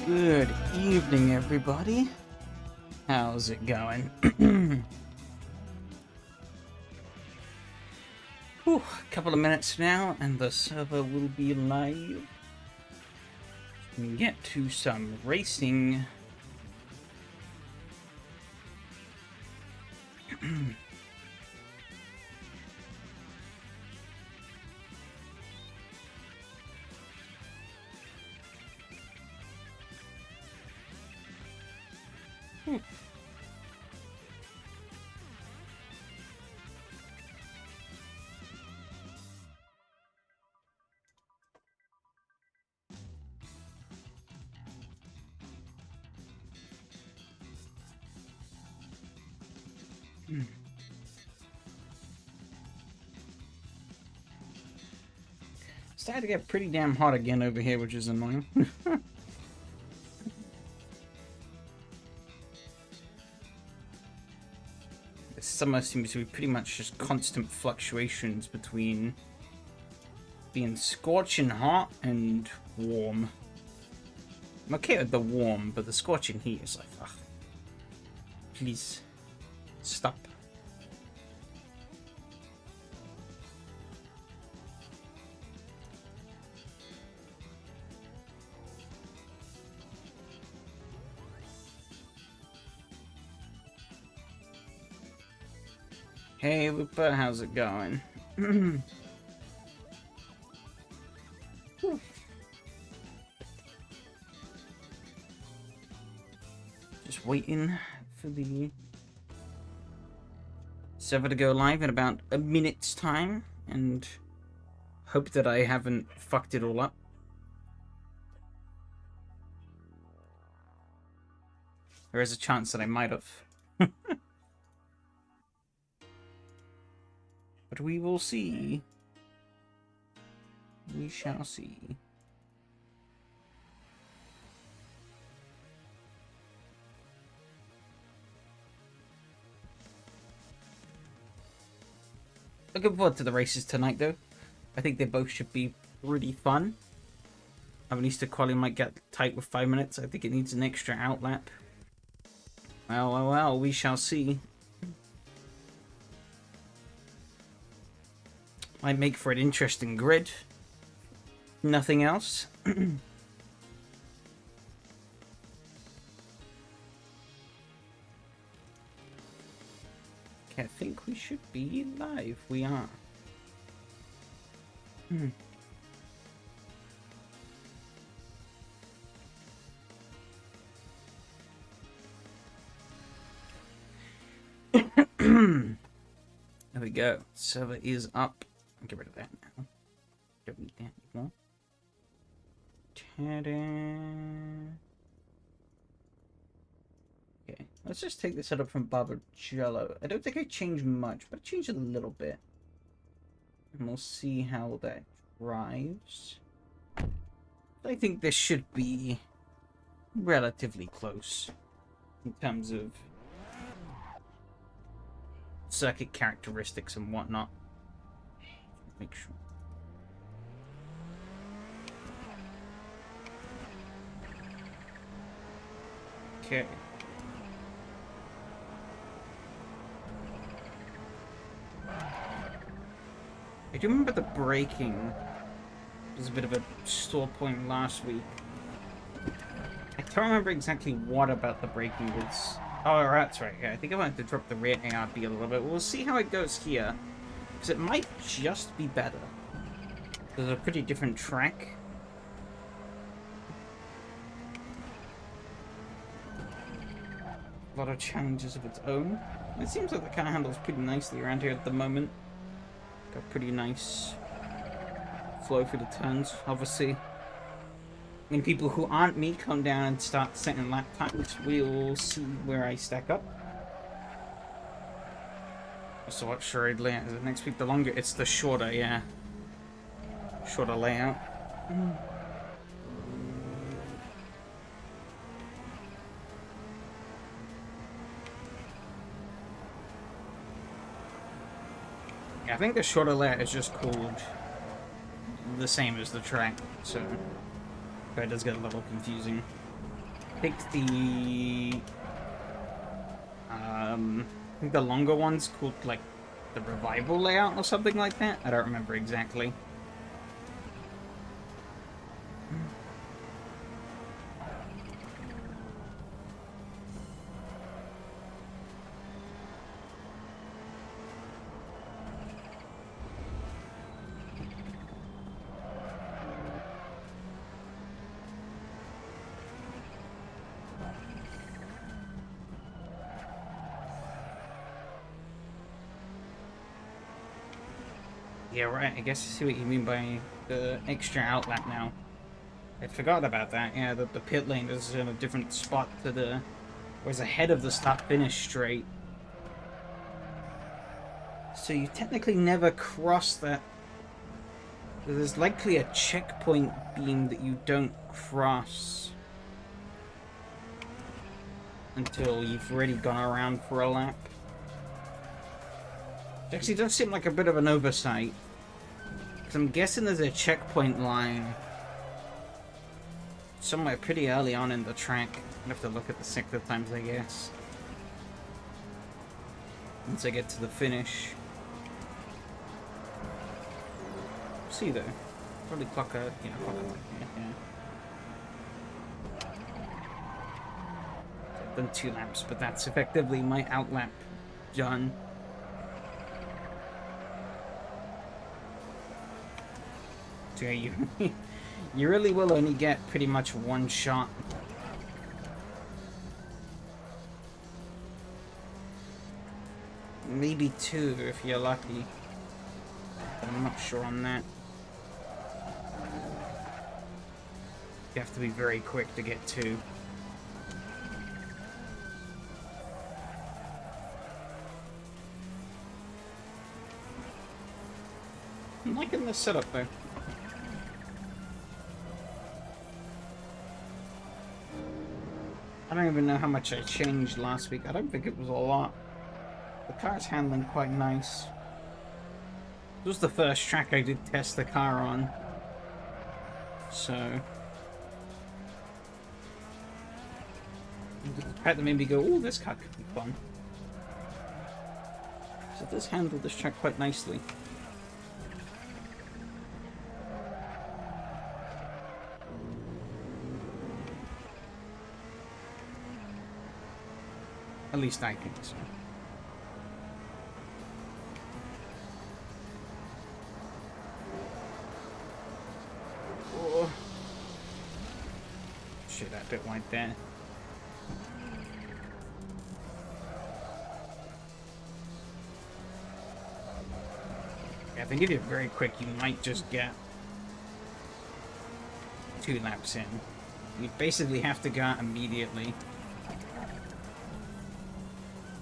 Good evening, everybody. How's it going? Whew, a couple of minutes now, and the server will be live. We can get to some racing. Starting to get pretty damn hot again over here, which is annoying. The summer seems to be pretty much just constant fluctuations between being scorching hot and warm. I'm okay with the warm, but the scorching heat is like, ugh. Please stop. Hey, Lupa, how's it going? Just waiting for the server to go live in about a minute's time, and hope that I haven't fucked it all up. There is a chance that I might have. But we will see. We shall see. Looking forward to the races tonight, though. I think they both should be pretty fun. At least the quali might get tight with 5 minutes. I think it needs an extra outlap. Well, we shall see. Might make for an interesting grid. Nothing else. Okay, I think we should be live. We are. There we go. Server is up. I'll get rid of that now. Don't need that anymore. Ta-da! Okay, let's just take this setup from Barbagello. I don't think I changed much, but I changed a little bit. And we'll see how that drives. I think this should be relatively close in terms of circuit characteristics and whatnot. Make sure. Okay. I do remember the braking was a bit of a sore point last week. I don't remember exactly what about the braking was. Oh, that's right. Yeah, I think I wanted to drop the rear ARB a little bit. We'll see how it goes here. Because it might just be better. There's a pretty different track. A lot of challenges of its own. It seems like the car handles pretty nicely around here at the moment. Got pretty nice flow through the turns, obviously. When people who aren't me come down and start setting lap times, we'll see where I stack up. So what short layout is it next week? The longer, it's the shorter, yeah. Shorter layout. Yeah, I think the shorter layout is just called the same as the track, so it does get a little confusing. Pick the I think the longer one's called like the revival layout or something like that. I don't remember exactly. Yeah, right. I guess I see what you mean by the extra outlap now. I forgot about that. Yeah, the pit lane is in a different spot to the... was ahead of the start-finish straight. So you technically never cross that. There's likely a checkpoint beam that you don't cross until you've already gone around for a lap. It actually does seem like a bit of an oversight. Because I'm guessing there's a checkpoint line somewhere pretty early on in the track. I'll have to look at the sector times, I guess. Once I get to the finish. See though. Probably clock a, you know, clock a like that, yeah. I've done 2 laps, but that's effectively my outlap done. So yeah, you really will only get pretty much 1 shot. Maybe 2 if you're lucky. I'm not sure on that. You have to be very quick to get 2. I'm liking this setup though. I don't even know how much I changed last week. I don't think it was a lot. The car's handling quite nice. This was the first track I did test the car on. So... the fact that made me go, oh, this car could be fun. So it does handle this track quite nicely. At least I think so. Oh. Shit, that bit wide there. Yeah, I think if you're very quick, you might just get 2 laps in. You basically have to go out immediately.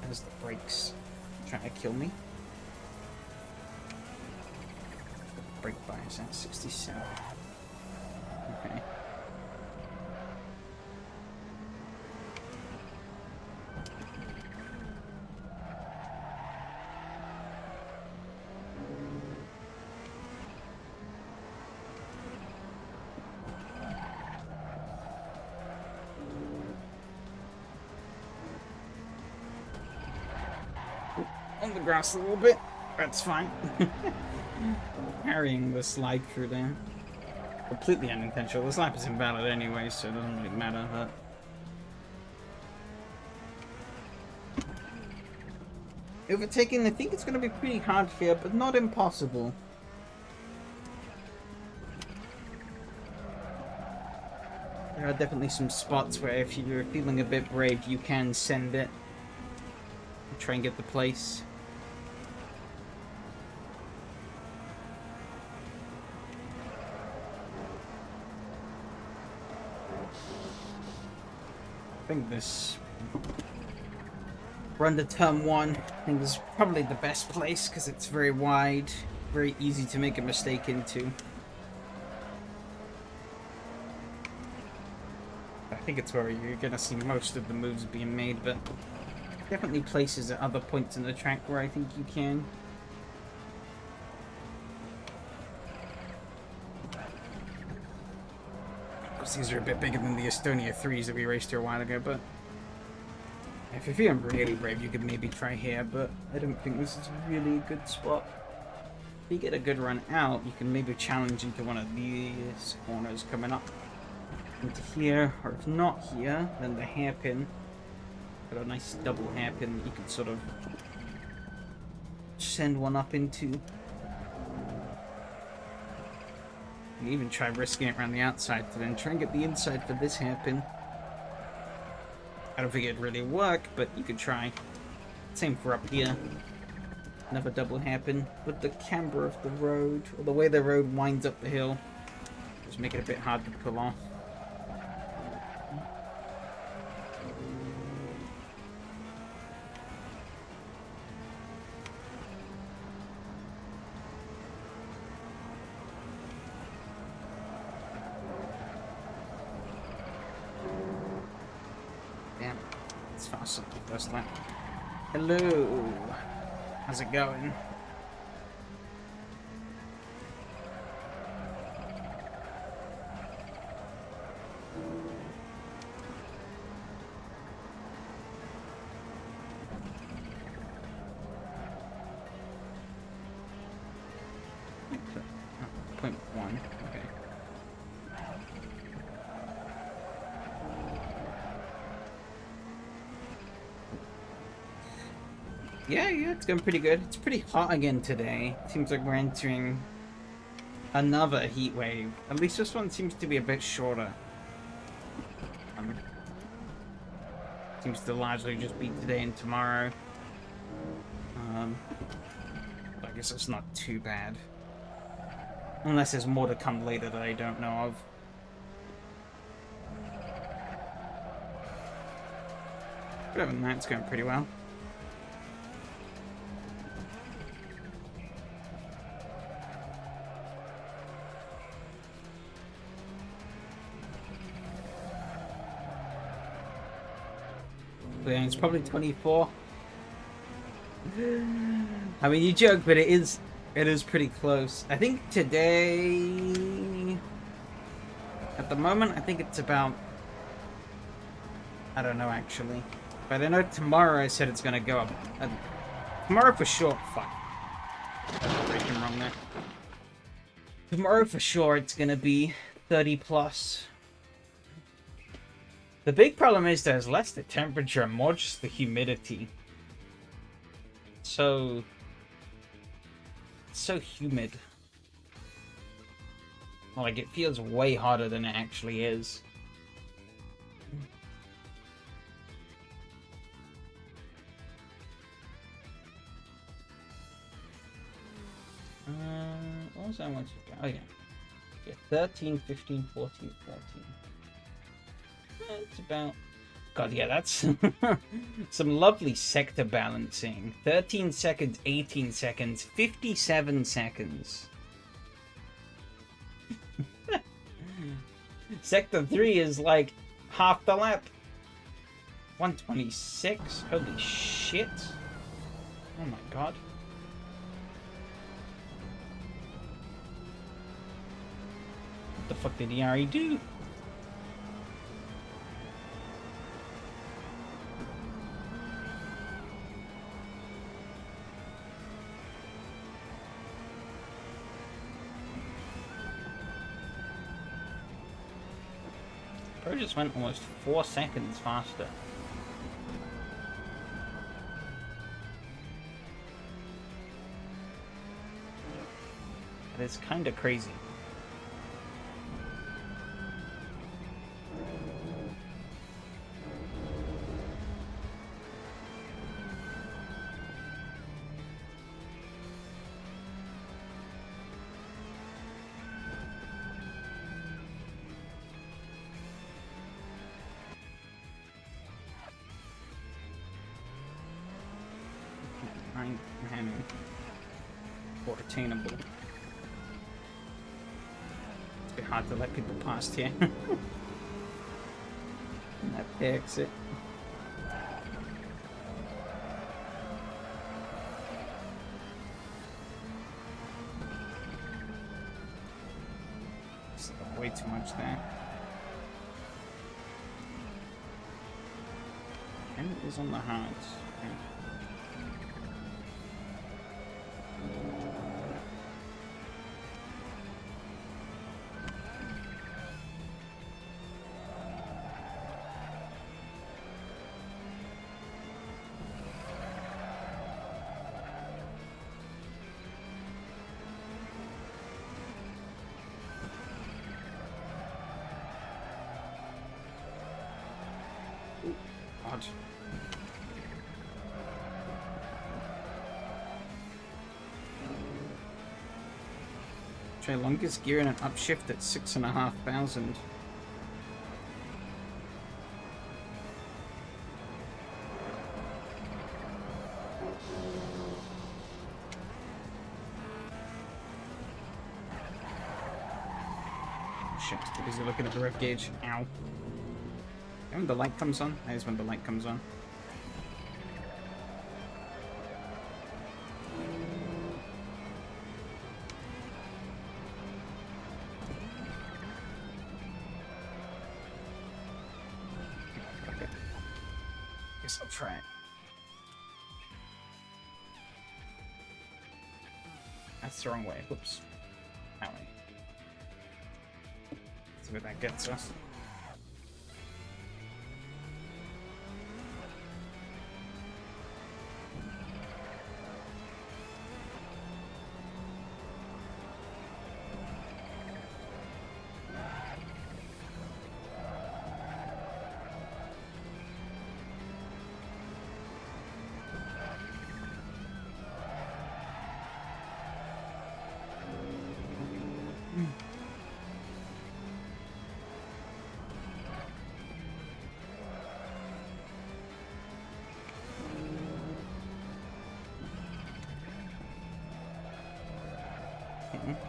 As the brakes trying to kill me. Brake bias at 67. Okay. On the grass a little bit. That's fine. Carrying the slide through there. Completely unintentional. This lap is invalid anyway, so it doesn't really matter. But overtaking, I think it's going to be pretty hard here, but not impossible. There are definitely some spots where if you're feeling a bit brave, you can send it. Try and get the place. I think this run to turn 1 I think is probably the best place because it's very wide, very easy to make a mistake into. I think it's where you're gonna see most of the moves being made, but definitely places at other points in the track where I think you can. guess these are a bit bigger than the Estonia 3s that we raced here a while ago, but if you're feeling really brave, you could maybe try here, but I don't think this is really a good spot. If you get a good run out, you can maybe challenge into one of these corners coming up into here, or if not here, then the hairpin. Got a nice double hairpin that you can sort of send one up into. You can even try risking it around the outside to then try and get the inside for this hairpin. I don't think it'd really work, but you could try. Same for up here. Another double hairpin. With the camber of the road, or the way the road winds up the hill, just make it a bit hard to pull off. Damn, it's fast on the first lap. Hello, how's it going? Oh, 0.1, okay. Yeah, it's going pretty good. It's pretty hot again today. Seems like we're entering another heat wave. At least this one seems to be a bit shorter. Seems to largely just be today and tomorrow. I guess it's not too bad. Unless there's more to come later that I don't know of. But other than that, it's going pretty well. Yeah, it's probably 24. I mean, you joke, but it is pretty close. I think today, at the moment, I think it's about, I don't know actually, but I know tomorrow I said it's gonna go up. Tomorrow for sure. Fuck. I'm breaking wrong there. Tomorrow for sure it's gonna be 30 plus. The big problem is there's less the temperature and more just the humidity. So humid. Like, it feels way hotter than it actually is. What was I wanting to go? Oh yeah. 13, 15, 14, 14. It's about... God, yeah, that's some lovely sector balancing. 13 seconds, 18 seconds, 57 seconds. Sector 3 is like half the lap. 126? Holy shit. Oh my god. What the fuck did Yari do? Bro just went almost 4 seconds faster. That is kind of crazy. Or attainable. It's a bit hard to let people past here. That exit. Way too much there. And it is on the hards. Okay. Odd. Try longest gear in an upshift at 6,500. Shit, too busy looking at the rev gauge. Ow. And when the light comes on? That is when the light comes on. Okay. Guess I'll try it. That's the wrong way. Whoops. That way. See where that gets us.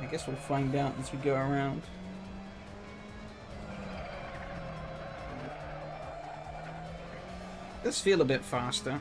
I guess we'll find out as we go around. Does feel a bit faster.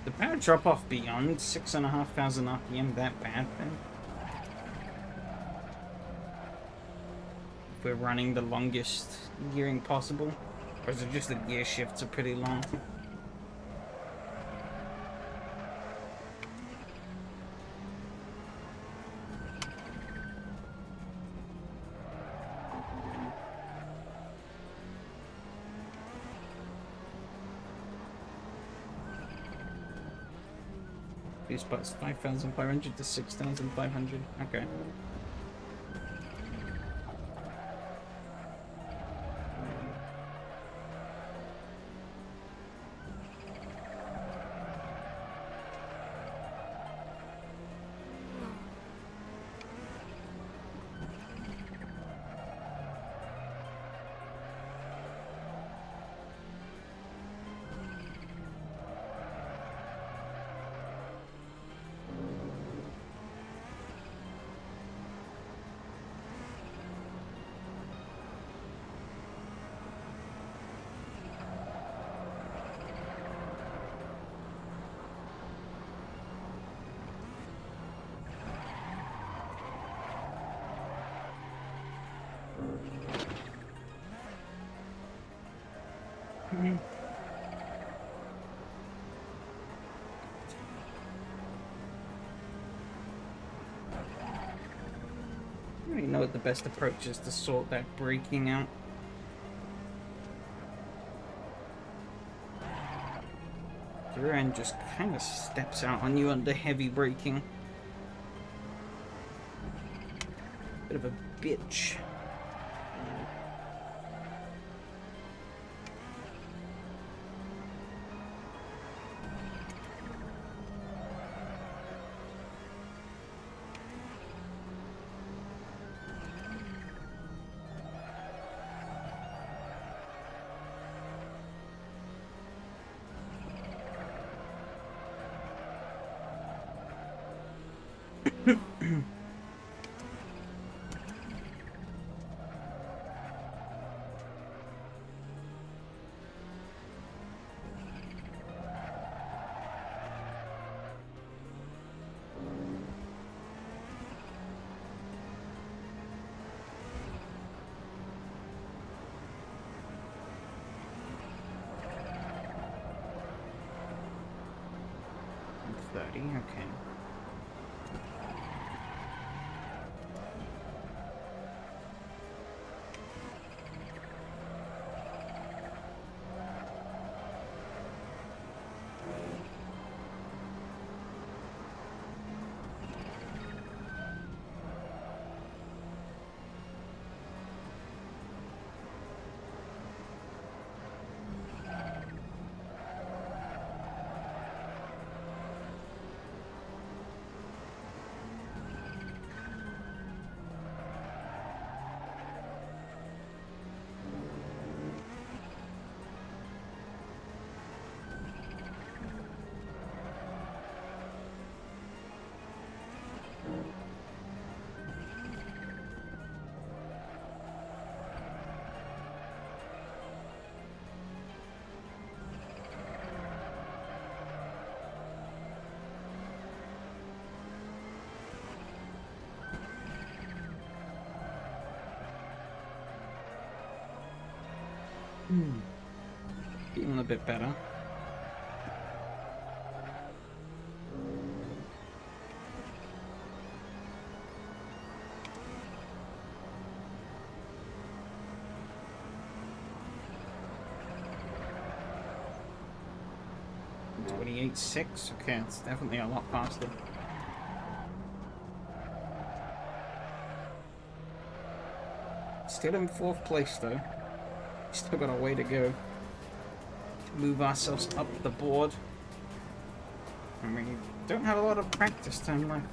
The power drop off beyond 6,500 RPM that bad then? If we're running the longest gearing possible? Or is it just the gear shifts are pretty long? These spots 5,500 to 6,500. Okay. I don't even know what the best approach is to sort that braking out. The rear end just kind of steps out on you under heavy braking. Bit of a bitch. 30, okay. Feeling a bit better. .28.6. Okay, it's definitely a lot faster. Still in 4th place though. Still got a way to go to move ourselves up the board. And we don't have a lot of practice time left.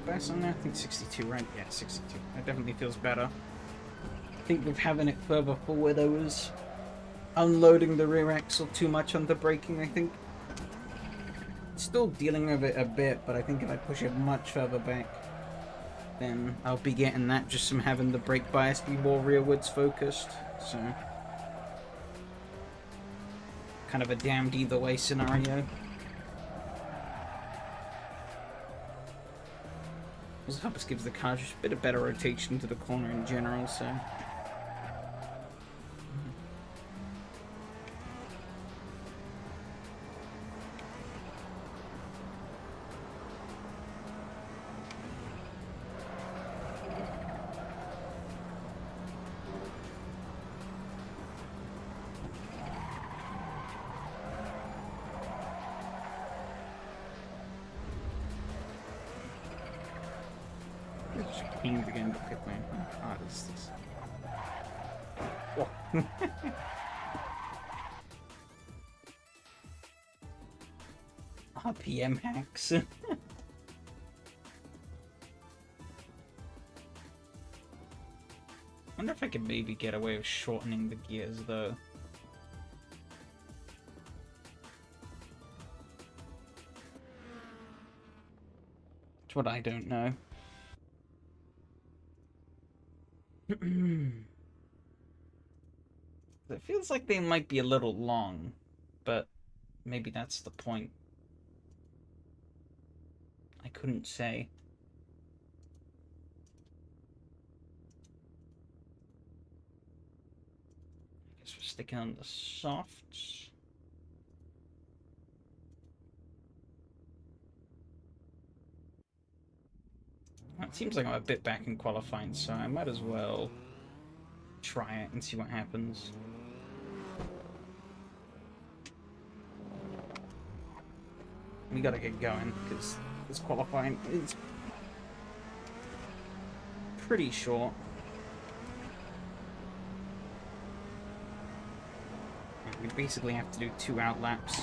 Best on there? I think 62, right? Yeah, 62. That definitely feels better. I think with having it further forward, I was unloading the rear axle too much on the braking, I think. Still dealing with it a bit, but I think if I push it much further back, then I'll be getting that just from having the brake bias be more rearwards focused. So, kind of a damned either way scenario. Also helps gives the car just a bit of better rotation to the corner in general, so... Again, but pit lane. How hard is this? Whoa. RPM hacks. Wonder if I could maybe get away with shortening the gears though. It's what I don't know. It feels like they might be a little long, but maybe that's the point. I couldn't say. I guess we're sticking on the softs. Well, it seems like I'm a bit back in qualifying, so I might as well try it and see what happens. We gotta get going, because this qualifying is pretty short. We basically have to do 2 out laps.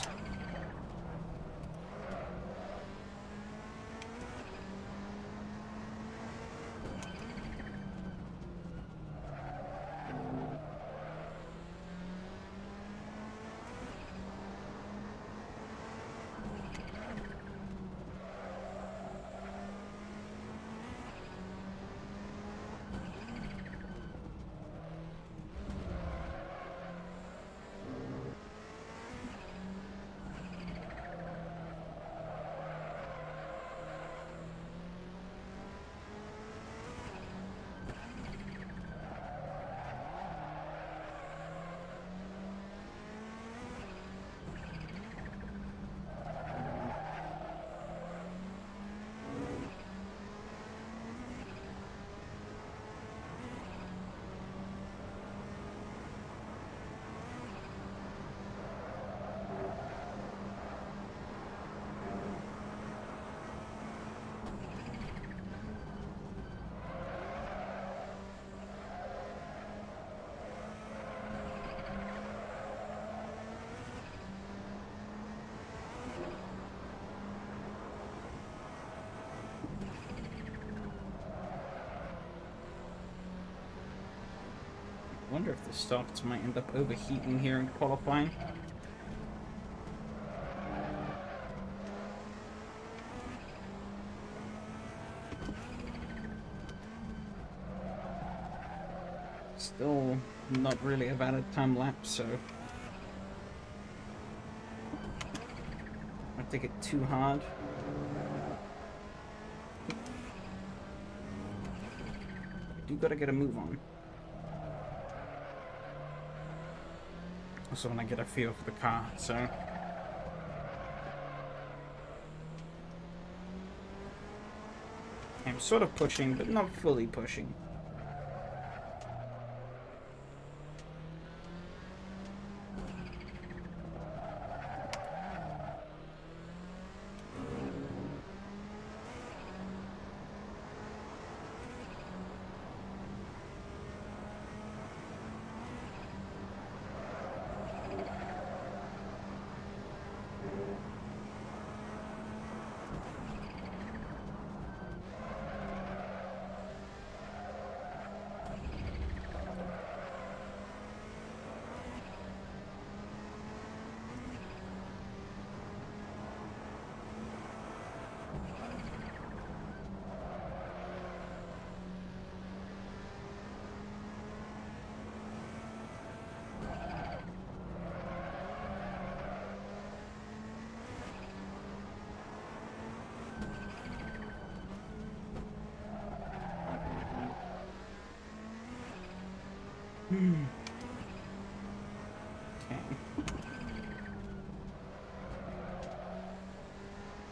wonder if the softs might end up overheating here in qualifying. Still not really a valid time lapse, so I take it too hard. I do gotta get a move on. Also, when I get a feel for the car, so I'm sort of pushing, but not fully pushing. Okay.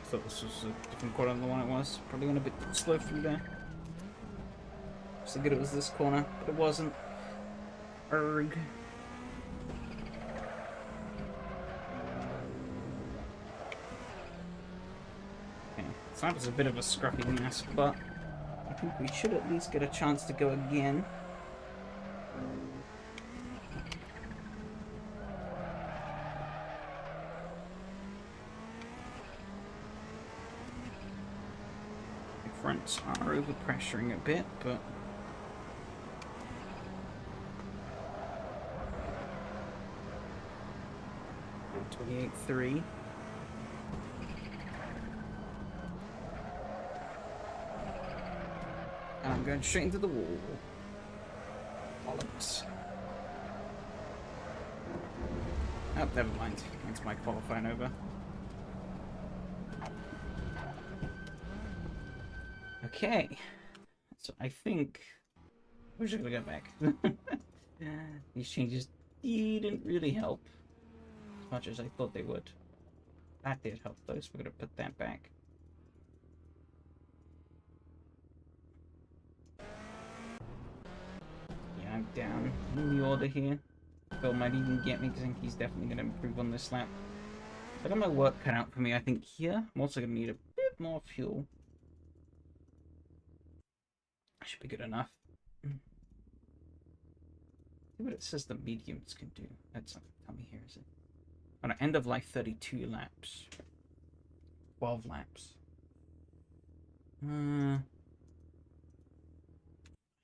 Thought this was a different corner than the one it was. Probably went a bit slow through there. So good it was this corner, but it wasn't. Erg. Okay, so that was a bit of a scruffy mess, but I think we should at least get a chance to go again. Fronts are overpressuring a bit, but .28.3. And I'm going straight into the wall. Bollocks. Oh, never mind. That's my qualifying over. Okay, so I think we're just gonna go back. These changes didn't really help as much as I thought they would. That did help though, so we're gonna put that back. Yeah, I'm down in the order here. Phil might even get me because I think he's definitely gonna improve on this lap. I got my work cut out for me, I think, here. I'm also gonna need a bit more fuel. Should be good enough. See what it says the mediums can do. That's not tell me here, is it? On an end of life 32 laps. 12 laps. I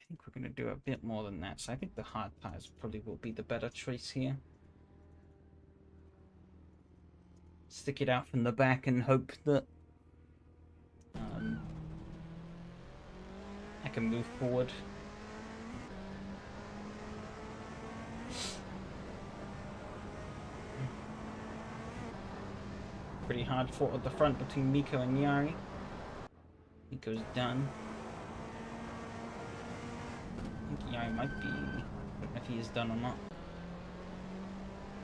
think we're gonna do a bit more than that, so I think the hard tires probably will be the better choice here. Stick it out from the back and hope that I can move forward. Pretty hard fought at the front between Miko and Yari. Miko's done. I think Yari might be. I don't know if he is done or not.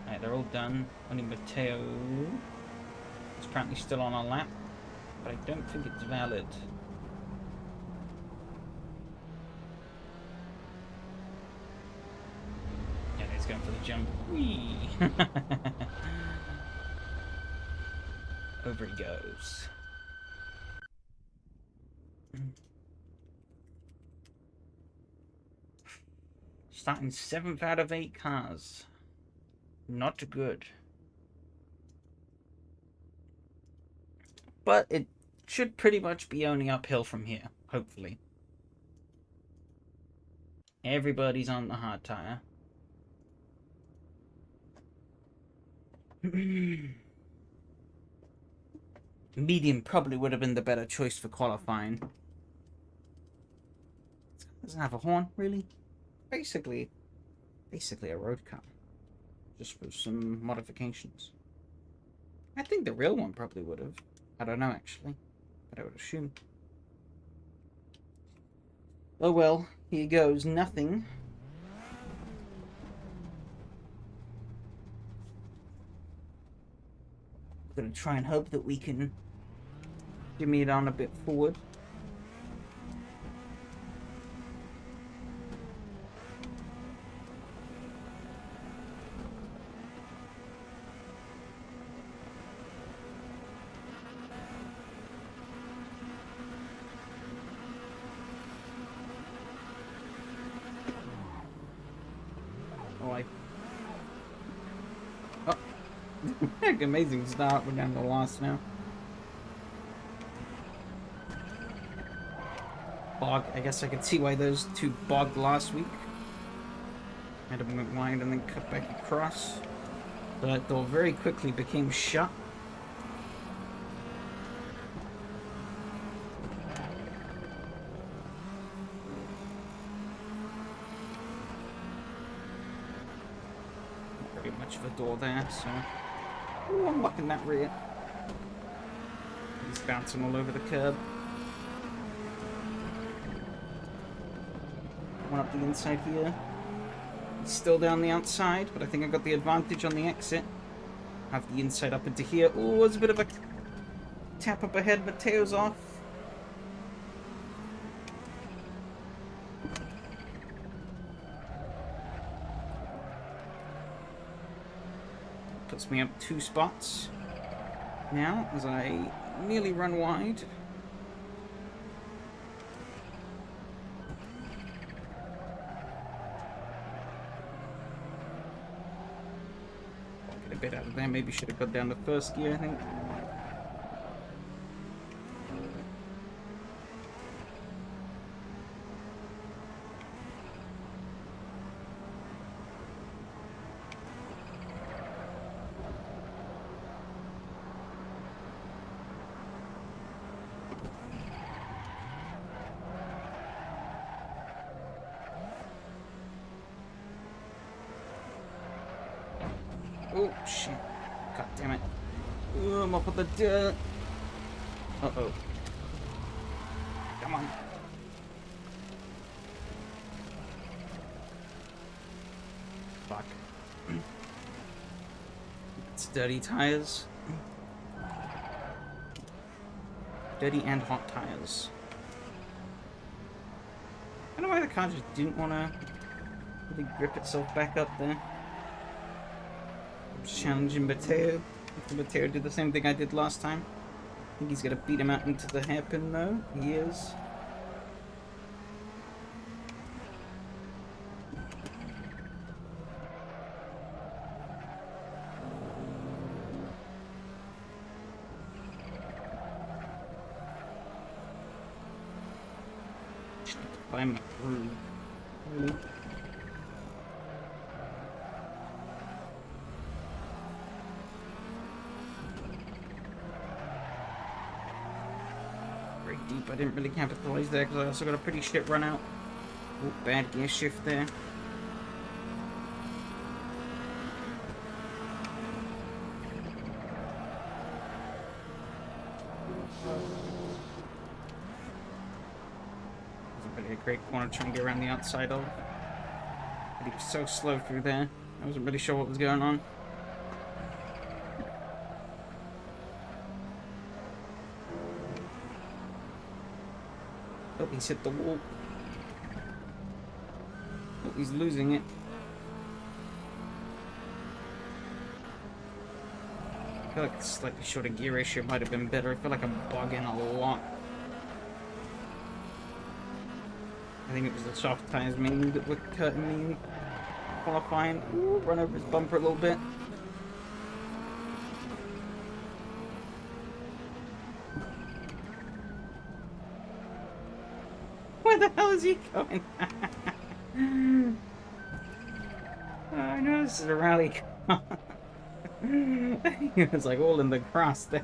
Alright, they're all done. Only Matteo is apparently still on our lap, but I don't think it's valid. Yeah, he's going for the jump. Whee! Over he goes. Starting 7th out of 8 cars. Not good. But it should pretty much be only uphill from here, hopefully. Everybody's on the hard tire. Medium probably would have been the better choice for qualifying. It doesn't have a horn, really. Basically a road car. Just with some modifications. I think the real one probably would have. I don't know, actually. But I would assume. Oh well, here goes nothing. We're gonna try and hope that we can jimmy it on a bit forward. Oh, amazing start. We're down to the last now. Bog. I guess I could see why those two bogged last week. Had them went wide and then cut back across. But that door very quickly became shut. Not very much of a door there, so... Ooh, I'm locking that rear. He's bouncing all over the curb. One up the inside here. He's still down the outside, but I think I got the advantage on the exit. Have the inside up into here. Oh, there's a bit of a tap up ahead. Mateo's off. Puts me up 2 spots now as I nearly run wide. Get a bit out of there. Maybe should have got down to first gear, I think. Oh, shit. God damn it. Oh, I'm up with the dirt. Uh-oh. Come on. Fuck. It's dirty tires. Dirty and hot tires. I don't know why the car just didn't want to really grip itself back up there. Challenging Mateo. If Mateo did the same thing I did last time. I think he's gonna beat him out into the hairpin though. He is. Just need to find my groove. Really? Deep. I didn't really capitalize there because I also got a pretty shit run out. Oh, bad gear shift there. Wasn't really a great corner trying to get around the outside of. But he was so slow through there. I wasn't really sure what was going on. Oh, he's hit the wall. Oh, he's losing it. I feel like a slightly shorter gear ratio might have been better. I feel like I'm bogging a lot. I think it was the soft tires mainly that were cutting me qualifying. Ooh, run over his bumper a little bit. Where the hell is he going? I know this is a rally car. He was like all in the grass there.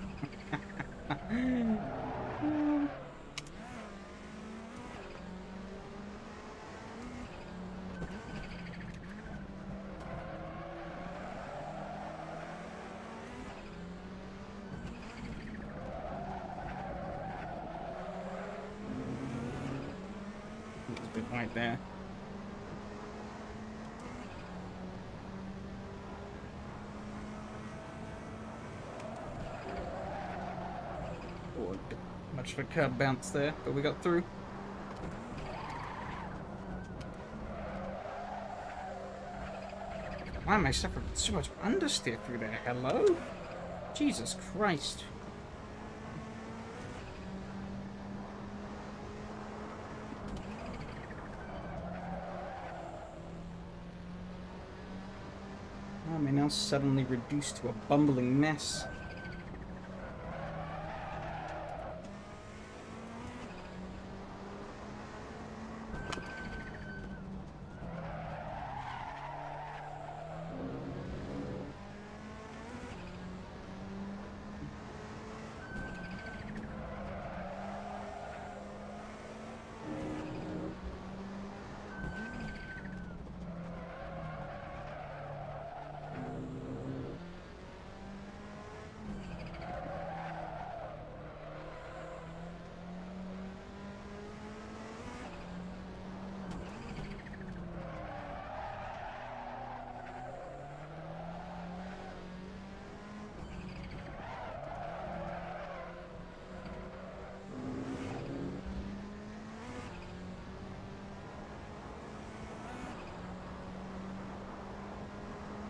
There's a bit right there. Oh, a bit much of a curb bounce there, but we got through. Why am I suffering so much understeer through there? Hello? Jesus Christ. Why am I now suddenly reduced to a bumbling mess?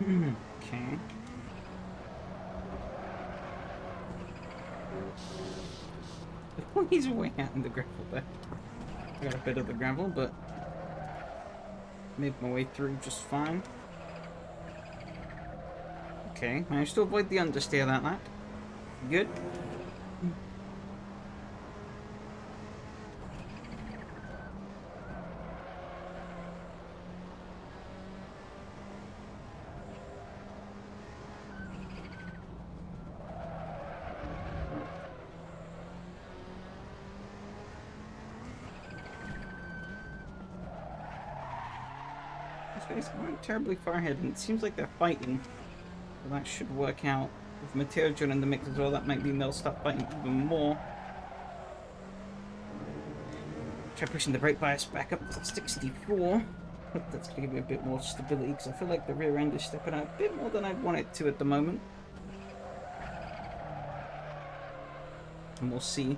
Okay. He's way out in the gravel there. I got a bit of the gravel, but made my way through just fine. Okay, managed to avoid the understeer that lap. Good. These guys aren't terribly far ahead, and it seems like they're fighting. So that should work out. With material in the mix as well, that might mean they'll start fighting even more. Try pushing the brake bias back up to 64. Hope that's going to give me a bit more stability, because I feel like the rear end is stepping out a bit more than I'd want it to at the moment. And we'll see.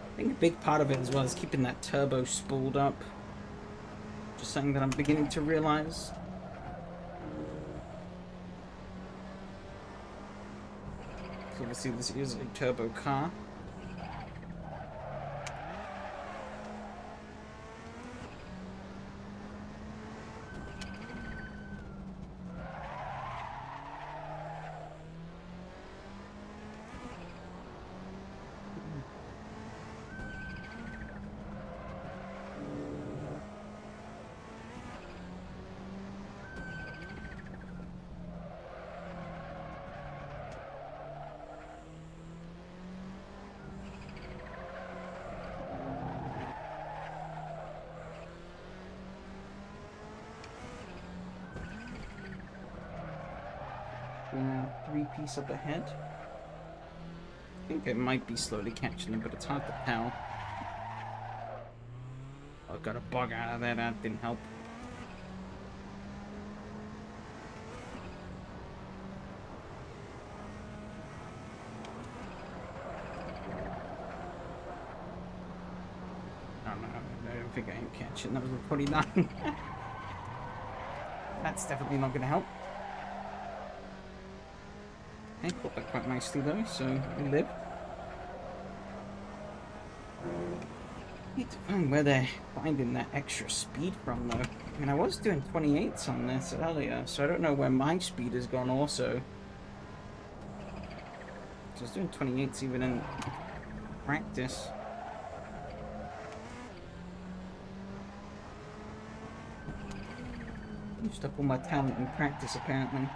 I think a big part of it as well is keeping that turbo spooled up. Just something that I'm beginning to realize. So obviously this is a turbo car. Three-piece up ahead. I think it might be slowly catching them, but it's hard to tell. Oh, I got a bug out of there, that didn't help. Oh no, I don't think I am catching. That was a 29. That's definitely not going to help. I caught that quite nicely though, so we lived. Need to find where they're finding that extra speed from though. I mean, I was doing 28s on this earlier, so I don't know where my speed has gone also. So I was doing 28s even in practice. Used up all my talent in practice apparently.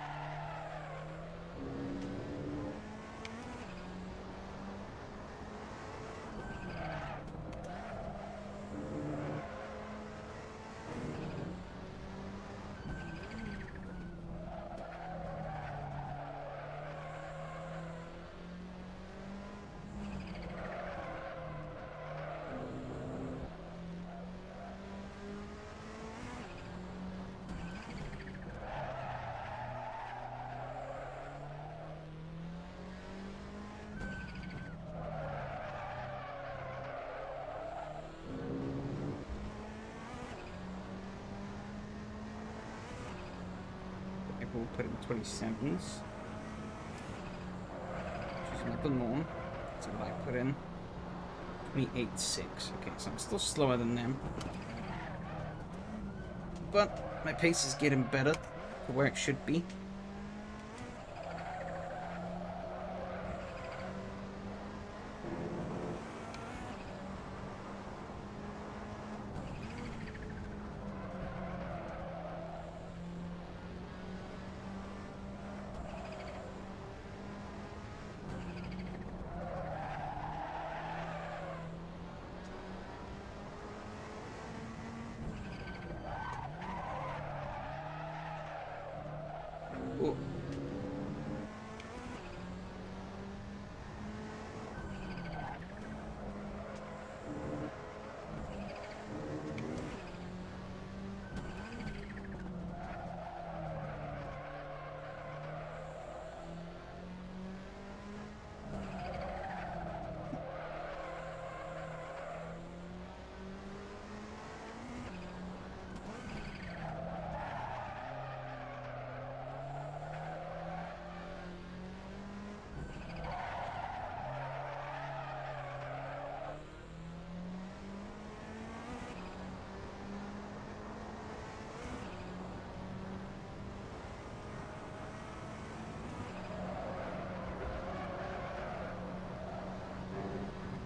We'll put in 27s. Which is not the norm. So what I put in 28.6. Okay, so I'm still slower than them. But my pace is getting better to where it should be. Ooh.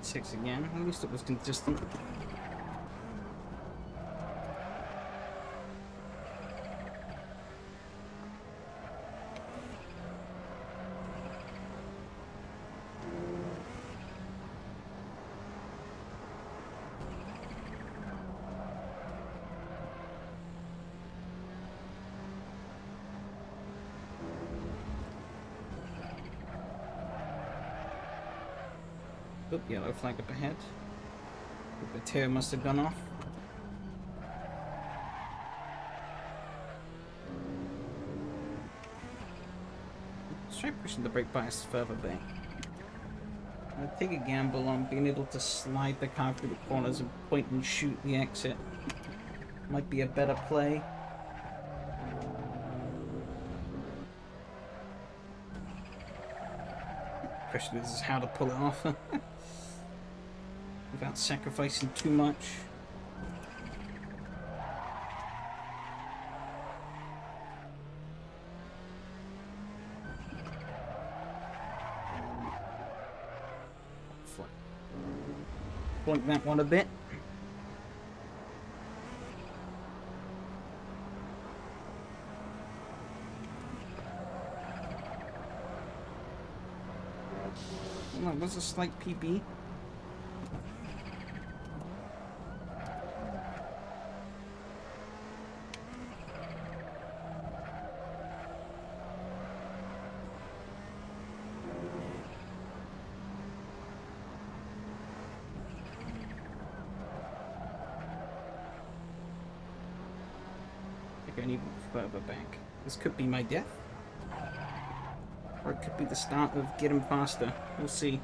Six again. At least it was consistent. Oop, yellow flag up ahead. The tail must have gone off. Let's try pushing the brake bias further back. I'm gonna take a gamble on being able to slide the car through the corners and point and shoot the exit. Might be a better play. Question is how to pull it off without sacrificing too much. Point that one a bit. Well, that was a slight PB. Going even further back. This could be my death. Or it could be the start of getting faster. We'll see.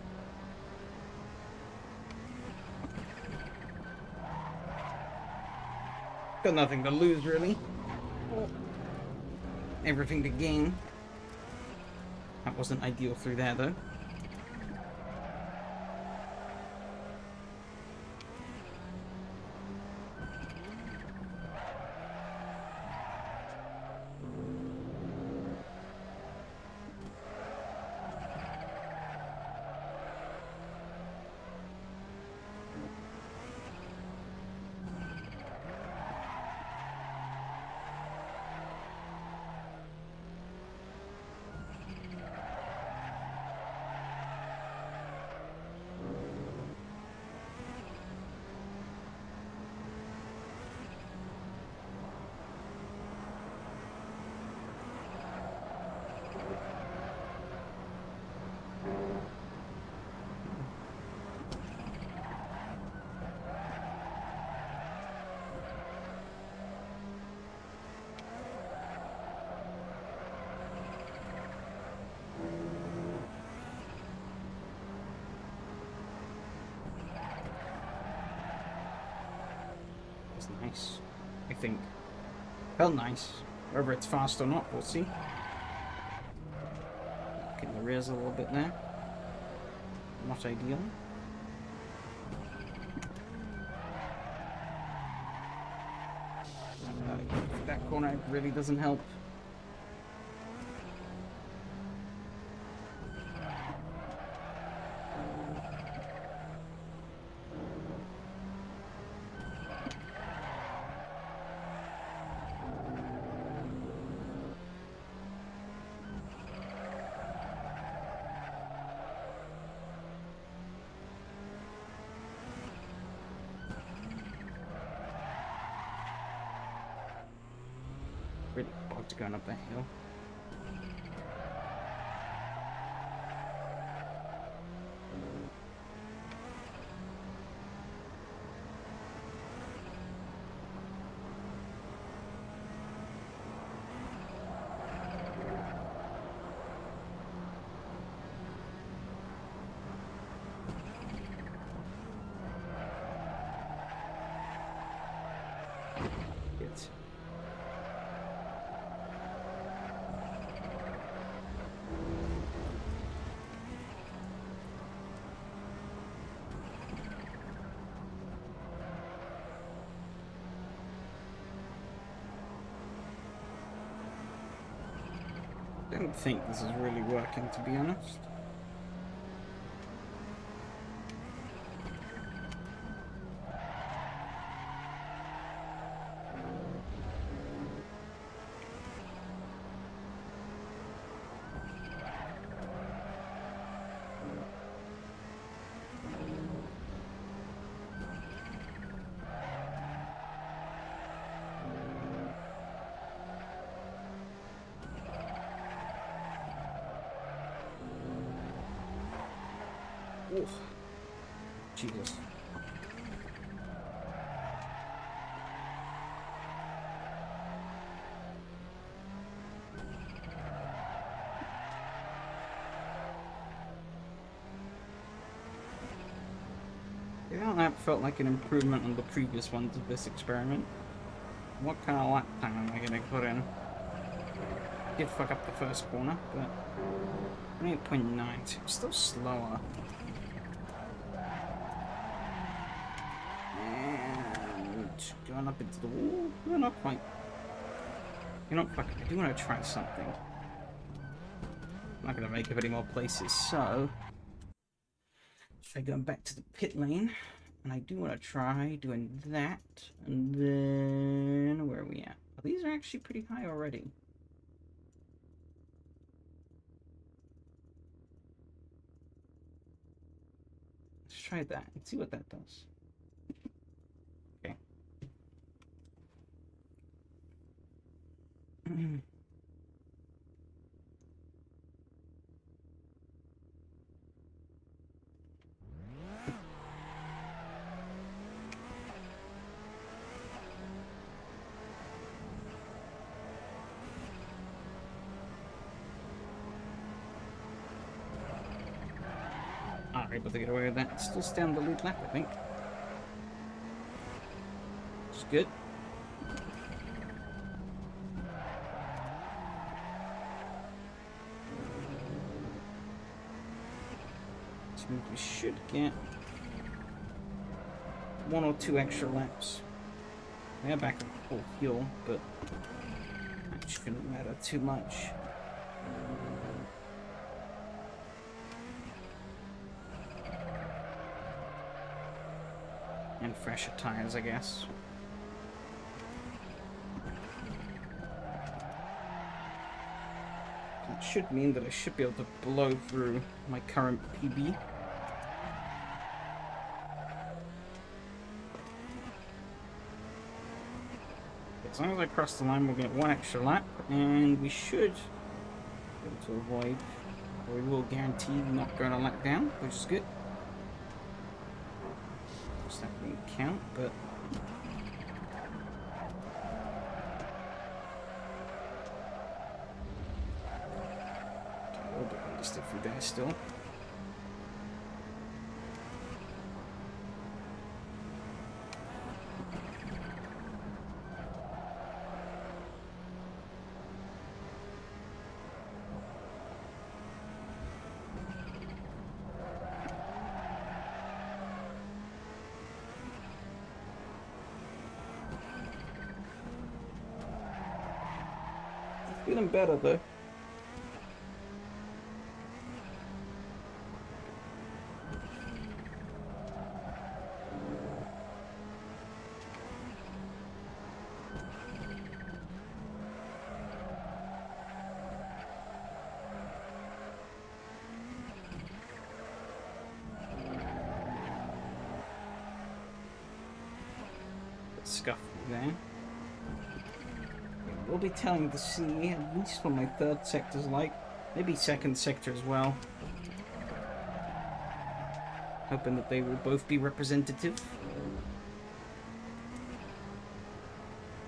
Got nothing to lose, really. Everything to gain. That wasn't ideal through there, though. It's nice, I think. Felt nice. Whether it's fast or not, we'll see. Getting the rears a little bit there. Not ideal. That corner really doesn't help. Really bugged going up that hill. It's I don't think this is really working, to be honest. Oof. Jesus. Yeah, that felt like an improvement on the previous ones of this experiment. What kind of lap time am I going to put in? Did fuck up the first corner, but 28.9, still slower. Going up into the wall? No, not quite. You know, fuck it, I do want to try something. I'm not going to make up any more places, so... try going back to the pit lane. And I do want to try doing that. And then... where are we at? Oh, these are actually pretty high already. Let's try that and see what that does. Okay. Able to get away with that. Still stay on the lead lap, I think. Which is good. means we should get 1 or 2 extra laps. We are back at full fuel, but that shouldn't matter too much. And fresher tires, I guess. It should mean that I should be able to blow through my current PB. As long as I cross the line, we'll get 1 extra lap, and we should be able to avoid, or we will guarantee not going a lap down, which is good. That won't count, but a little bit understood through there still. Feeling better though. Scuffle there. We'll be telling to see at least what my 3rd sector's like. Maybe 2nd sector as well. Hoping that they will both be representative.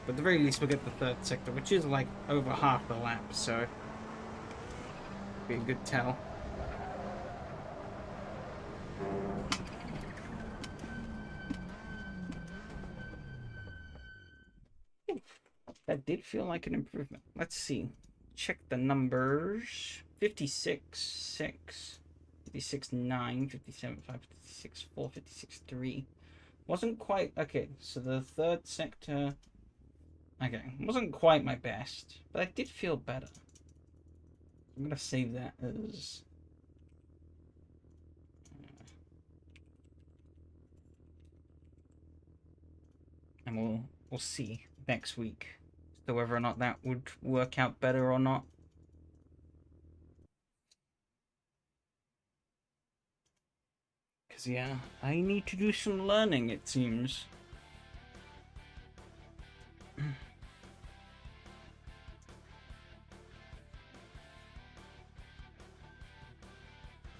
But at the very least we'll get the 3rd sector, which is like over half the lap, so be a good tell. That did feel like an improvement. Let's see. Check the numbers. 56, 6, 56, 9, 57, 5, 56, 4, 56, 3. Wasn't quite... Okay, so the 3rd sector... Okay, wasn't quite my best, but I did feel better. I'm going to save that as... And we'll see next week. So whether or not that would work out better or not. Because, yeah, I need to do some learning, it seems.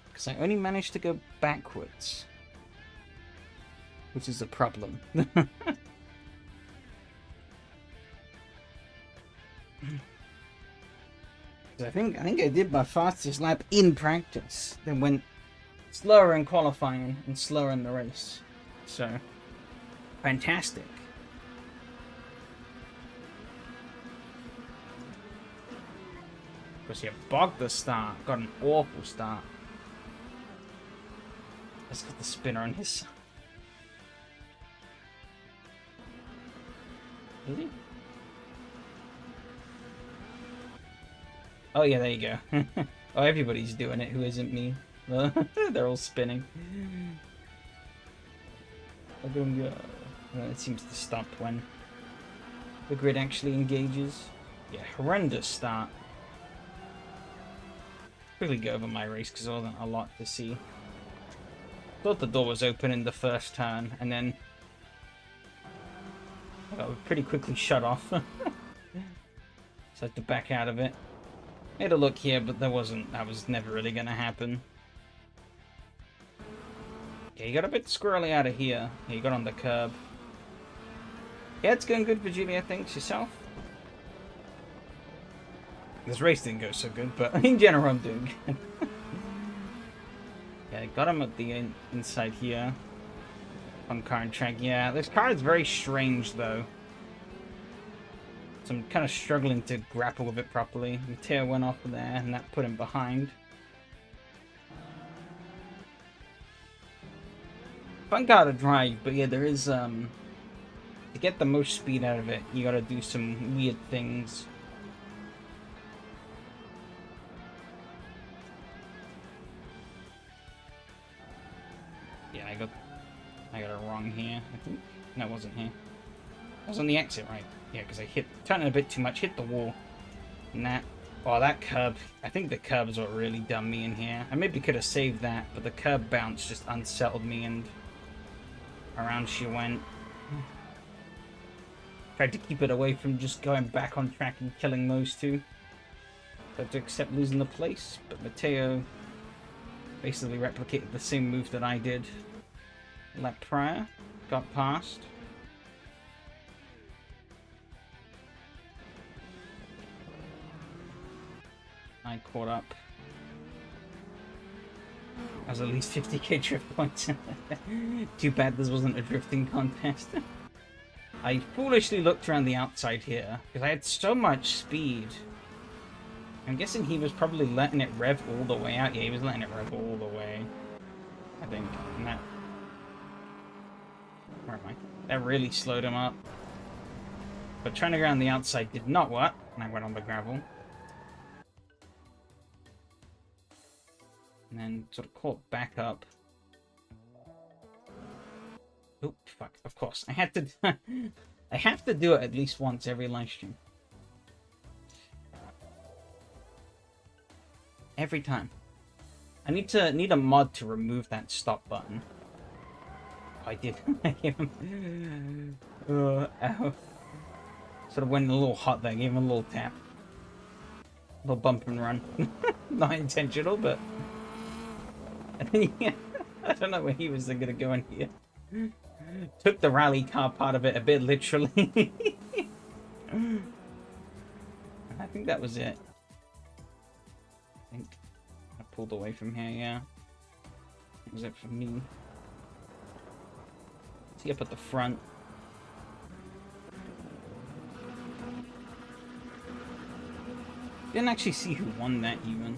Because I only managed to go backwards. Which is a problem. I think I did my fastest lap in practice, then went slower in qualifying and slower in the race. So, fantastic. Because you bogged the start, got an awful start. Let's got the spinner on his side. Is he? Oh yeah, there you go. Oh, everybody's doing it who isn't me. They're all spinning. I don't go. Well, it seems to stop when the grid actually engages. Yeah, horrendous start. Quickly go over my race because there wasn't a lot to see. Thought the door was open in the first turn, and then I got pretty quickly shut off. So I had to back out of it. Made a look here, but that was never really gonna happen. Yeah, you got a bit squirrely out of here. Yeah, you got on the curb. Yeah, it's going good for Julia, thanks. Yourself? This race didn't go so good, but in general I'm doing good. Yeah, I got him at the inside here. On current track. Yeah, this car is very strange though. So I'm kind of struggling to grapple with it properly. Mateo went off there, and that put him behind. fun car to drive, but yeah, there is, to get the most speed out of it, you gotta do some weird things. Yeah, I got it wrong here, I think. No, it wasn't here. I was on the exit, right? Yeah, because I turned it a bit too much, hit the wall. And that, oh, that curb, I think the curb's what really done me in here. I maybe could have saved that, but the curb bounce just unsettled me and around she went. Tried to keep it away from just going back on track and killing those two. Had to accept losing the place, but Matteo basically replicated the same move that I did lap prior. Got past. I caught up. I was at least 50k drift points. Too bad this wasn't a drifting contest. I foolishly looked around the outside here, because I had so much speed. I'm guessing he was probably letting it rev all the way out. Yeah, he was letting it rev all the way. I think. And that... Where am I? That really slowed him up. But trying to go around the outside did not work, and I went on the gravel. And then sort of caught back up. Oh, fuck. Of course. I had to... I have to do it at least once every live stream. Every time. I need a mod to remove that stop button. I did. I gave him... ow. Sort of went a little hot there. Gave him a little tap. A little bump and run. Not intentional, but... yeah, I don't know where he was going to go in here. Took the rally car part of it a bit literally. I think that was it. I think I pulled away from here, yeah. That was it for me. See up at the front. Didn't actually see who won that even.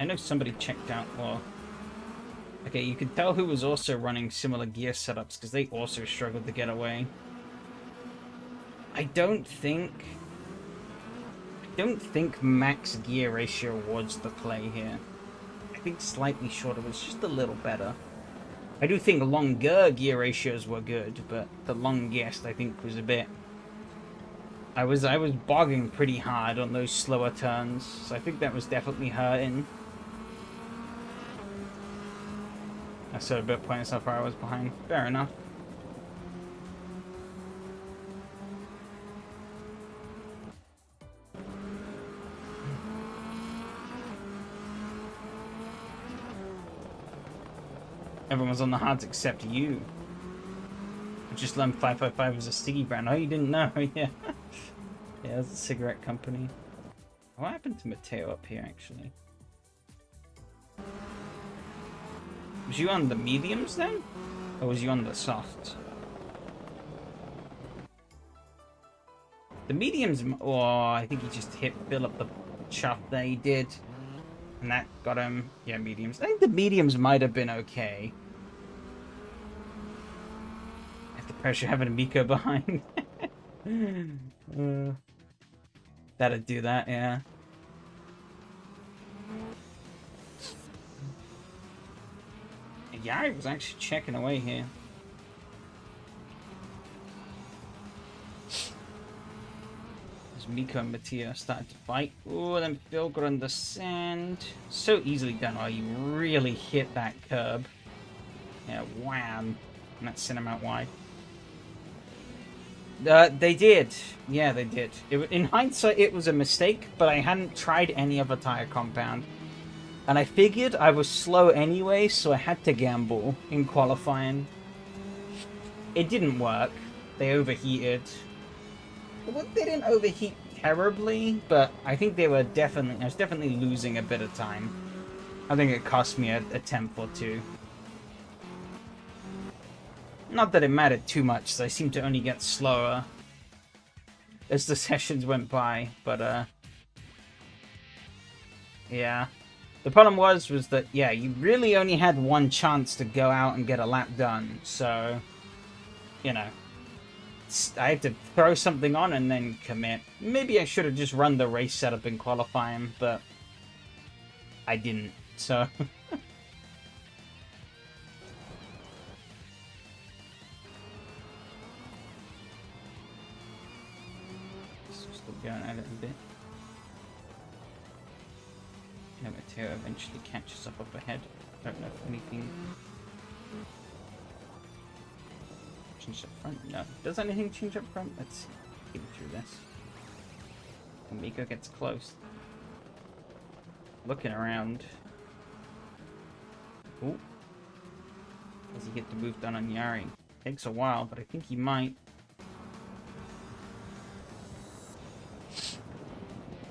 I know somebody checked out, well... Okay, you could tell who was also running similar gear setups, because they also struggled to get away. I don't think max gear ratio was the play here. I think slightly shorter was just a little better. I do think longer gear ratios were good, but the longest I think was a bit... I was bogging pretty hard on those slower turns, so I think that was definitely hurting. I said a bit pointless how far I was behind. Fair enough. Everyone's on the hards except you. I just learned 555 was a sticky brand. Oh, you didn't know? Yeah. Yeah, it's a cigarette company. What happened to Matteo up here, actually? Was you on the mediums then? Or was you on the softs? The mediums... Oh, I think he just hit Philip the chuff there, he did. And that got him... Yeah, mediums. I think the mediums might have been okay. After pressure having a Miko behind. That'd do that, yeah. Yari was actually checking away here. As Miko and Mattia started to fight. Oh, then Phil got on the sand. So easily done. Oh, you really hit that curb. Yeah, wham. And that sent him out wide. They did. Yeah, they did. In hindsight, it was a mistake, but I hadn't tried any other tire compound. And I figured I was slow anyway, so I had to gamble in qualifying. It didn't work. They overheated. Well, they didn't overheat terribly, but I think they were definitely... I was definitely losing a bit of time. I think it cost me a tenth or two. Not that it mattered too much, so I seemed to only get slower as the sessions went by, but, yeah. The problem was that, yeah, you really only had one chance to go out and get a lap done. So, you know, I had to throw something on and then commit. Maybe I should have just run the race setup in qualifying, but I didn't. So... Still going at it a bit. Mateo eventually catches up ahead. Don't know if anything... Change up front? No. Does anything change up front? Let's see. Get through this. And Miko gets close. Looking around. Ooh. Does he get the move done on Yari? Takes a while, but I think he might.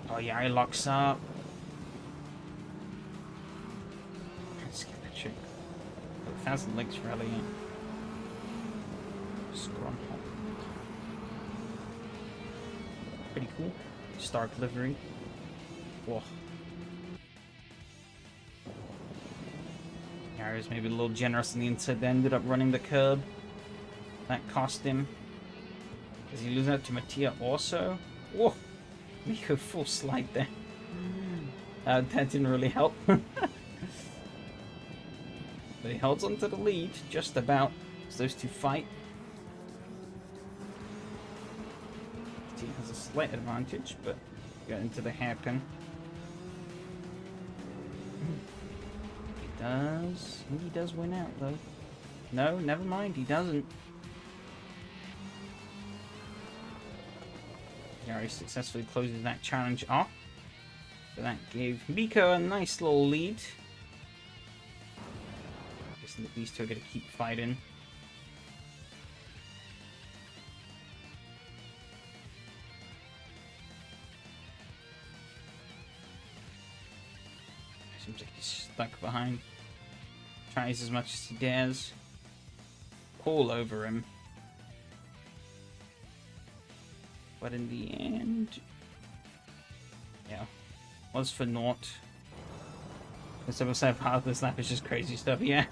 Oh, Yari locks up. Let's get that chick. 1,000 legs rallying. Scrum. Pretty cool. Stark livery. Whoa. Yari's maybe a little generous on the inside. They ended up running the curb. That cost him. Does he lose out to Mattia also? Whoa! Miko full slide there. That didn't really help. But he holds on to the lead, just about, as those two fight. He has a slight advantage, but got into the hairpin. He does win out, though. No, never mind, he doesn't. Yari successfully closes that challenge off. So that gave Miko a nice little lead. Guessing that these two are going to keep fighting. Seems like he's stuck behind. Tries as much as he dares. All over him. But in the end... yeah. Was for naught. The 7% part of this lap is just crazy stuff, yeah.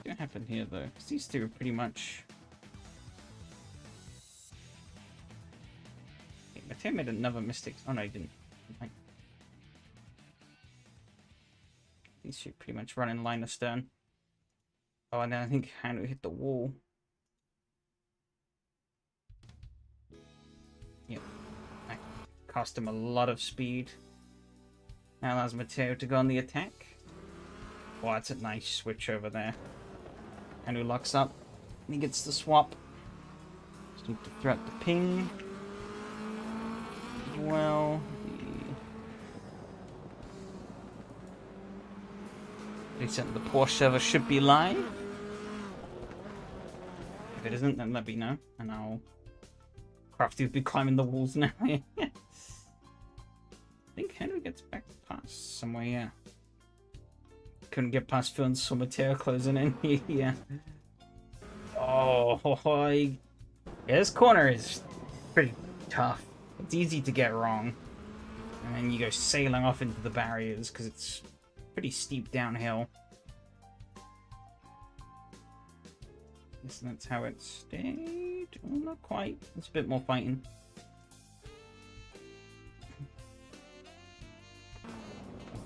What happened here though? Because these two are pretty much... Mateo made another mistake. Oh no, he didn't. Like... these two pretty much run in line astern. Oh, and then I think Hanu hit the wall. Yep. That cost him a lot of speed. Now allows Mateo to go on the attack. Oh, that's a nice switch over there. Hanu locks up. And he gets the swap. Just need to throw out the ping. As well. The Porsche server should be live. If it isn't, then let me know, and I'll... Crafty will be climbing the walls now. I think Henry gets back past somewhere, yeah. Couldn't get past Phil and Mateo closing in. Yeah. Oh, yeah, this corner is pretty tough. It's easy to get wrong. And then you go sailing off into the barriers, because it's pretty steep downhill. Guess that's how it stayed. Well, not quite. It's a bit more fighting.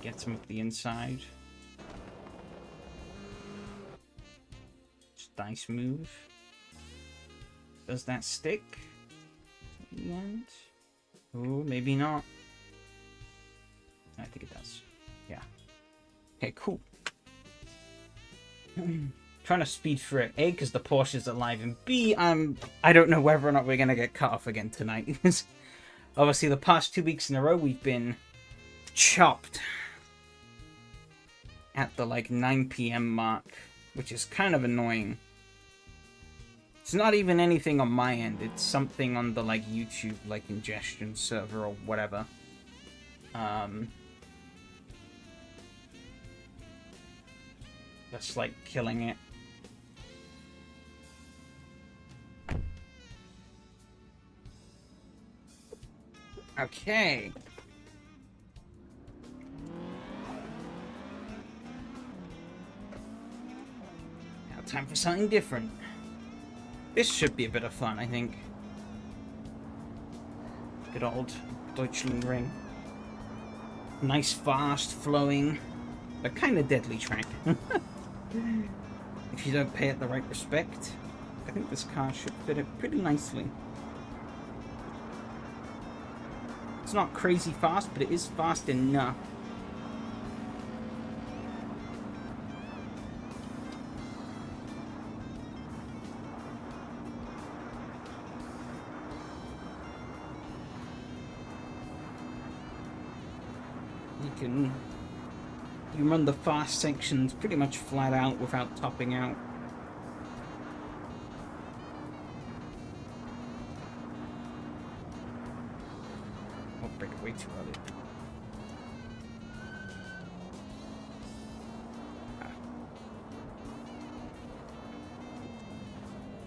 Gets him up the inside. Just nice move. Does that stick? And... oh, maybe not. I think it does. Yeah. Okay, cool. Trying to speed through it. A, because the Porsche is alive, and B, I don't know whether or not we're gonna get cut off again tonight. Obviously, the past 2 weeks in a row, we've been chopped at the like 9 PM mark, which is kind of annoying. It's not even anything on my end. It's something on the like YouTube like ingestion server or whatever. That's like killing it. Okay. Now time for something different. This should be a bit of fun, I think. Good old Deutschland Ring. Nice, fast, flowing, but kind of deadly track. If you don't pay it the right respect, I think this car should fit it pretty nicely. It's not crazy fast, but it is fast enough. You run the fast sections pretty much flat out without topping out. I'll break it way too early.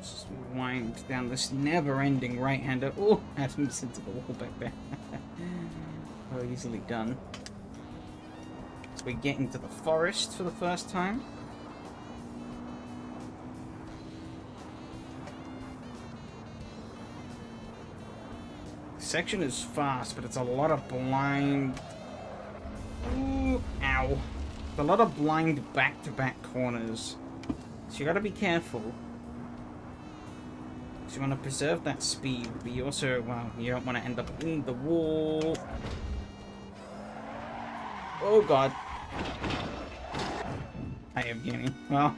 Just wind down this never-ending right-hander. Oh, Adam's into the wall back there. Oh, easily done. We get into the forest for the first time. The section is fast, but it's a lot of blind... Ooh, ow. A lot of blind back-to-back corners. So you gotta be careful. So you want to preserve that speed, but you also, well, you don't want to end up in the wall. Oh god. I am getting... Well,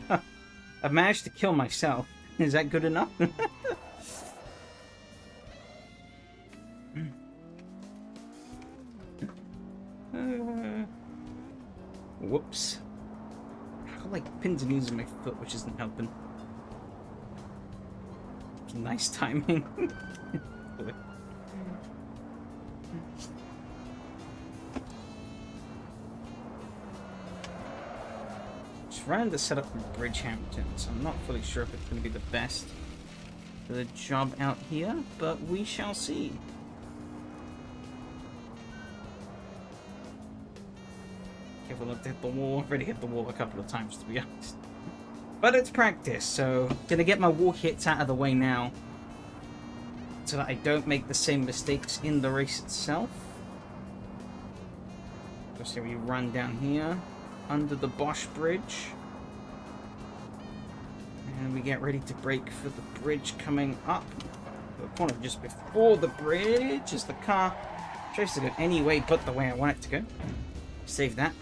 I've managed to kill myself. Is that good enough? Whoops. I got like pins and needles in my foot, which isn't helping. Nice timing. Trying to set up the Bridgehampton, so I'm not fully sure if it's going to be the best for the job out here, but we shall see. Careful not to hit the wall. I've already hit the wall a couple of times, to be honest. But it's practice, so gonna get my wall hits out of the way now, so that I don't make the same mistakes in the race itself. Just so we run down here, under the Bosch Bridge. And we get ready to brake for the bridge coming up. The corner just before the bridge as the car tries to go any way but the way I want it to go. Save that.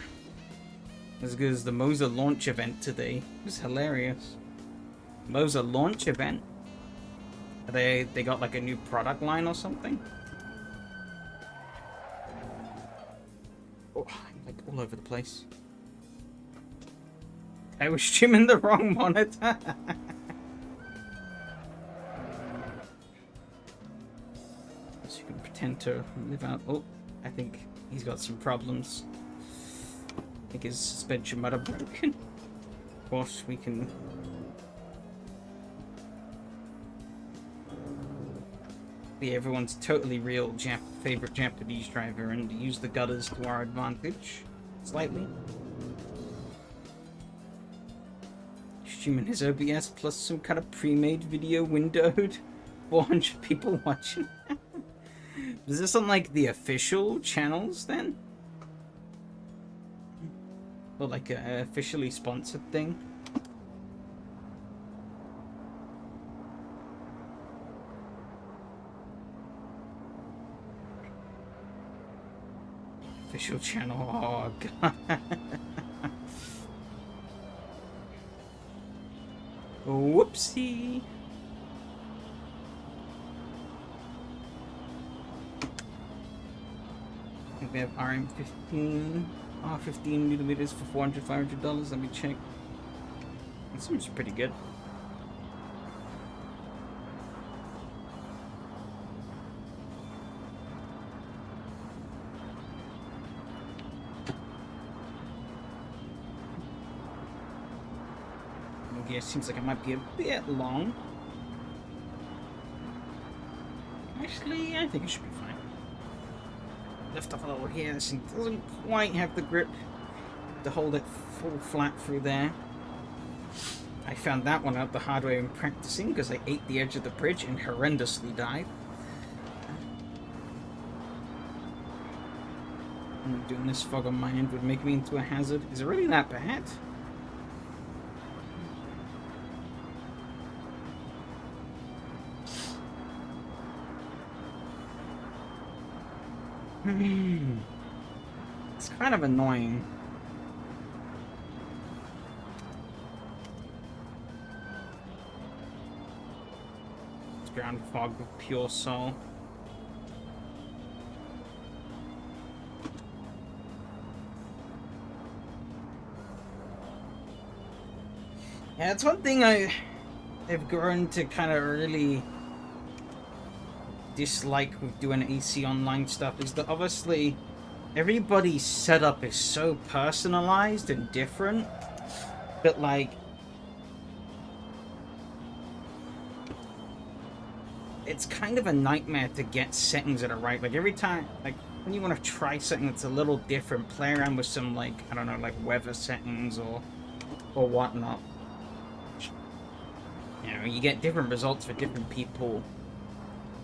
As good as the Moser launch event today. It was hilarious. Moser launch event? They got like a new product line or something? Oh, I'm like all over the place. I was streaming the wrong monitor. So you can pretend to live out. Oh, I think he's got some problems. I think his suspension might have broken. Of course, we can... be everyone's totally real favorite Japanese driver and use the gutters to our advantage. Slightly. Streaming his OBS plus some kind of pre-made video windowed. 400 people watching. Is this on like the official channels then? Or like an officially sponsored thing? Official channel, oh god. Whoopsie. I think we have RM15, R15mm for $400, $500. Let me check. That seems pretty good. Okay, it seems like it might be a bit long. Actually, I think it should be fine. lift off a little here. This thing doesn't quite have the grip to hold it full flat through there. I found that one out the hard way in practicing because I ate the edge of the bridge and horrendously died. Doing this fog on my end would make me into a hazard. Is it really that bad? It's kind of annoying. It's ground fog with pure soul. Yeah, it's one thing I've grown to kind of really dislike with doing AC online stuff is that obviously everybody's setup is so personalized and different that, like, it's kind of a nightmare to get settings that are right. Like, every time, like, when you want to try something that's a little different, play around with some, like, I don't know, like weather settings or whatnot. You know, you get different results for different people.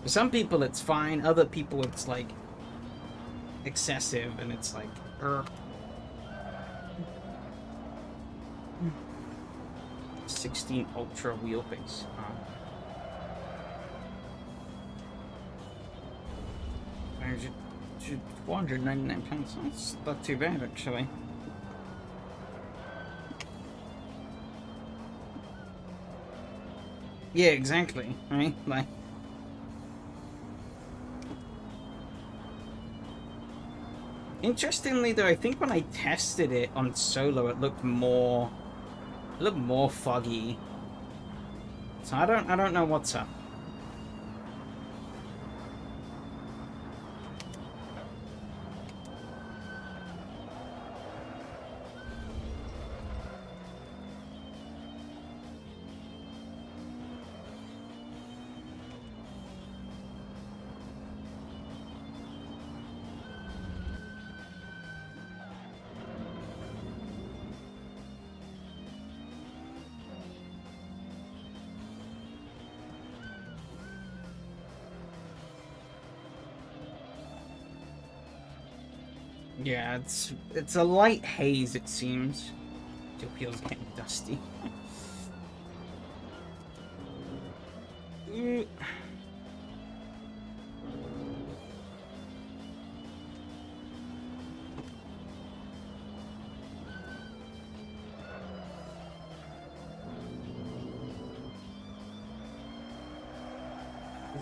For some people it's fine, other people it's like excessive and it's like 16 ultra wheelbase. 499 pounds. That's not too bad actually. Yeah, exactly, right? Like, interestingly though, I think when I tested it on solo it looked more foggy. So I don't know what's up. Yeah, it's a light haze, it seems. Your wheels getting dusty. These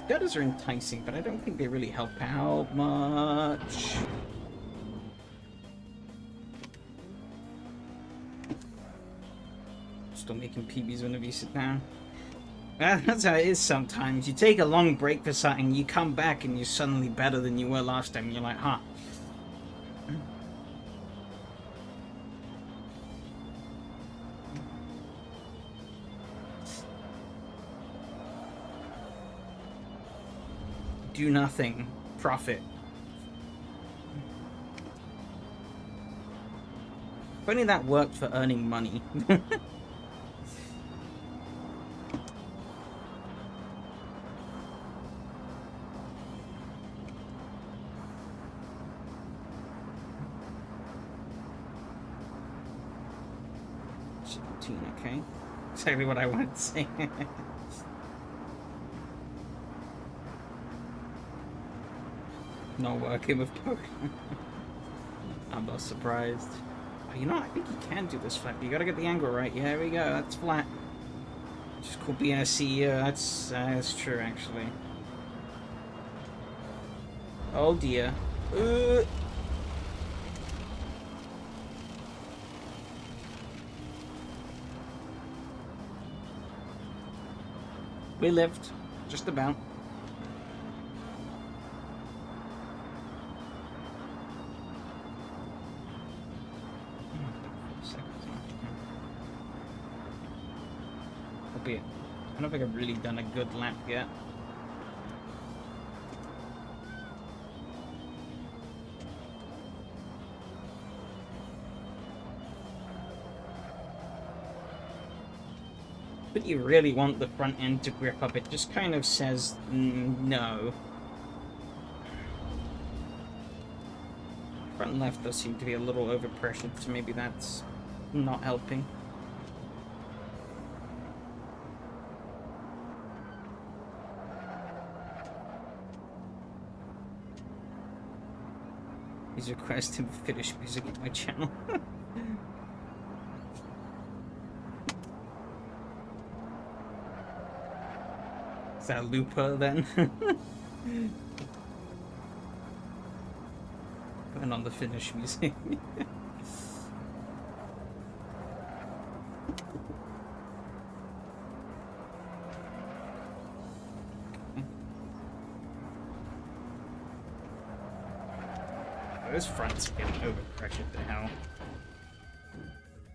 gutters are enticing, but I don't think they really help out much. Still making PBs whenever you sit down. That's how it is sometimes. You take a long break for something, you come back and you're suddenly better than you were last time. You're like, huh. Do nothing. Profit. If only that worked for earning money. Okay, exactly what I wanted to say. Not working with Pokemon. I'm not surprised. Oh, you know what? I think you can do this flat. You gotta get the angle right. Yeah, there we go. That's flat. Just cool being a CEO. That's true, actually. Oh dear. We lived, just about. Okay, I don't think I've really done a good lap yet. But you really want the front end to grip up. It just kind of says no. Front left does seem to be a little overpressured, so maybe that's not helping. He's requesting Finnish music on my channel. Is that a looper then? Putting on the Finnish music. Those fronts are getting overpressured to hell.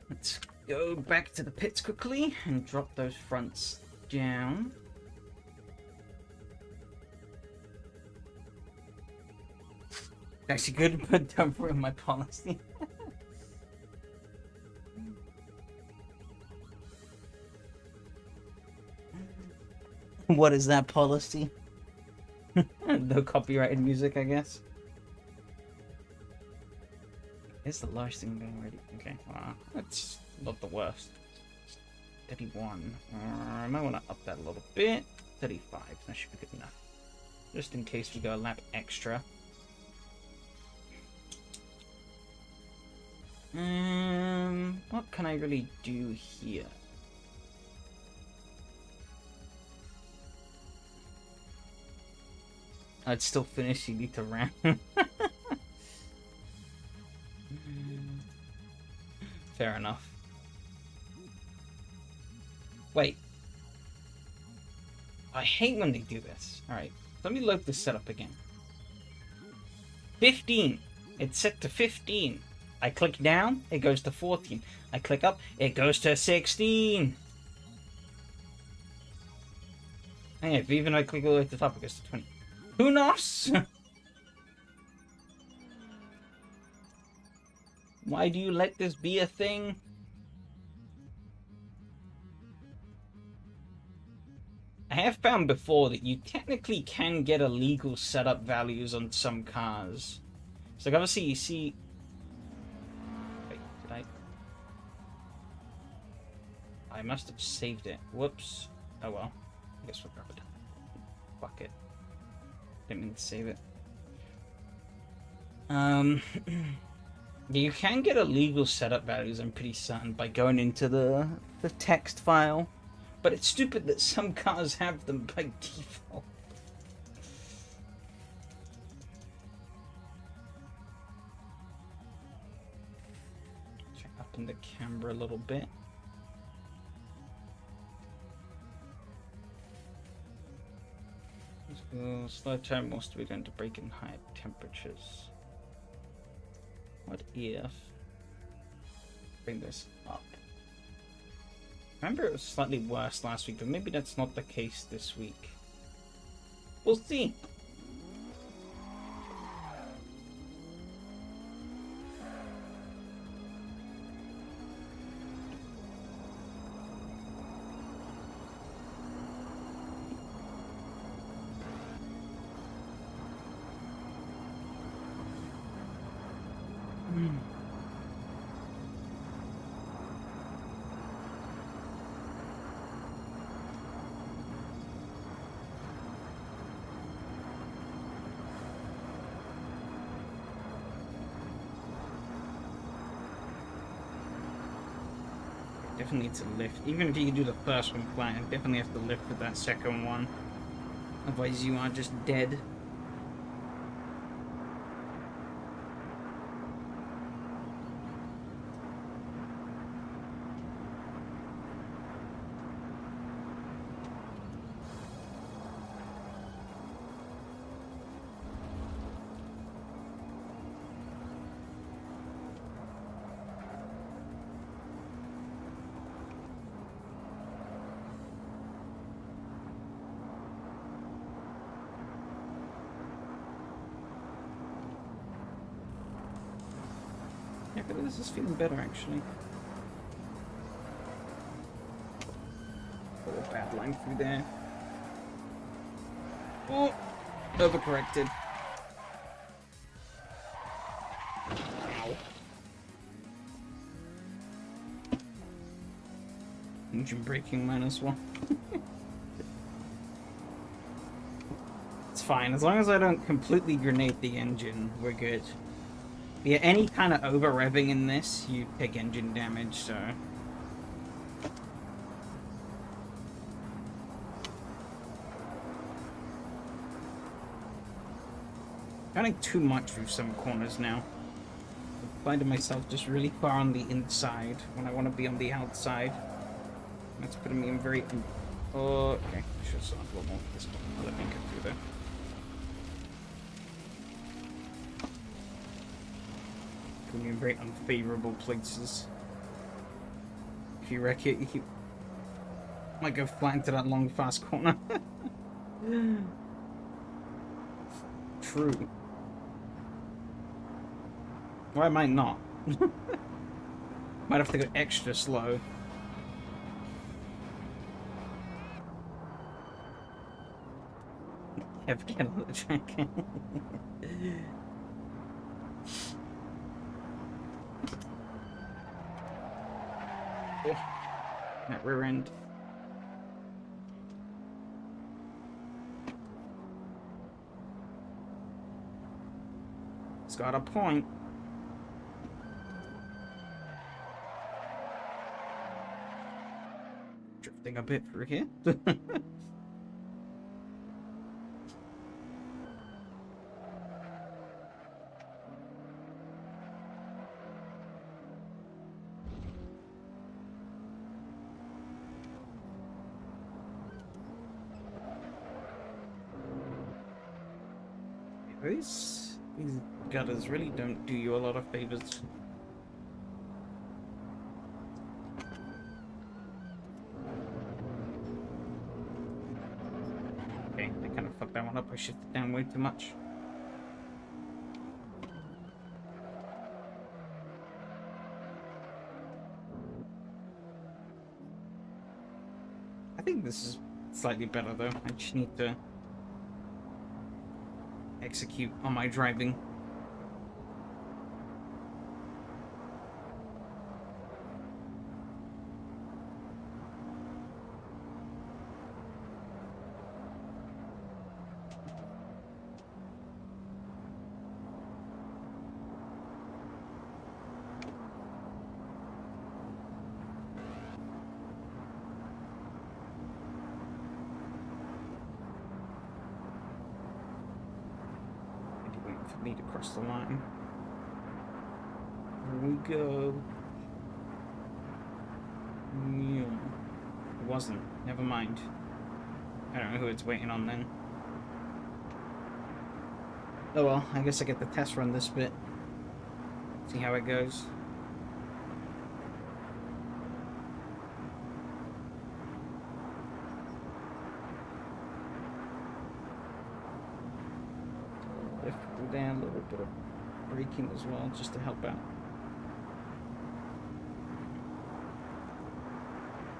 Let's go back to the pits quickly and drop those fronts down. Actually good, but don't ruin my policy. What is that policy? No copyrighted music, I guess. Is the large thing going ready? Okay, wow, that's not the worst. 31. I might want to up that a little bit. 35. That should be good enough. Just in case we go a lap extra. What can I really do here? I'd still finish. You need to ram. Fair enough. Wait. I hate when they do this. Alright, let me load this setup again. 15. It's set to 15. I click down, it goes to 14. I click up, it goes to 16. And if even I click all the way to the top, it goes to 20. Who knows? Why do you let this be a thing? I have found before that you technically can get illegal setup values on some cars. So like obviously you see... Wait, did I must have saved it. Whoops. Oh well. I guess we'll grab it. Fuck it. Didn't mean to save it. You can get illegal setup values, I'm pretty certain, by going into the text file. But it's stupid that some cars have them by default. Check up in the camera a little bit. Slow time most we're going to break in high temperatures. What if bring this up? Remember it was slightly worse last week, but maybe that's not the case this week. We'll see. Definitely needs to lift. Even if you can do the first one flat, you definitely have to lift with that second one. Otherwise you are just dead. Yeah, but this is feeling better actually. bad line through there. Oh, overcorrected. Ow. Engine braking -1. It's fine, as long as I don't completely grenade the engine, we're good. Yeah, any kind of over-revving in this, you take engine damage, so... Running too much through some corners now. I'm finding myself just really far on the inside when I want to be on the outside. That's putting me in very... Oh, okay. I should have saw a little more. This one. Let me get through there. Putting me in very unfavorable places. If you wreck it, you might go flat into that long, fast corner. True. Or I might not. Might have to go extra slow. Have to get on the track. Oh, that rear end. It's got a point. Drifting a bit through here. These gutters really don't do you a lot of favors. Okay, I kind of fucked that one up. I shifted down way too much. I think this is slightly better though. I just need to execute on my driving. For me to cross the line. Here we go. It wasn't. Never mind. I don't know who it's waiting on then. Oh well, I guess I get the test run this bit. See how it goes. Down a little bit of braking as well, just to help out.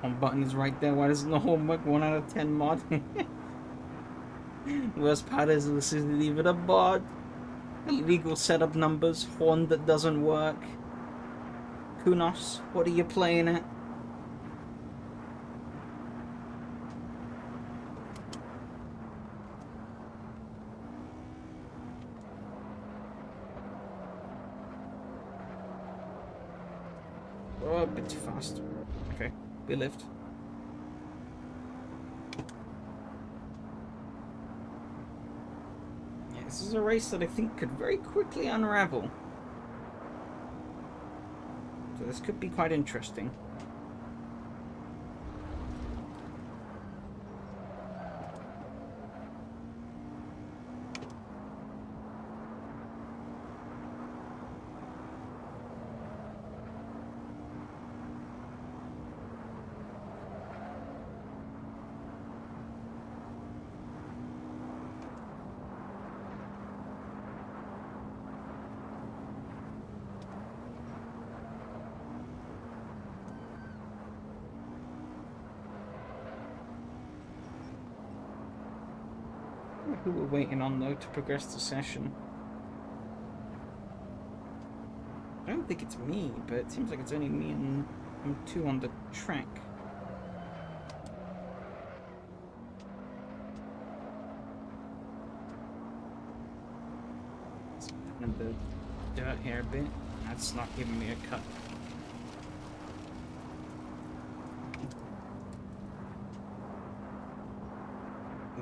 Home button is right there. Why doesn't the home work? 1 out of 10 mod. Worst part is this isn't even a mod. Illegal setup numbers, horn that doesn't work. Kunos, what are you playing at? Oh, a bit too fast. Okay, we lived. Yeah, this is a race that I think could very quickly unravel. So this could be quite interesting. Who we're waiting on, though, to progress the session. I don't think it's me, but it seems like it's only me and two on the track. And the dirt here a bit. That's not giving me a cut.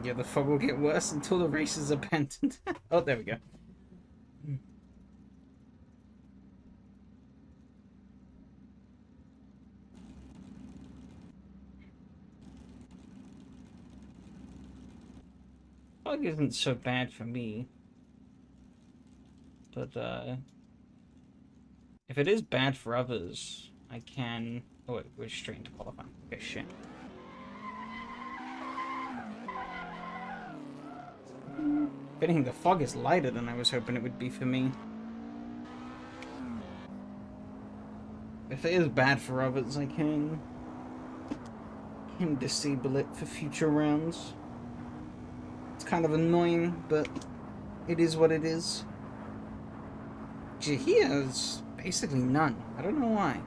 Yeah, the fog will get worse until the race is abandoned. Oh, there we go. Fog isn't so bad for me. But, if it is bad for others, I can... Oh, wait, we're straight into qualifying. Okay, shit. If anything, the fog is lighter than I was hoping it would be for me. If it is bad for others, I can disable it for future rounds. It's kind of annoying, but it is what it is. Jahia's basically none. I don't know why.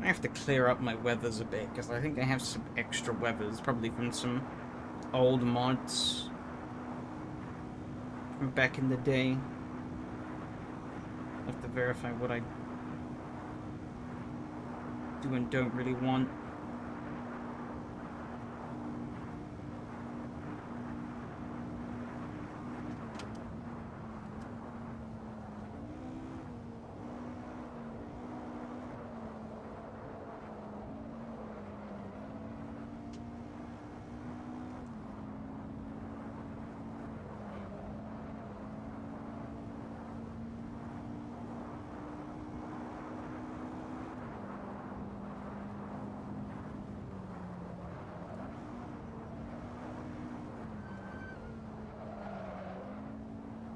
I have to clear up my weathers a bit, because I think I have some extra weathers, probably from some old mods from back in the day. I have to verify what I do and don't really want.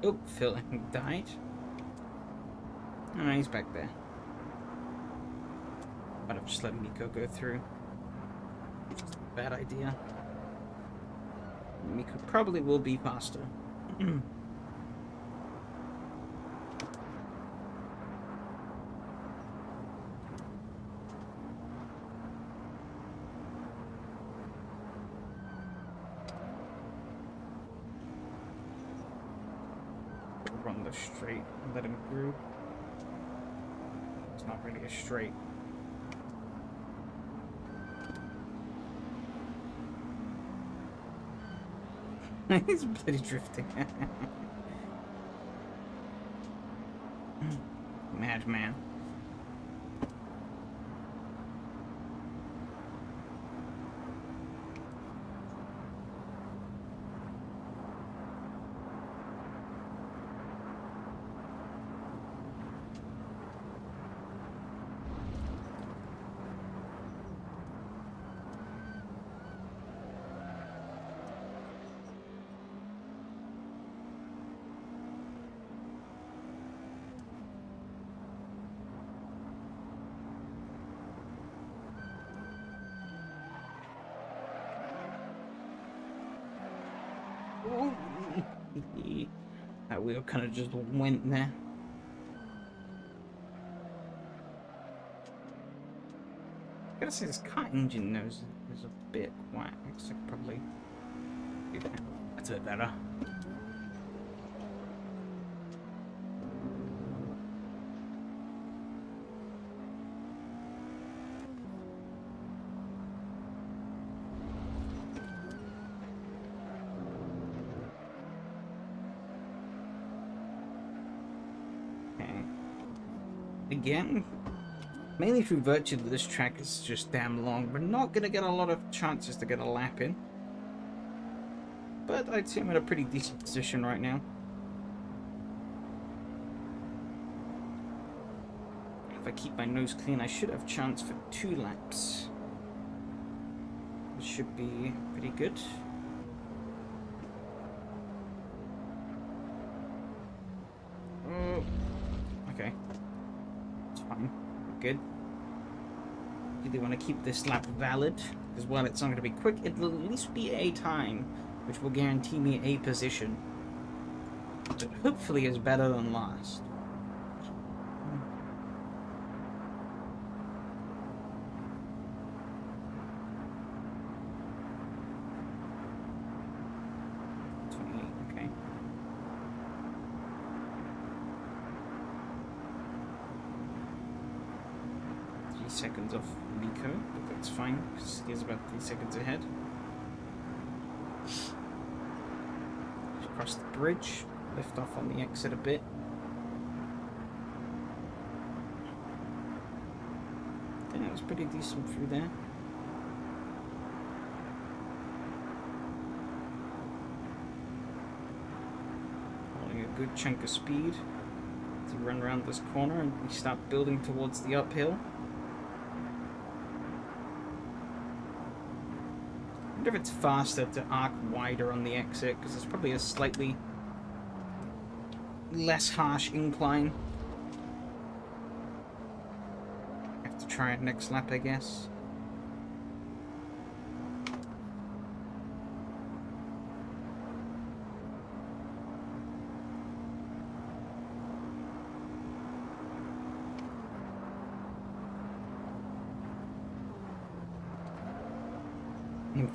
Oh, Phil died. Oh, he's back there. But I'm just letting Miko go through. It's just a bad idea. Miko probably will be faster. Run the straight and let him through. It's not really a straight. He's bloody drifting. Madman. That wheel kind of just went there. I gotta say, this car engine nose is a bit whack. So I could probably do that. That's a bit better. Again, mainly through virtue that this track is just damn long, we're not going to get a lot of chances to get a lap in. But I'd say I'm in a pretty decent position right now. If I keep my nose clean, I should have a chance for 2 laps. This should be pretty good. Oh, okay. Fine. Good. Really want to keep this lap valid, because while it's not going to be quick, it'll at least be a time, which will guarantee me a position. But hopefully is better than last. Okay. 3 seconds off Miko, but that's fine, because he's about 3 seconds ahead. Just cross the bridge, lift off on the exit a bit. I think that was pretty decent through there. Holding a good chunk of speed to run around this corner and we start building towards the uphill. I wonder if it's faster to arc wider on the exit, because it's probably a slightly less harsh incline. Have to try it next lap, I guess.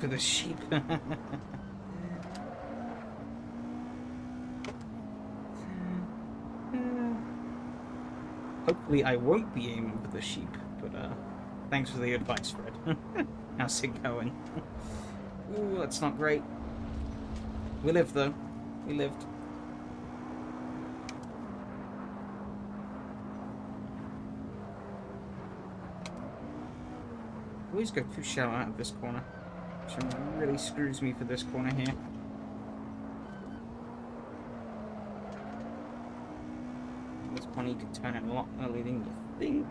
For the sheep. Hopefully I won't be aiming for the sheep, but thanks for the advice, Fred. How's it going? Ooh, that's not great. We lived though. We lived. Always go too shallow out of this corner, which really screws me for this corner here. This one you can turn it a lot earlier than you think.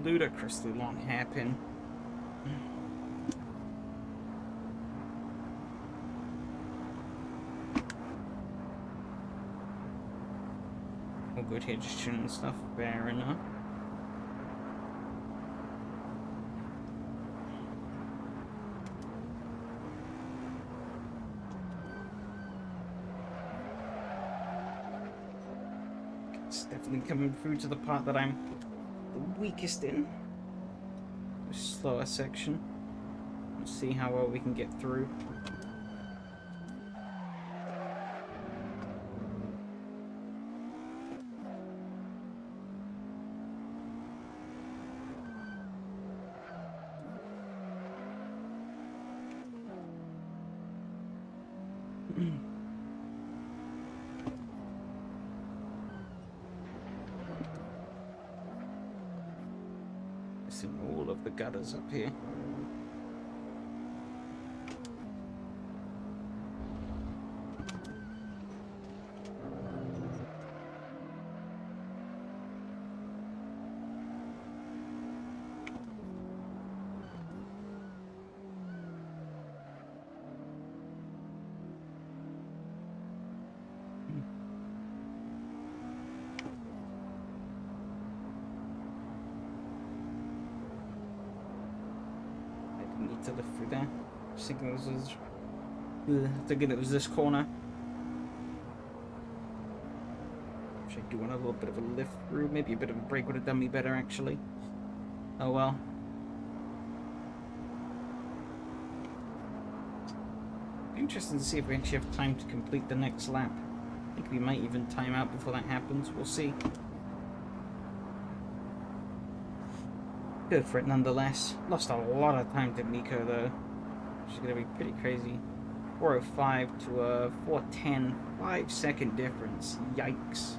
Ludicrously long hairpin. Oh, good digestion and stuff. Fair enough. It's definitely coming through to the part that I'm the weakest in. The slower section. Let's see how well we can get through. Missing all of the gutters up here. To lift through there. I was thinking it was this corner. Which I do want a little bit of a lift through. Maybe a bit of a brake would have done me better, actually. Oh well. Be interesting to see if we actually have time to complete the next lap. I think we might even time out before that happens. We'll see. Good for it nonetheless. Lost a lot of time to Miko though, which is going to be pretty crazy. 405 to a 410, 5-second difference. Yikes.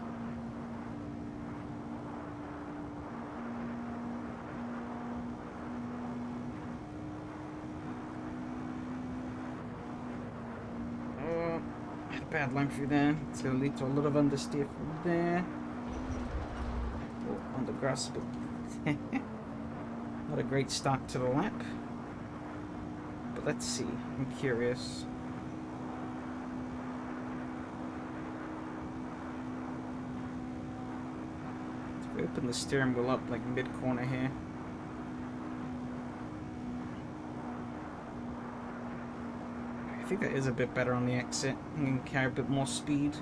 Had a bad line through there. It's going to lead to a lot of understeer from there. Oh, on the grass a bit. Not a great start to the lap, but let's see. I'm curious. We open the steering wheel up like mid-corner here. I think that is a bit better on the exit. You can carry a bit more speed.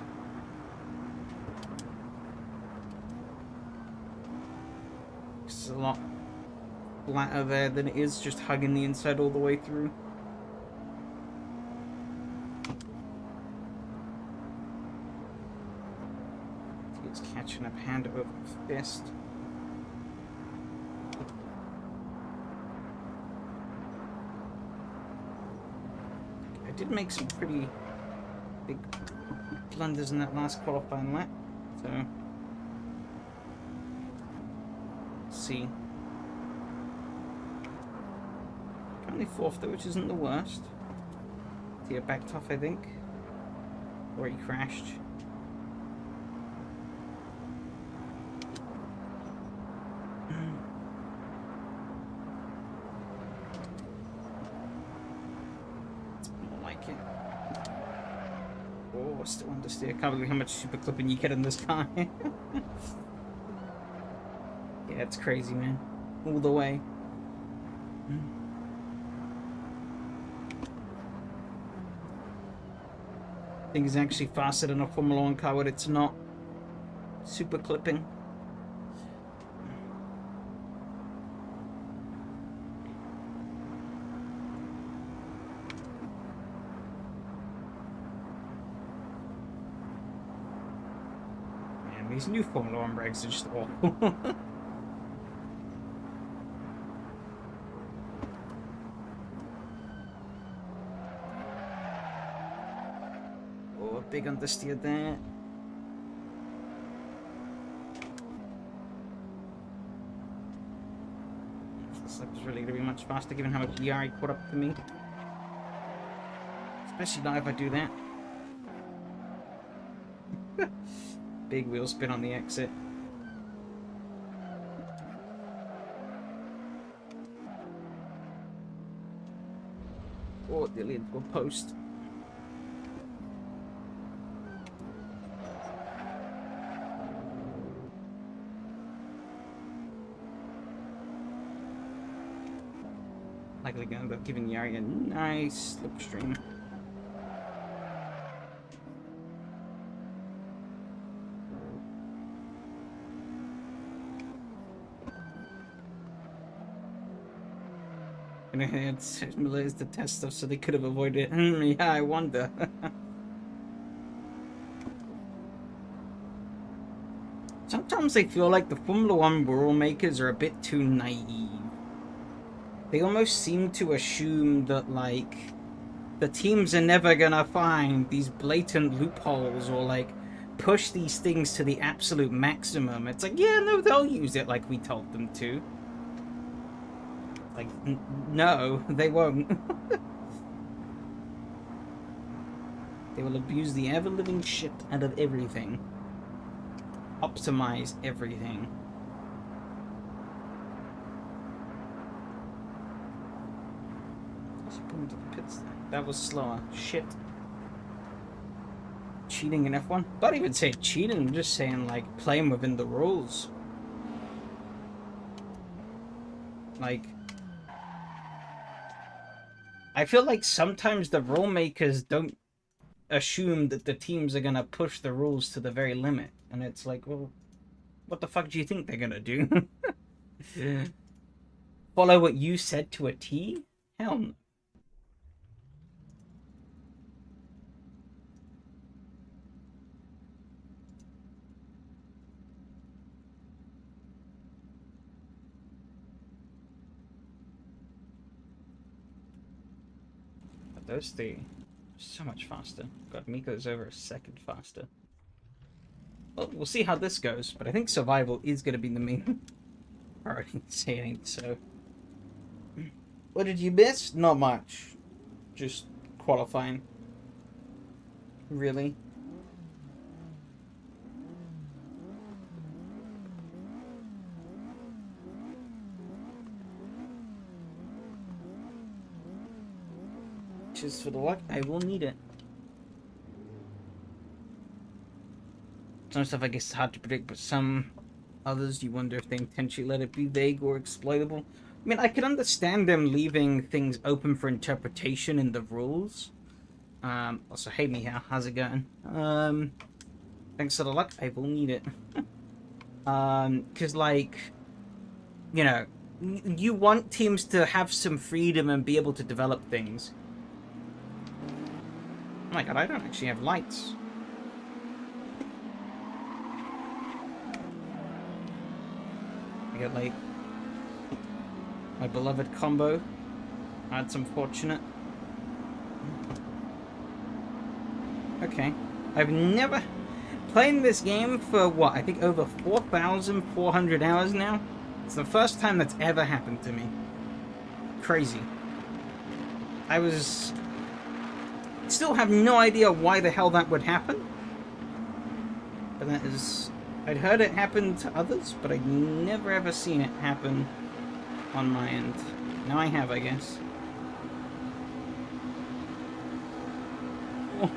It's a lot flatter there than it is just hugging the inside all the way through. It's catching up hand over fist. I did make some pretty big blunders in that last qualifying lap, so let's see. Currently fourth though, which isn't the worst. He backed off, I think, or he crashed. Oh, still understeer. I can't believe how much super clipping you get in this car. Yeah, it's crazy, man. All the way. I think it's actually faster than a Formula 1 car, but it's not super clipping. These new Formula 1 brakes are just awful. Oh, big understeer there. This lap is really going to be much faster given how much ER caught up to me. Especially now if I do that. Big wheel spin on the exit. Oh, nearly into a post. Likely gonna end up giving Yari a nice slipstream. And it's Malays the test stuff, so they could have avoided it. Yeah, I wonder. Sometimes I feel like the Formula 1 rule makers are a bit too naive. They almost seem to assume that, like, the teams are never gonna find these blatant loopholes or, like, push these things to the absolute maximum. It's like, yeah, no, they'll use it like we told them to. Like, no, they won't. They will abuse the ever-living shit out of everything. Optimize everything. Let's put into the pits there. That was slower. Shit. Cheating in F1? Don't even say cheating, I'm just saying, like, playing within the rules. Like, I feel like sometimes the rule makers don't assume that the teams are gonna push the rules to the very limit. And it's like, well, what the fuck do you think they're gonna do? Follow what you said to a T? Hell no. Those three are so much faster. God, Miko's over a second faster. Well, we'll see how this goes, but I think survival is going to be the main priority. Say it ain't so. What did you miss? Not much. Just qualifying. Really? Just for the luck, I will need it. Some stuff I guess is hard to predict, but some Others, you wonder if they intentionally let it be vague or explainable. I mean, I could understand them leaving things open for interpretation in the rules. Also, hey Mihao, how's it going? Thanks for the luck, I will need it. Cause like, you know, you want teams to have some freedom and be able to develop things. Oh my god, I don't actually have lights. I get like my beloved combo. That's unfortunate. Okay. I've never playing this game for what? I think over 4,400 hours now. It's the first time that's ever happened to me. Crazy. I still have no idea why the hell that would happen. But that is... I'd heard it happen to others, but I'd never ever seen it happen on my end. Now I have, I guess. Oh,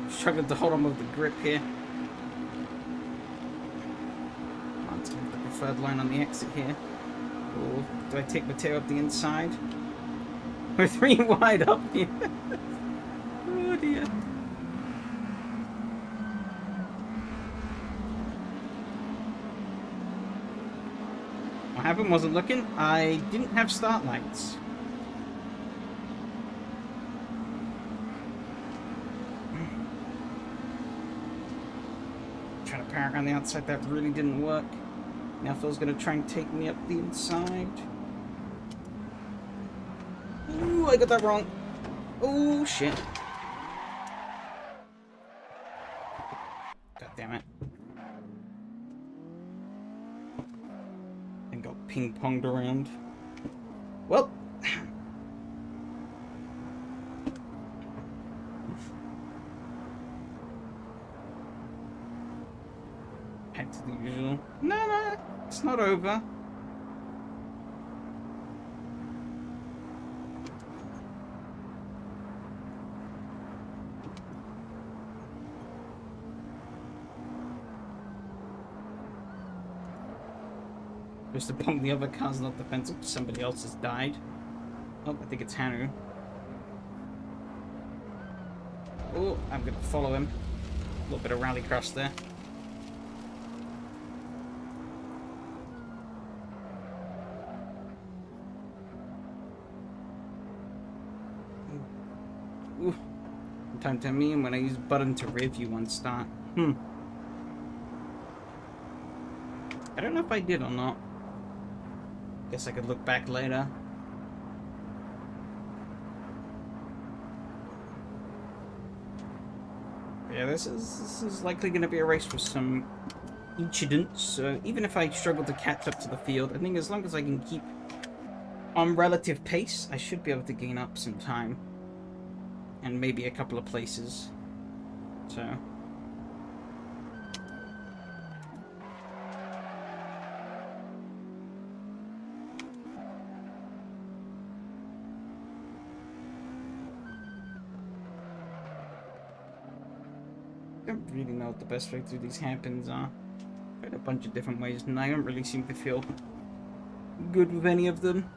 struggling to hold on with the grip here. Let's have the preferred line on the exit here. Or do I take the tail up the inside? We're 3 wide up here. Oh dear. What happened? Wasn't looking. I didn't have start lights. Trying to power around the outside, that really didn't work. Now Phil's gonna try and take me up the inside. Ooh, I got that wrong. Oh shit. God damn it. And got ping-ponged around. Well. Back to the usual. No, it's not over. Just to pump the other car's not defensive. Somebody else has died. Oh, I think it's Hanu. Oh, I'm gonna follow him. A little bit of rallycross there. Ooh. Time to me when I use button to review on start. I don't know if I did or not. Guess I could look back later. Yeah, this is likely going to be a race with some incidents. So even if I struggle to catch up to the field, I think as long as I can keep on relative pace, I should be able to gain up some time. And maybe a couple of places. So... I don't really know what the best way through these hairpins are. I've tried a bunch of different ways and I don't really seem to feel good with any of them.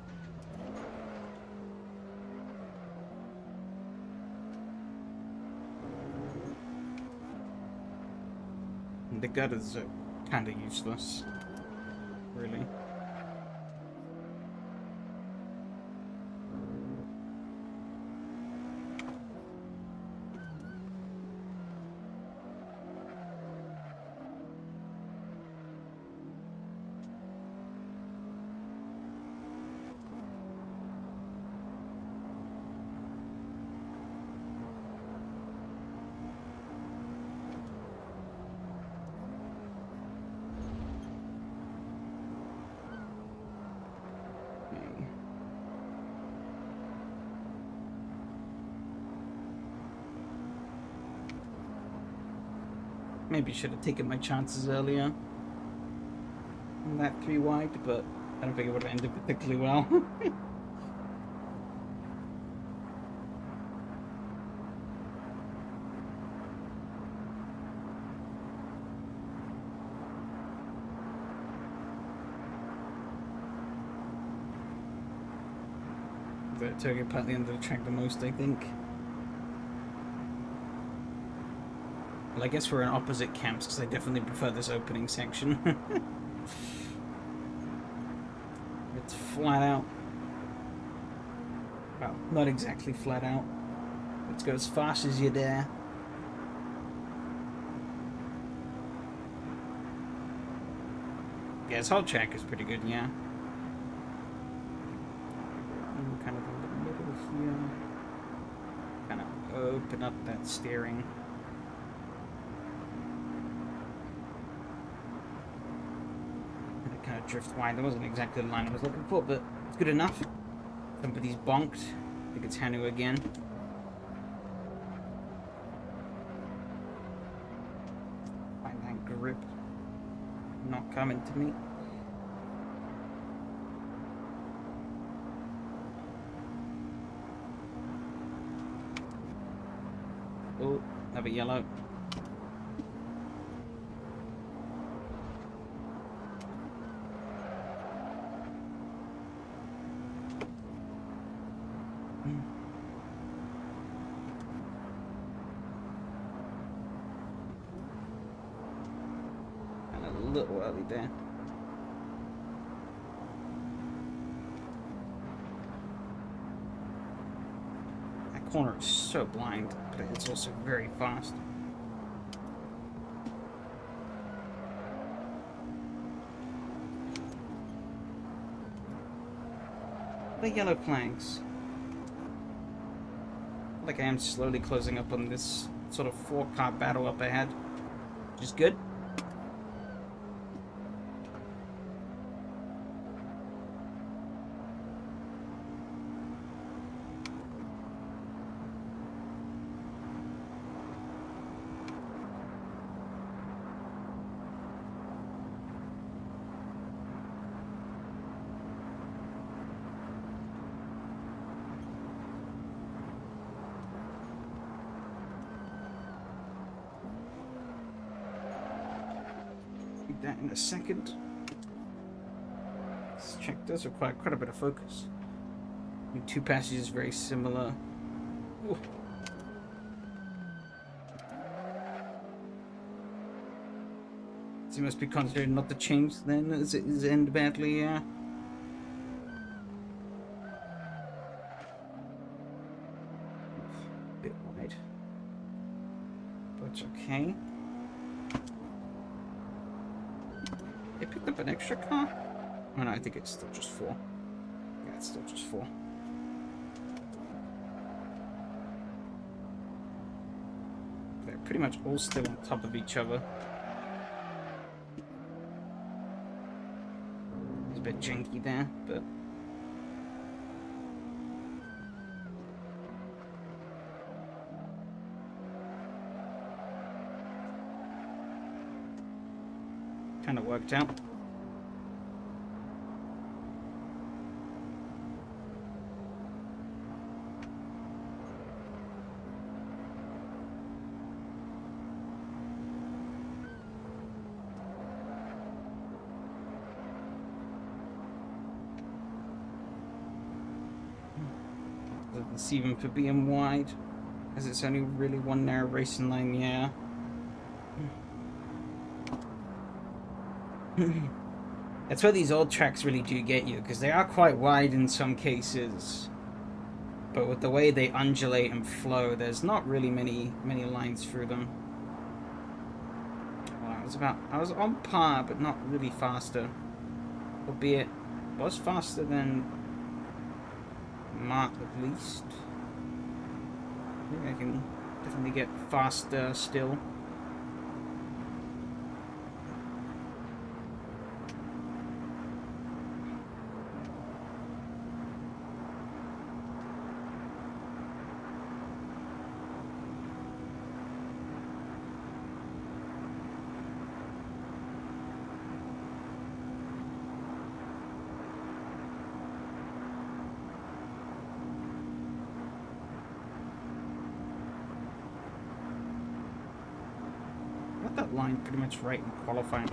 And the gutters are kind of useless. Really. Maybe should have taken my chances earlier on that 3 wide, but I don't think it would have ended particularly well. the Toyota part the end of the track the most, I think. Well, I guess we're in opposite camps because I definitely prefer this opening section. It's flat out. Well, not exactly flat out. Let's go as fast as you dare. Yeah, this whole track is pretty good, yeah. Kind of in the middle here. Kind of open up that steering. And it kind of drift wide. That wasn't exactly the line I was looking for, but it's good enough. Somebody's bonked. I think it's Hanu again. Find that grip. Not coming to me. Oh, another yellow. And a little early there. That corner is so blind, but it's also very fast. The yellow planks. Like I am slowly closing up on this sort of 4-car battle up ahead, which is good. That in a second. This check does require quite a bit of focus. Two passages very similar. Ooh. So you must be concentrating not to change then as it is end badly, yeah. Bit wide. But it's okay. They picked up an extra car? Oh no, I think it's still just 4. Yeah, it's still just 4. They're pretty much all still on top of each other. It's a bit janky there, but... kind of worked out. Doesn't see them for being wide, as it's only really one narrow racing line, yeah. That's where these old tracks really do get you, because they are quite wide in some cases, but with the way they undulate and flow, there's not really many lines through them. Well, I was on par, but not really faster, albeit was faster than Mark at least. I think I can definitely get faster still. That line pretty much right in qualifying.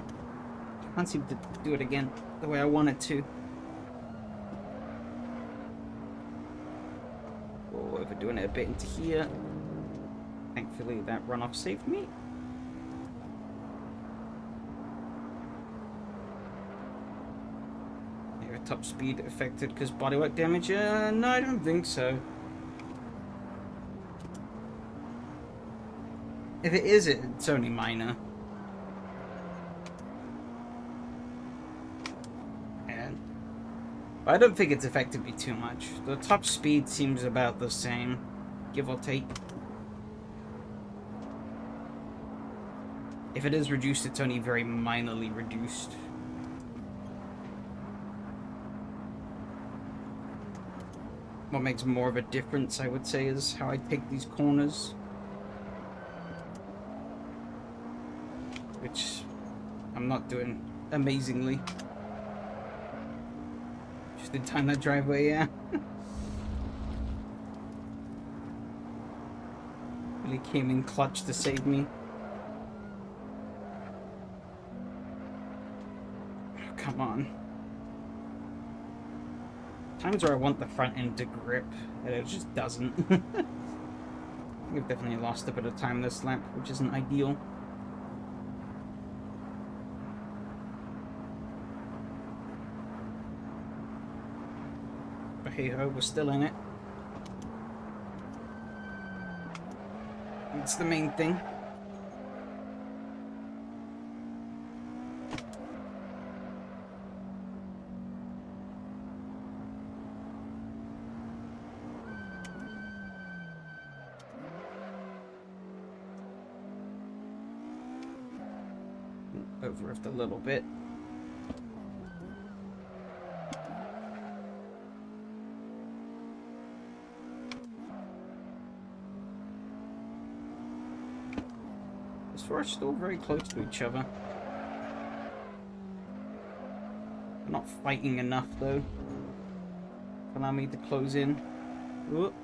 Can't seem to do it again the way I want it to. doing it a bit into here. Thankfully, that runoff saved me. Maybe top speed affected because bodywork damage? No, I don't think so. If it is, it's only minor. I don't think it's affected me too much. The top speed seems about the same, give or take. If it is reduced, it's only very minorly reduced. What makes more of a difference, I would say, is how I take these corners. Which I'm not doing amazingly. Did time that driveway, yeah. Really came in clutch to save me. Oh, come on. Times where I want the front end to grip, and it just doesn't. We've definitely lost a bit of time this lap, which isn't ideal. Hey ho, we're still in it. It's the main thing. Over a little bit. We're still very close to each other. We're not fighting enough, though, to allow me to close in. Whoop.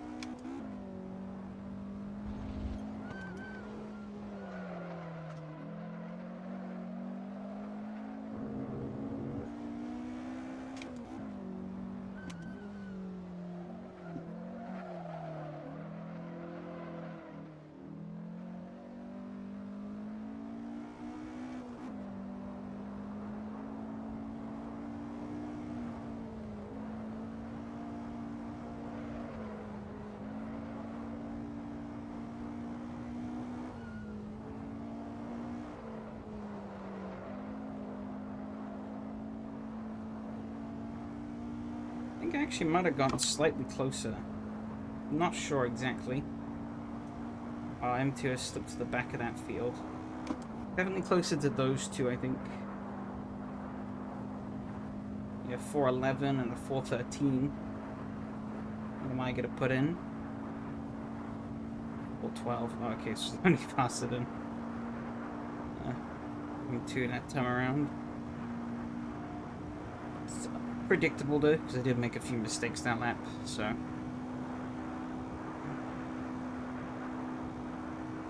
I think I actually might have gotten slightly closer. I'm not sure exactly. M2 has slipped to the back of that field. Definitely closer to those two, I think. Yeah, 411 and a 413. What am I going to put in? 412. Oh, okay, so it's only faster than M2 that time around. It's predictable though, because I did make a few mistakes that lap, so.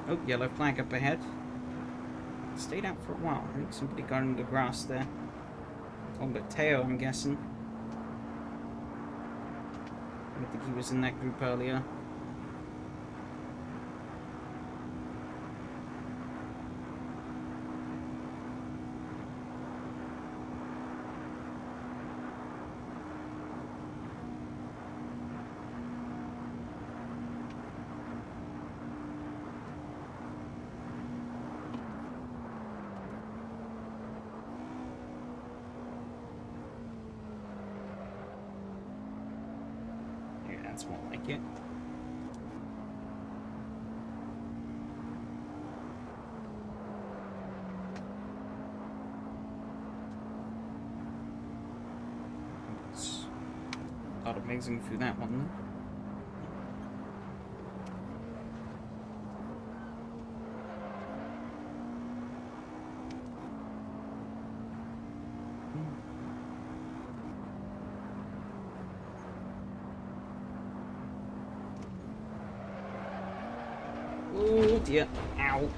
Oh, yellow flag up ahead. Stayed out for a while. I think somebody got in the grass there. Oh, but Teo, I'm guessing. I don't think he was in that group earlier. That's more like it. It's not amazing through that one though. Oh dear. Ow.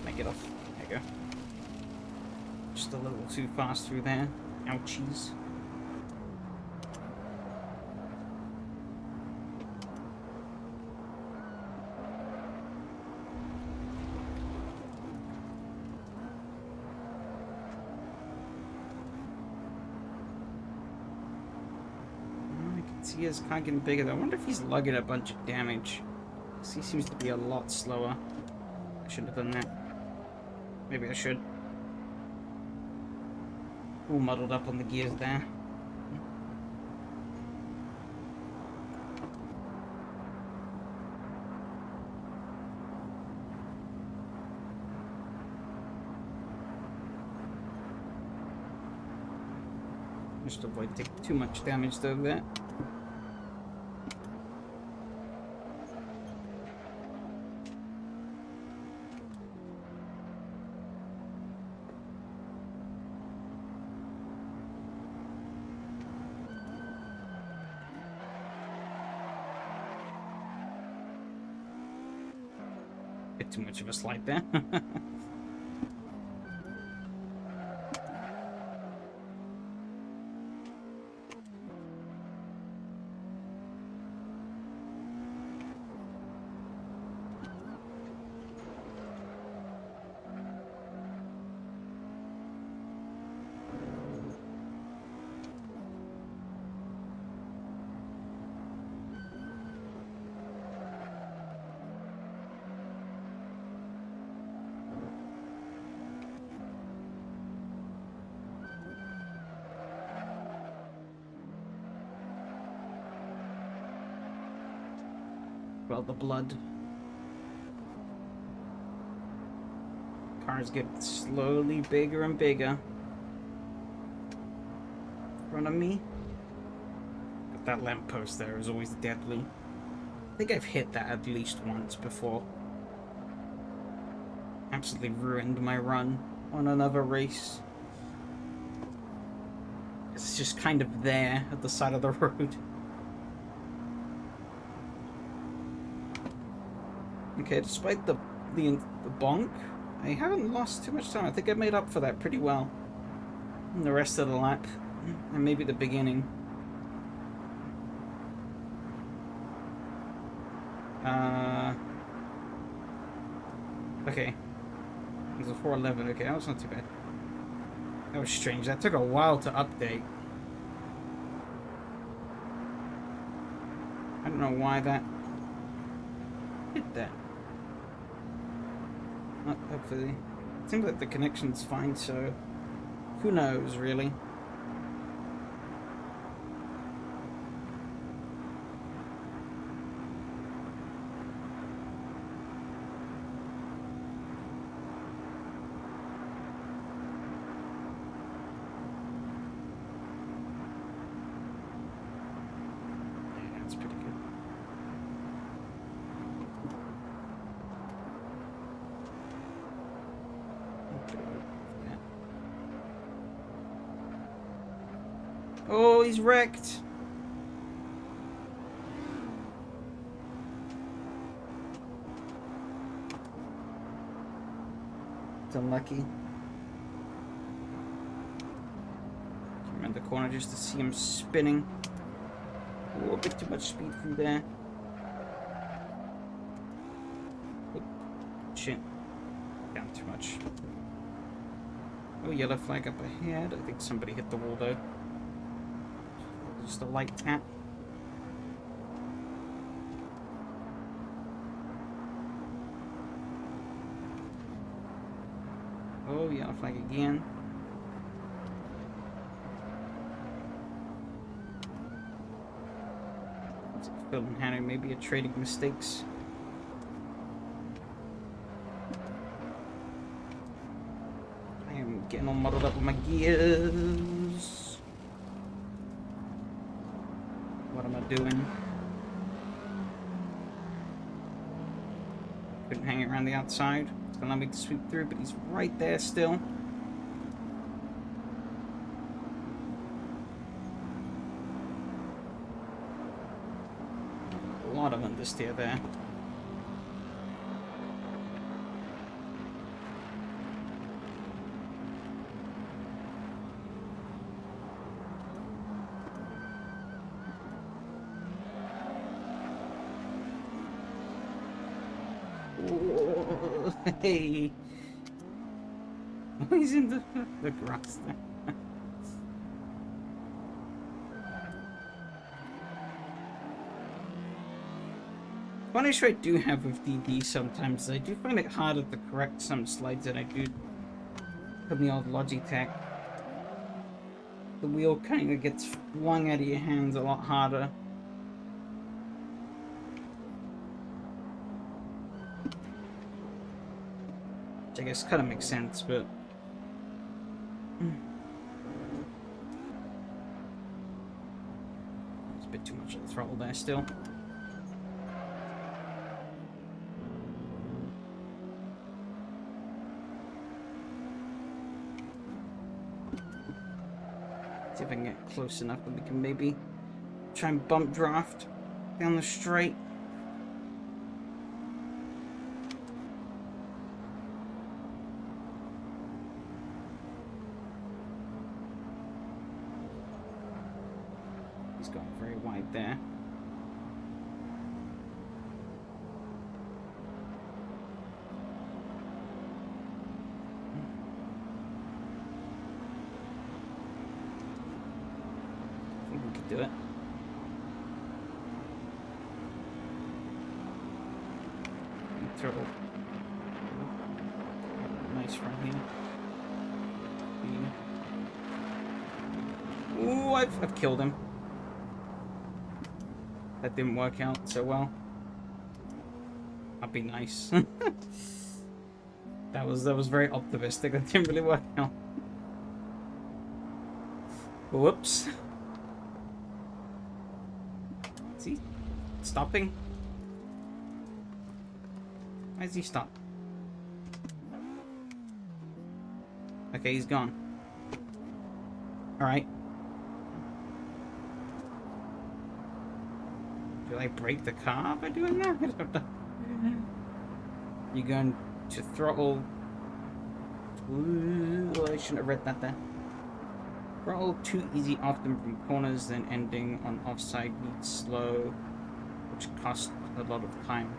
Make it off. There you go. Just a little too fast through there. Ouchies. see his car getting bigger. I wonder if he's lugging a bunch of damage. He seems to be a lot slower. I shouldn't have done that. Maybe I should. All muddled up on the gears there. Just avoid taking too much damage though there. Bit too much of a slide there. Well, the blood. Cars get slowly bigger and bigger. In front of me. But that lamppost there is always deadly. I think I've hit that at least once before. Absolutely ruined my run on another race. It's just kind of there at the side of the road. Okay, despite the bonk, I haven't lost too much time. I think I made up for that pretty well in the rest of the lap, and maybe the beginning. Okay. There's a 411. Okay, that was not too bad. That was strange. That took a while to update. I don't know why that did that. Hopefully. It seems like the connection's fine, so who knows, really. Yeah, that's pretty good. Oh, he's wrecked. It's unlucky. Came around the corner just to see him spinning. Oh, a bit too much speed through there. Oh, shit. Down too much. Oh, yellow flag up ahead. I think somebody hit the wall though. Just a light tap. Oh, yellow flag again. It's a Phil and Hannah maybe a trading mistakes. I am getting all muddled up with my gears. What am I doing? Couldn't hang it around the outside. It's gonna allow me to sweep through, but he's right there still. A lot of understeer there. Hey, he's in the grass there. One issue I do have with DD sometimes is I do find it harder to correct some slides than I do from the old Logitech. The wheel kind of gets flung out of your hands a lot harder. Which I guess kind of makes sense, but... There's a bit too much of the throttle there still. See if I can get close enough that we can maybe try and bump draft down the straight. He's gone very wide there. Do it. Turtle. Nice run here. Ooh, I've killed him. That didn't work out so well. That'd be nice. That was very optimistic. That didn't really work out. Whoops. Is he stopping? Why is he stop? Okay, he's gone. Alright. Do I break the car by doing that? I don't know. You're going to throttle... Ooh, I shouldn't have read that there. Throttle too easy often from corners, then ending on offside needs slow, which costs a lot of time.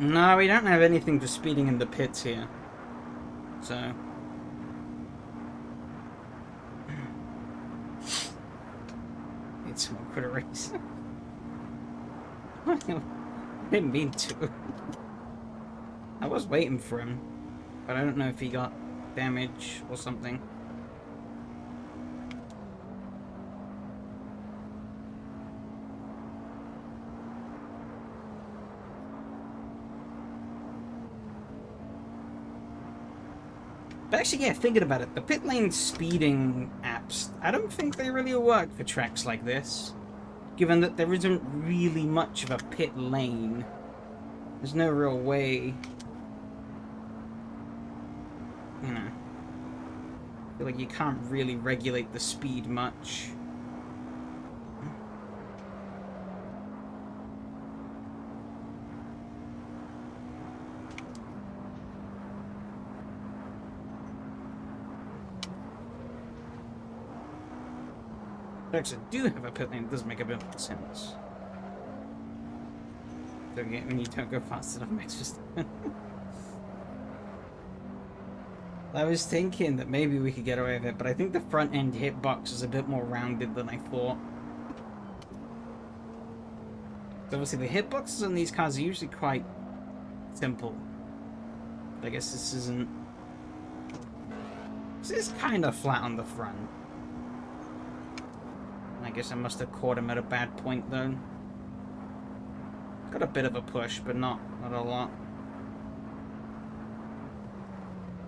No, we don't have anything for speeding in the pits here. So... Need some more critter race. I didn't mean to. I was waiting for him, but I don't know if he got damage or something. But actually, yeah, thinking about it, the pit lane speeding apps, I don't think they really work for tracks like this. Given that there isn't really much of a pit lane. There's no real way... You know, I feel like you can't really regulate the speed much. Actually, do have a pit lane. It does make a bit more sense. So again, when you don't go fast enough, it makes just. I was thinking that maybe we could get away with it, but I think the front end hitbox is a bit more rounded than I thought. So obviously the hitboxes on these cars are usually quite simple. But I guess this isn't... This is kind of flat on the front. I guess I must have caught him at a bad point though. Got a bit of a push, but not a lot.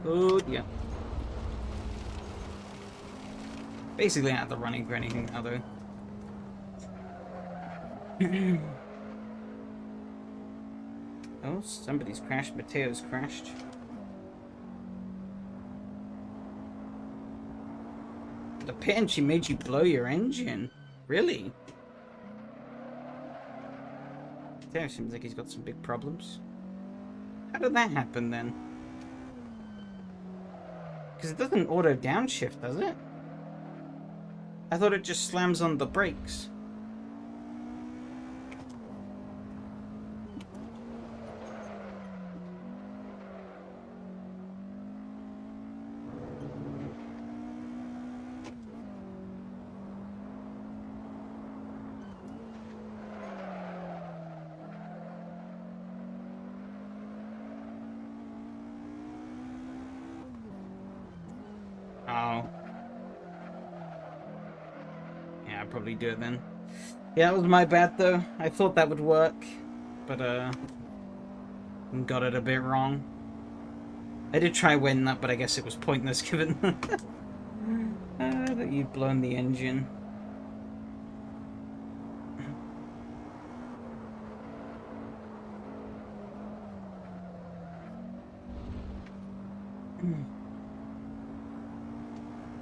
Oh, yeah. Basically out of the running for anything other. Oh, somebody's crashed. Mateo's crashed. The pin, she made you blow your engine. Really? Mateo seems like he's got some big problems. How did that happen then? Because it doesn't auto downshift, does it? I thought it just slams on the brakes. Oh. Yeah, I'll probably do it then. Yeah, that was my bad though. I thought that would work. But, got it a bit wrong. I did try winning that, but I guess it was pointless given that you'd blown the engine.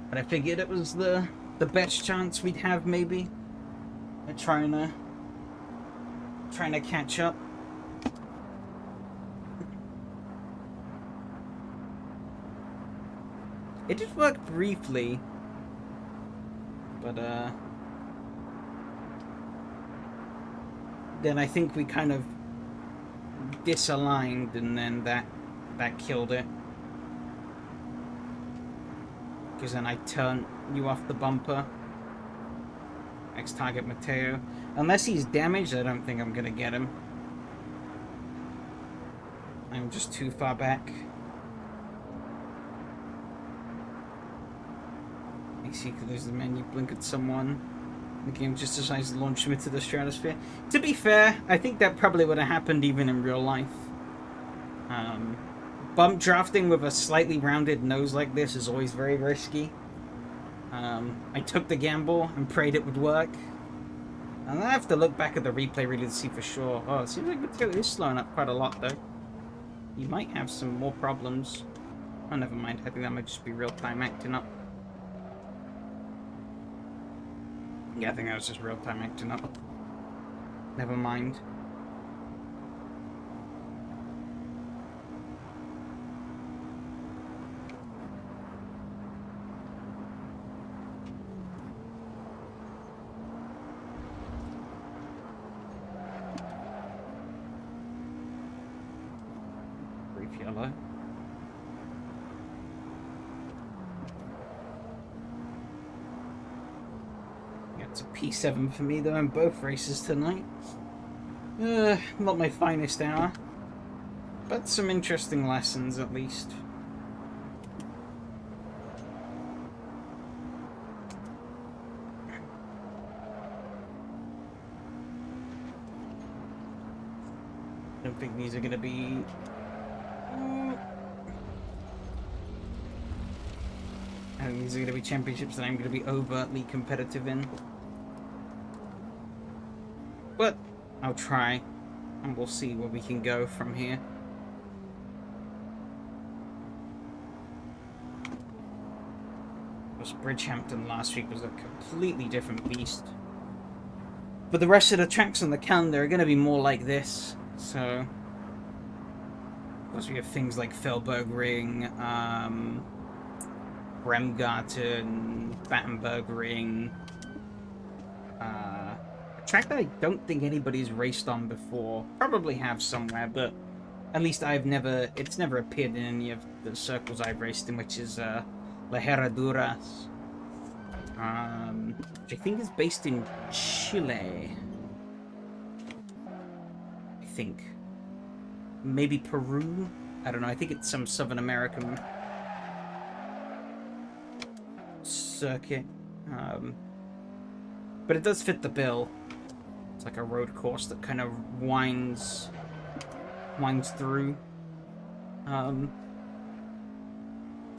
But I figured it was the best chance we'd have, maybe, at trying to catch up. It did work briefly, but then I think we kind of disaligned, and then that killed it. Because then I turned you off the bumper. Next target, Mateo. Unless he's damaged, I don't think I'm gonna get him. I'm just too far back. You see, there's the menu, blink at someone. The game just decides to launch me to the stratosphere. To be fair, I think that probably would have happened even in real life. Bump drafting with a slightly rounded nose like this is always very risky. I took the gamble and prayed it would work. And I have to look back at the replay really to see for sure. Oh, it seems like Mateo is slowing up quite a lot though. He might have some more problems. Oh, never mind. I think that might just be real-time acting up. Yeah, I think that was just real-time acting up. Never mind. Brief yellow. It's a P7 for me though in both races tonight. Not my finest hour, but some interesting lessons at least. I don't think these are going to be... I think these are going to be championships that I'm going to be overtly competitive in. But I'll try, and we'll see where we can go from here. Because Bridgehampton last week was a completely different beast. But the rest of the tracks on the calendar are going to be more like this. So, of course, we have things like Felberg Ring, Bremgarten, Battenberg Ring. A track that I don't think anybody's raced on before. Probably have somewhere, but at least it's never appeared in any of the circles I've raced in, which is La Herraduras. Which I think is based in Chile. I think. Maybe Peru? I don't know, I think it's some Southern American circuit. But it does fit the bill. It's like a road course that kind of winds through a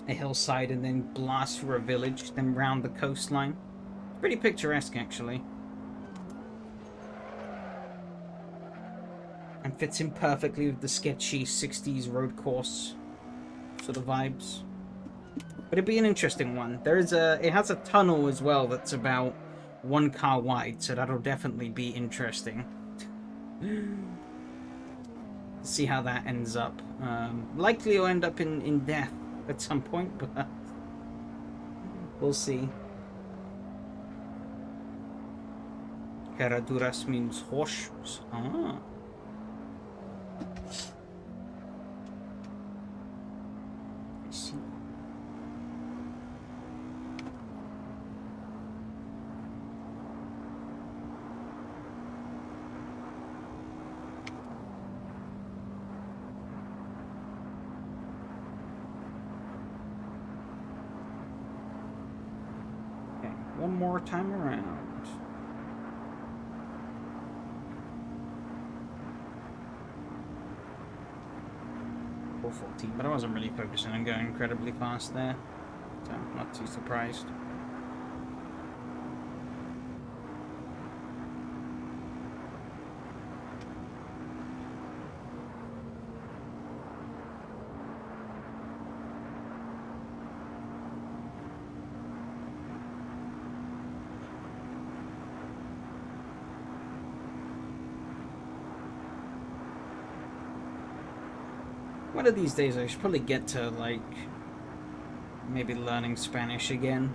hillside and then blasts through a village, then round the coastline. Pretty picturesque, actually. And fits in perfectly with the sketchy 60s road course sort of vibes. But it'd be an interesting one. It has a tunnel as well that's about 1 car wide, so that'll definitely be interesting. See how that ends up. Likely it'll end up in death at some point, but we'll see. Herraduras means horse. Ah. I see. one more time around. 414, but I wasn't really focusing on going incredibly fast there, so I'm not too surprised. One of these days I should probably get to, like, maybe learning Spanish again.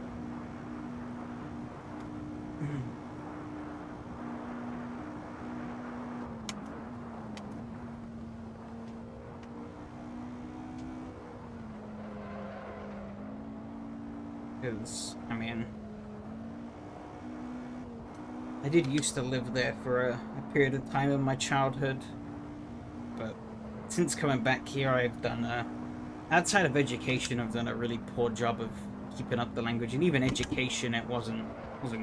Because, I mean, I did used to live there for a period of time in my childhood, but since coming back here, I've done outside of education, I've done a really poor job of keeping up the language, and even education, it wasn't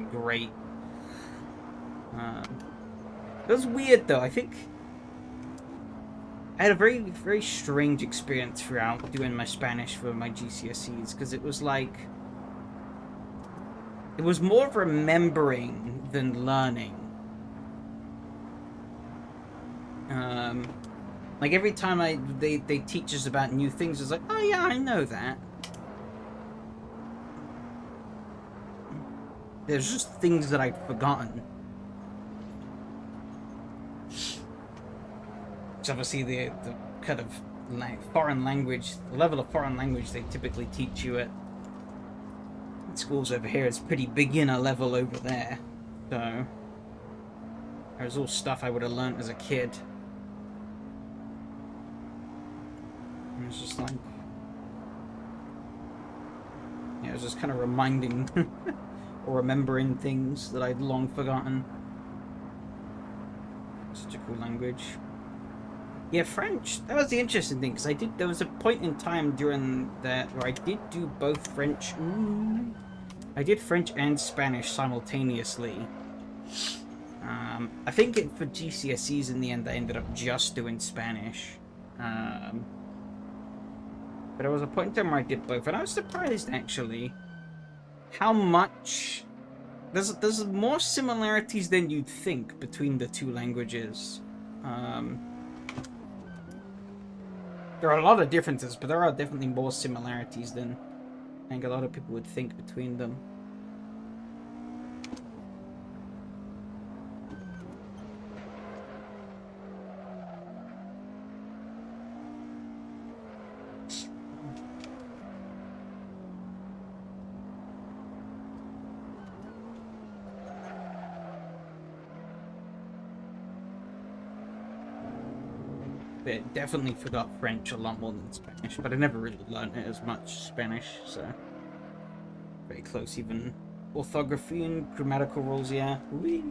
great. It was weird though. I think I had a very strange experience throughout doing my Spanish for my GCSEs, because it was like it was more remembering than learning. Like every time they teach us about new things, it's like, oh yeah, I know that. There's just things that I'd forgotten. It's obviously the kind of foreign language, the level of foreign language they typically teach you at schools over here is pretty beginner level over there. So there's all stuff I would have learned as a kid. And it's just like, yeah, it was just kind of reminding or remembering things that I'd long forgotten. Such a cool language. Yeah, French, that was the interesting thing, because there was a point in time during that where I did do both French. I did French and Spanish simultaneously. I think for GCSEs in the end, I ended up just doing Spanish. But there was a point in time where I did both, and I was surprised, actually, how much... There's more similarities than you'd think between the two languages. There are a lot of differences, but there are definitely more similarities than I think a lot of people would think between them. I definitely forgot French a lot more than Spanish, but I never really learned it as much Spanish, so very close. Even orthography and grammatical rules, yeah. Whee.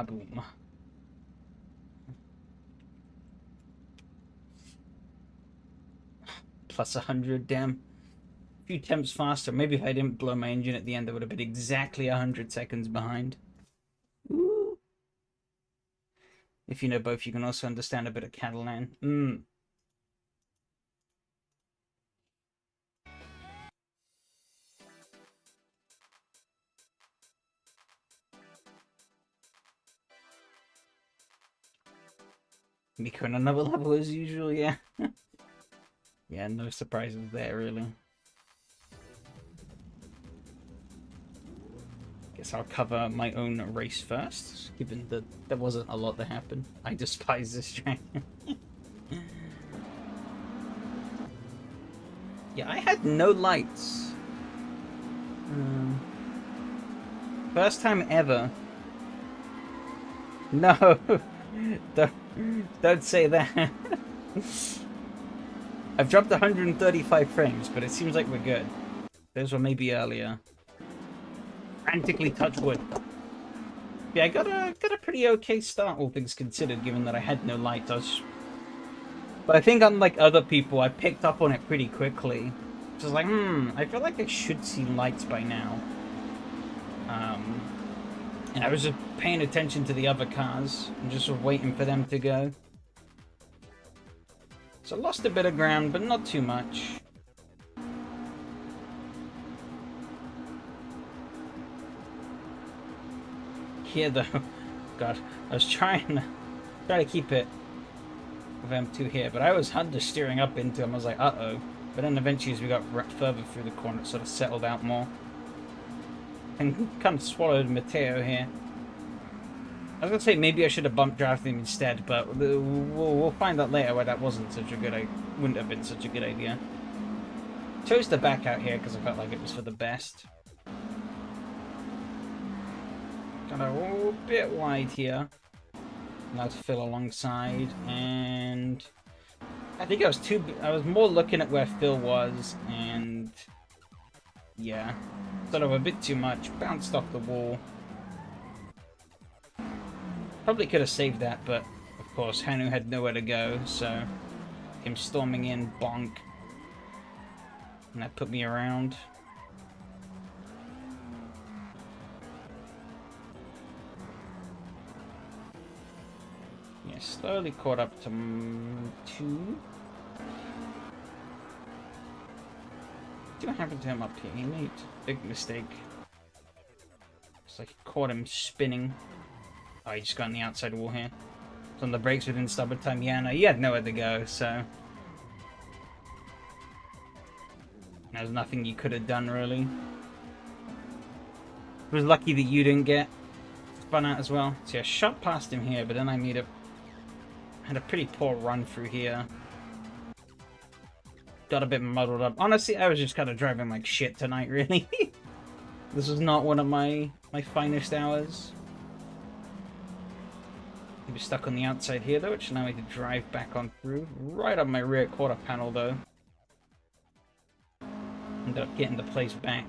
Boom. Plus 100, damn. A few temps faster. Maybe if I didn't blow my engine at the end, I would have been exactly 100 seconds behind. Ooh. If you know both, you can also understand a bit of Catalan. Miko on another level as usual, yeah. Yeah, no surprises there, really. Guess I'll cover my own race first, given that there wasn't a lot that happened. I despise this track. Yeah, I had no lights. First time ever. No, don't say that. I've dropped 135 frames, but it seems like we're good. Those were maybe earlier. Frantically touch wood. Yeah, I got a pretty okay start, all things considered, given that I had no light. But I think unlike other people, I picked up on it pretty quickly. Just like, I feel like I should see lights by now. And I was just paying attention to the other cars and just sort of waiting for them to go. So I lost a bit of ground, but not too much. Here though, God, I was trying to keep it with M2 here, but I was steering up into him. I was like, uh-oh. But then eventually as we got further through the corner, it sort of settled out more. And kind of swallowed Matteo here. I was going to say maybe I should have bump drafted him instead, but we'll find out later why that wouldn't have been such a good idea. Chose to back out here because I felt like it was for the best. Kind of a bit wide here. Now to fill alongside, and I think I was more looking at where Phil was, and yeah, sort of a bit too much. Bounced off the wall. Probably could have saved that, but of course Hanu had nowhere to go, so him storming in, bonk, and that put me around. Yeah, slowly caught up to 2. See what happened to him up here? He made a big mistake. It's like he caught him spinning. Oh, he just got on the outside wall here. So on the brakes within stubborn time. Yeah, no, he had nowhere to go, so there's nothing you could have done, really. It was lucky that you didn't get spun out as well. So yeah, shot past him here, but then I had a pretty poor run through here. Got a bit muddled up. Honestly, I was just kind of driving like shit tonight, really. This was not one of my finest hours. He was stuck on the outside here, though, which allowed me to drive back on through. Right on my rear quarter panel, though. Ended up getting the place back.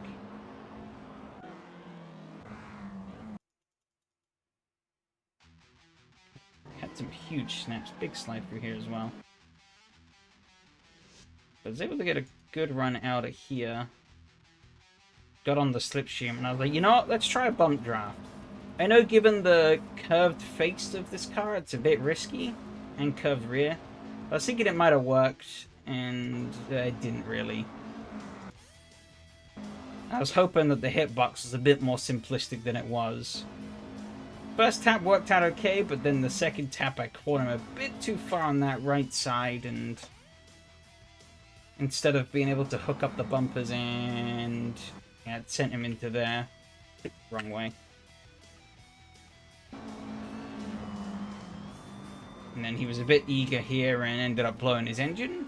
Had some huge snaps. Big slide through here as well. But I was able to get a good run out of here. Got on the slipstream, and I was like, you know what? Let's try a bump draft. I know given the curved face of this car, it's a bit risky, and curved rear. I was thinking it might have worked, and it didn't really. I was hoping that the hitbox was a bit more simplistic than it was. First tap worked out okay, but then the second tap I caught him a bit too far on that right side, and instead of being able to hook up the bumpers, and yeah, it sent him into there. Wrong way. And then he was a bit eager here and ended up blowing his engine.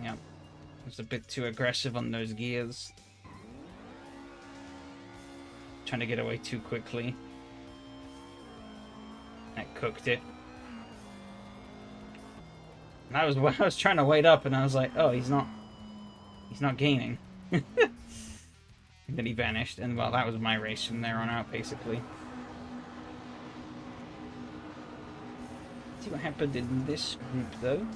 Yep. Was a bit too aggressive on those gears. Trying to get away too quickly. That cooked it. And I was trying to wait up, and I was like, oh, he's not gaining. And then he vanished, and well, that was my race from there on out, basically. See what happened in this group, though.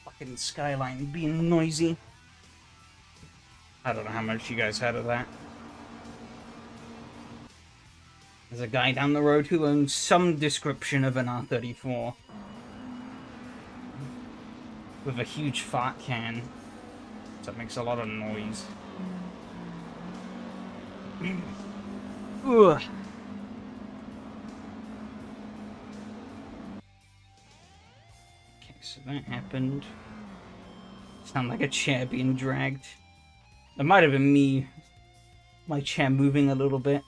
Fucking skyline being noisy. I don't know how much you guys had of that. There's a guy down the road who owns some description of an R34. With a huge fart can. So it makes a lot of noise. Ugh. Okay, so that happened. Sound like a chair being dragged. That might have been me. My chair moving a little bit.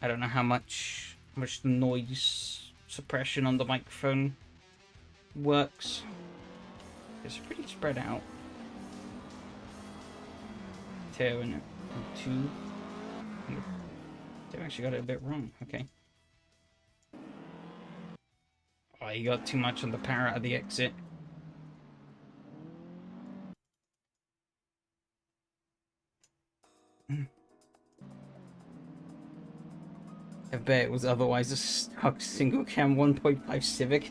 I don't know how much the noise suppression on the microphone works. It's pretty spread out. 2 and 2. I actually got it a bit wrong. Okay. Oh, you got too much on the power out of the exit. I bet it was otherwise a stock single cam 1.5 Civic.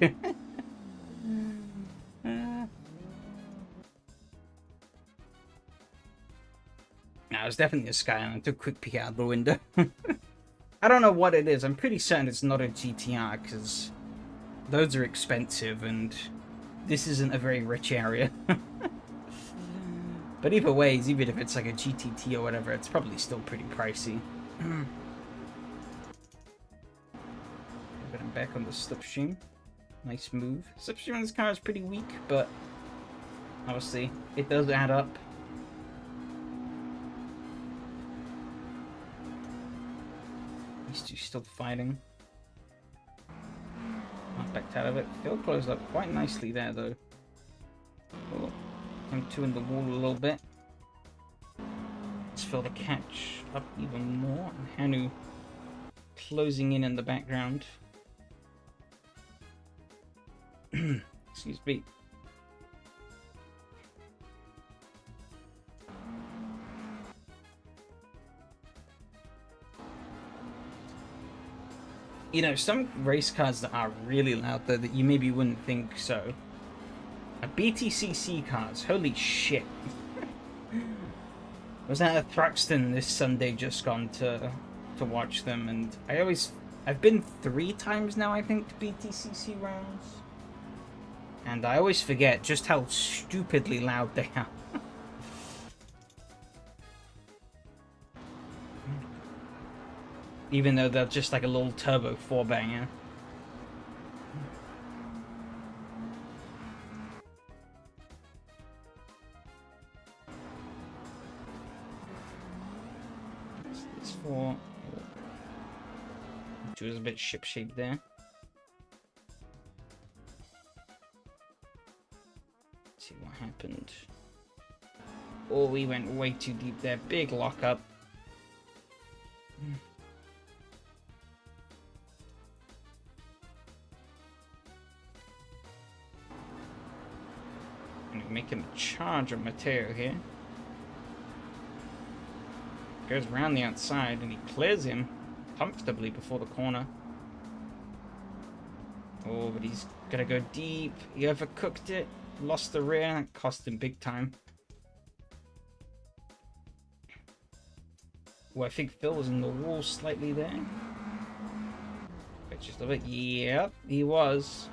No, it was definitely a Skyline. I took a quick peek out the window. I don't know what it is. I'm pretty certain it's not a GTR, because those are expensive, and this isn't a very rich area. But either way, even if it's like a GTT or whatever, it's probably still pretty pricey. But I'm back on the slipstream. Nice move. Slipstream on this car is pretty weak, but obviously it does add up. These two still fighting. Not backed out of it. Phil closed up quite nicely there, though. Oh, him two in the wall a little bit. Let's Phil to catch up even more. And Hanu closing in the background. Excuse me. You know, some race cars that are really loud, though, that you maybe wouldn't think so. BTCC cars, holy shit. Was at a Thruxton this Sunday just gone to watch them, and I've been 3 times now, I think, to BTCC rounds. And I always forget just how stupidly loud they are. Even though they're just like a little turbo 4-banger. This 4. Which was a bit ship-shaped there. Let's see what happened. Oh, we went way too deep there. Big lockup. Making a charge of Mateo here. Goes around the outside and he clears him comfortably before the corner. Oh, but he's gonna go deep. He overcooked it. Lost the rear. That cost him big time. Oh, I think Phil was in the wall slightly there. But just a bit. Yep, he was.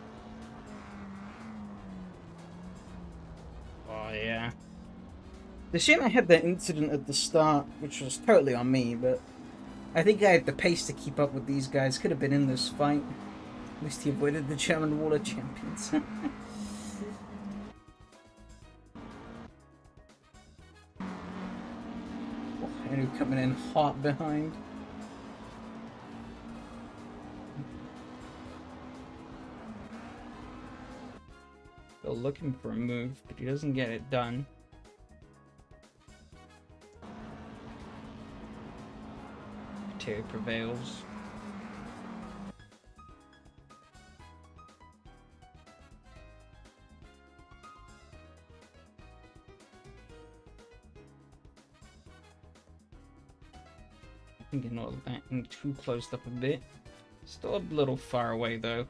Oh, yeah. The shame I had that incident at the start, which was totally on me, but I think I had the pace to keep up with these guys. Could have been in this fight. At least he avoided the German Wall of Champions. And coming in hot behind. Still looking for a move, but he doesn't get it done. Terry prevails. I think I'm not backing too closed up a bit. Still a little far away though.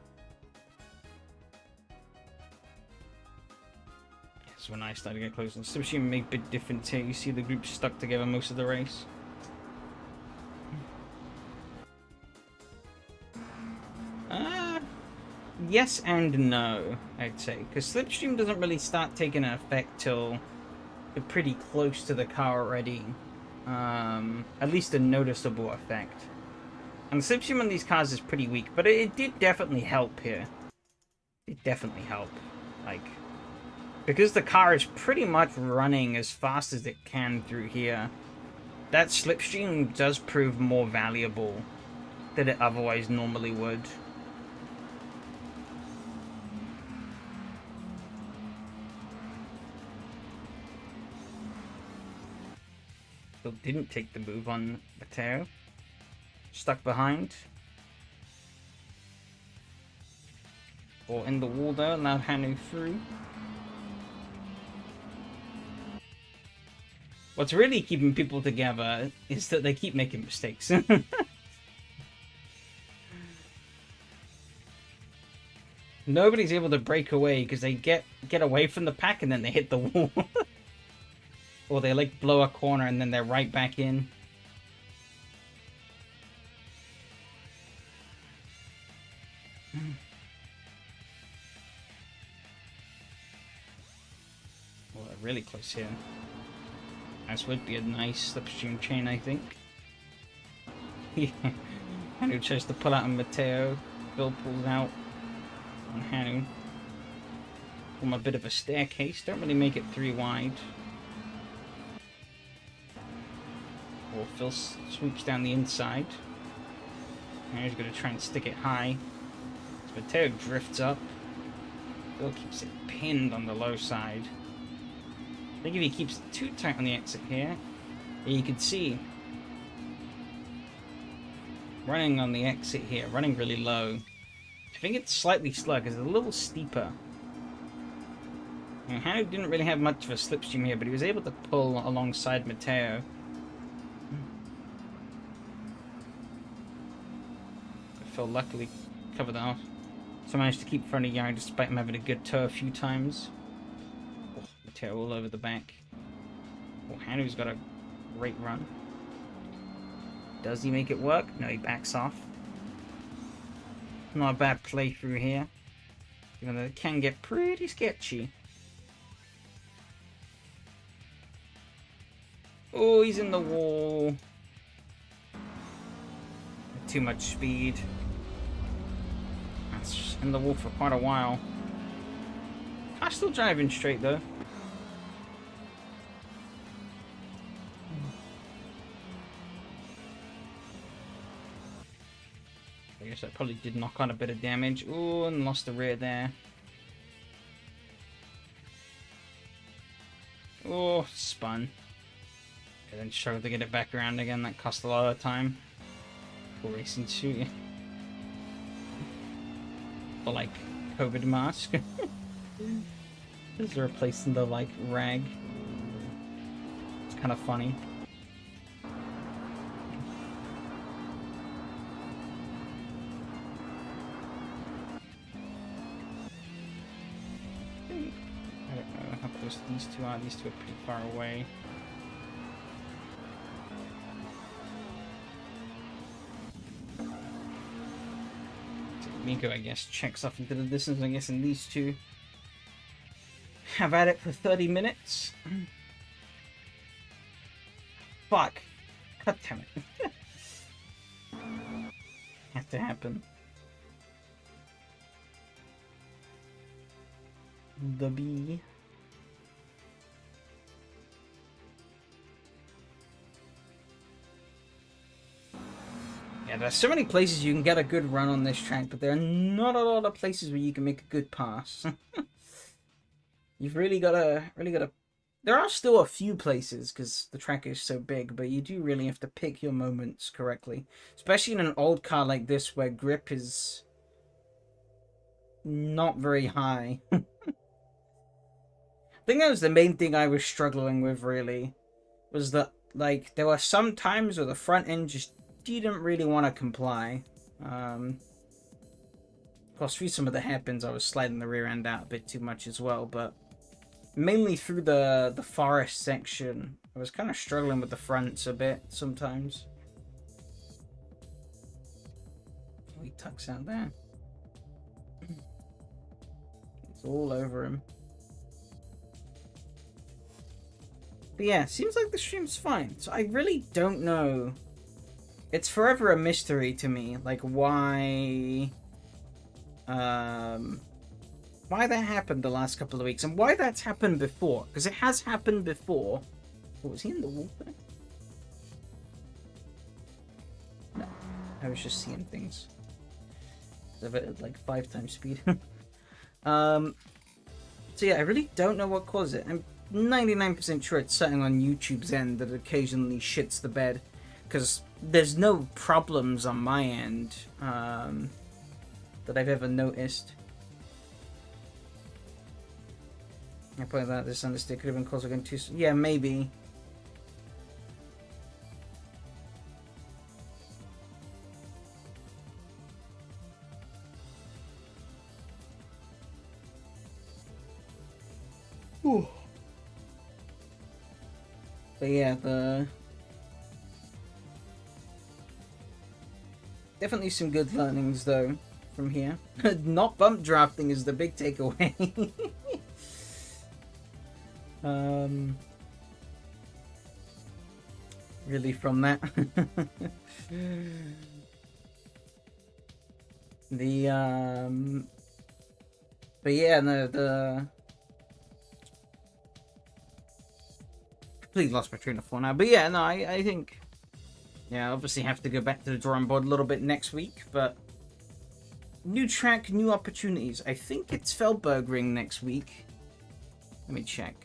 That's when I started to get closer. Especially make a big difference here. You see the group stuck together most of the race. Yes and no, I'd say. Because Slipstream doesn't really start taking an effect till you're pretty close to the car already. At least a noticeable effect. And the Slipstream on these cars is pretty weak, but it did definitely help here. It definitely helped. Like, because the car is pretty much running as fast as it can through here, that Slipstream does prove more valuable than it otherwise normally would. Still didn't take the move on Mateo. Stuck behind. Or in the wall though, allowed Hanu through. What's really keeping people together is that they keep making mistakes. Nobody's able to break away because they get away from the pack and then they hit the wall. Or they like blow a corner and then they're right back in. Well, they're really close here. This would be a nice Slipstream chain, I think. Hanu tries to pull out on Mateo. Bill pulls out on Hanu. From a bit of a staircase. Don't really make it 3 wide. Or Phil swoops down the inside. Now he's going to try and stick it high. So Mateo drifts up. Phil keeps it pinned on the low side. I think if he keeps it too tight on the exit here, you can see running on the exit here, running really low. I think it's slightly slow because it's a little steeper. And Hanu didn't really have much of a slipstream here, but he was able to pull alongside Mateo. Phil luckily covered that off. So I managed to keep front of yard despite him having a good toe a few times. Mateo all over the back. Oh, Hanu's got a great run. Does he make it work? No, he backs off. Not a bad playthrough here. Even though it can get pretty sketchy. Oh, he's in the wall. Too much speed. That's in the wall for quite a while. I'm still driving straight though. I guess I probably did knock on a bit of damage. Ooh, and lost the rear there. Oh, spun. And then struggled to get it back around again. That cost a lot of time. For racing suit. For like COVID mask. Just replacing the like rag. It's kind of funny. I don't know how close these two are. These two are pretty far away. Miko, I guess, checks off into the distance. I guess, and these two have at it for 30 minutes. Fuck. God damn it. Had to happen. The bee. Yeah, there's so many places you can get a good run on this track, but there are not a lot of places where you can make a good pass. You've really gotta. There are still a few places because the track is so big, but you do really have to pick your moments correctly, especially in an old car like this where grip is not very high. I think that was the main thing I was struggling with. Really, was that like there were some times where the front end just didn't really want to comply. Of course, through some of the hairpins, I was sliding the rear end out a bit too much as well, but mainly through the forest section, I was kind of struggling with the fronts a bit sometimes. Oh, he tucks out there. It's all over him. But yeah, seems like the stream's fine. So I really don't know. It's forever a mystery to me, like why that happened the last couple of weeks, and why that's happened before, because it has happened before. Oh, was he in the water? No, I was just seeing things. At like 5 times speed. So yeah, I really don't know what caused it. I'm 99% sure it's something on YouTube's end that occasionally shits the bed, because there's no problems on my end that I've ever noticed. I pointed out this understick could have been caused again too. Yeah, maybe. Ooh. But yeah, definitely some good learnings though from here. Not bump drafting is the big takeaway. Really from that. But yeah, no, completely lost my train of thought now. But yeah, no, I think, yeah, obviously have to go back to the drawing board a little bit next week, but new track, new opportunities. I think it's Feldberg Ring next week. Let me check.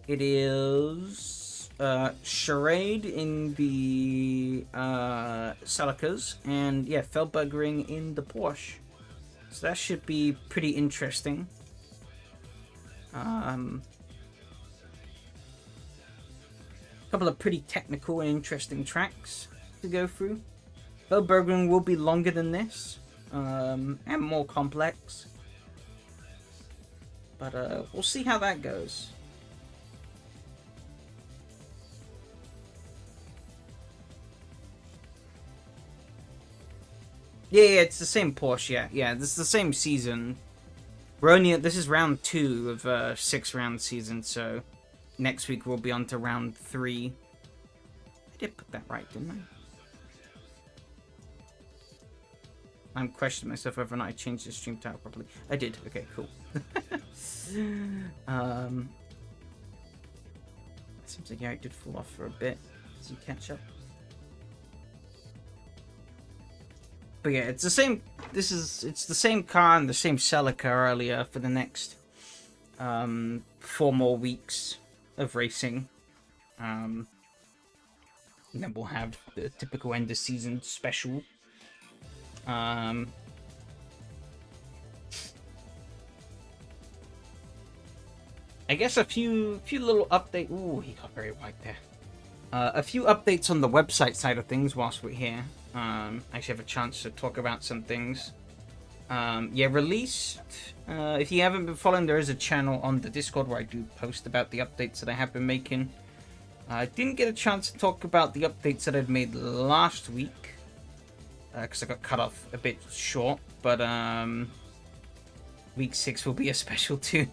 It is Charade in the Celicas, and yeah, Feldberg Ring in the Porsche. So that should be pretty interesting. A couple of pretty technical and interesting tracks to go through. Feldberg Ring will be longer than this, and more complex. But we'll see how that goes. Yeah, it's the same Porsche. Yeah, this is the same season. We're only this is round 2 of a 6-round season, so next week we'll be on to round 3. I did put that right, didn't I? I'm questioning myself whether or not I changed the stream title properly. I did. Okay, cool. Seems like Eric did fall off for a bit. Does he catch up? But yeah, it's the same. It's the same car and the same Celica earlier for the next 4 more weeks of racing. And then we'll have the typical end of season special. I guess a few little updates. Ooh, he got very wide there. A few updates on the website side of things whilst we're here. I actually have a chance to talk about some things. Yeah, released. If you haven't been following, there is a channel on the Discord where I do post about the updates that I have been making. I didn't get a chance to talk about the updates that I'd made last week, because I got cut off a bit short, but week 6 will be a special too.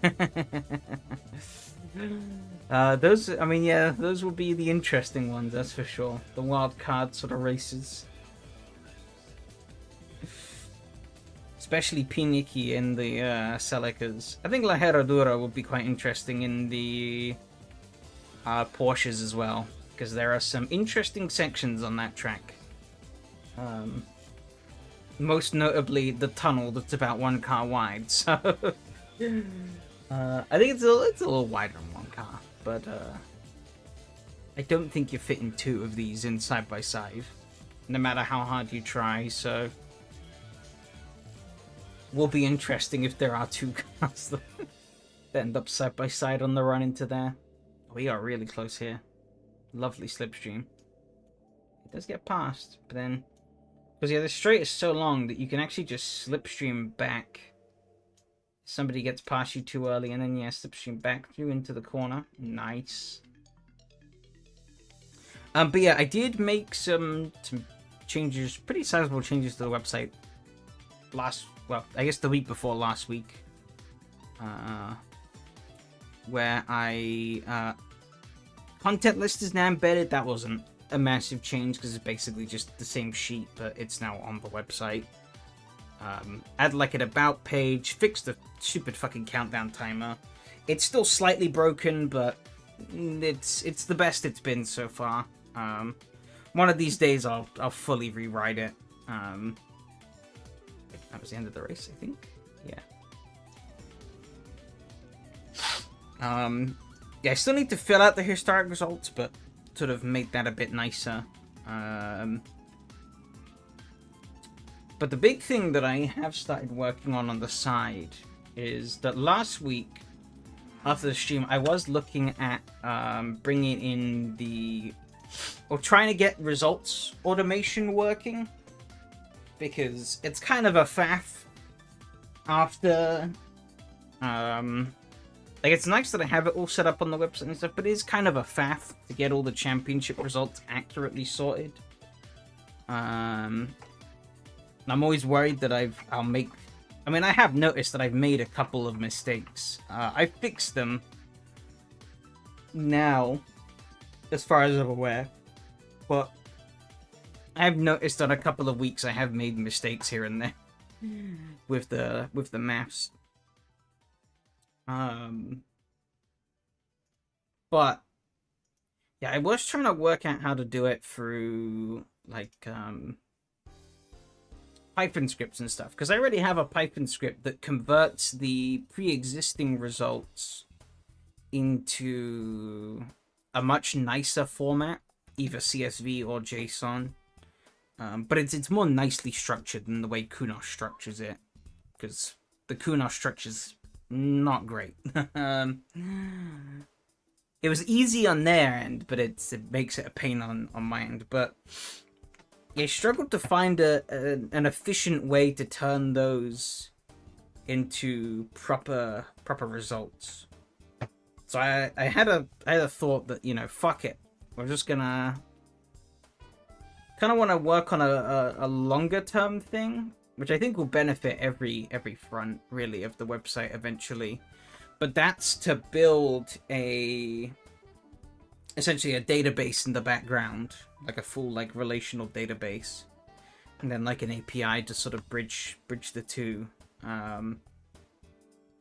Those, I mean, yeah, those will be the interesting ones, that's for sure. The wild card sort of races. Especially Piniki in the Celicas. I think La Herradura will be quite interesting in the Porsches as well, because there are some interesting sections on that track. Most notably the tunnel that's about 1 car wide, so I think it's a little wider than 1 car, but I don't think you're fitting 2 of these in side by side, no matter how hard you try, so will be interesting if there are 2 cars that end up side by side on the run into there. We are really close here. Lovely slipstream. It does get past, but then, because yeah, the straight is so long that you can actually just slipstream back. Somebody gets past you too early, and then yeah, slipstream back through into the corner. Nice. But yeah, I did make some changes, pretty sizable changes to the website well, I guess the week before last week. where content list is now embedded. That wasn't a massive change because it's basically just the same sheet, but it's now on the website. Add like an about page, fix the stupid fucking countdown timer. It's still slightly broken, but it's the best it's been so far. One of these days I'll fully rewrite it. That was the end of the race, I think. Yeah. Yeah, I still need to fill out the historic results, but sort of make that a bit nicer. But the big thing that I have started working on the side is that last week, after the stream, I was looking at bringing in trying to get results automation working, because it's kind of a faff after, like, it's nice that I have it all set up on the website and stuff, but it is kind of a faff to get all the championship results accurately sorted. I'm always worried that I have noticed that I've made a couple of mistakes. I fixed them now, as far as I'm aware, but I've noticed that a couple of weeks I have made mistakes here and there with the maths. But yeah, I was trying to work out how to do it through like Python scripts and stuff, because I already have a Python script that converts the pre-existing results into a much nicer format, either CSV or JSON. But it's more nicely structured than the way Kunos structures it, because the Kunos structure's not great. It was easy on their end, but it makes it a pain on my end. But I struggled to find an efficient way to turn those into proper results. So I had a thought that, you know, fuck it, we're just gonna kind of want to work on a longer term thing, which I think will benefit every front really of the website eventually. But that's to build essentially a database in the background, like a full like relational database, and then like an API to sort of bridge the two.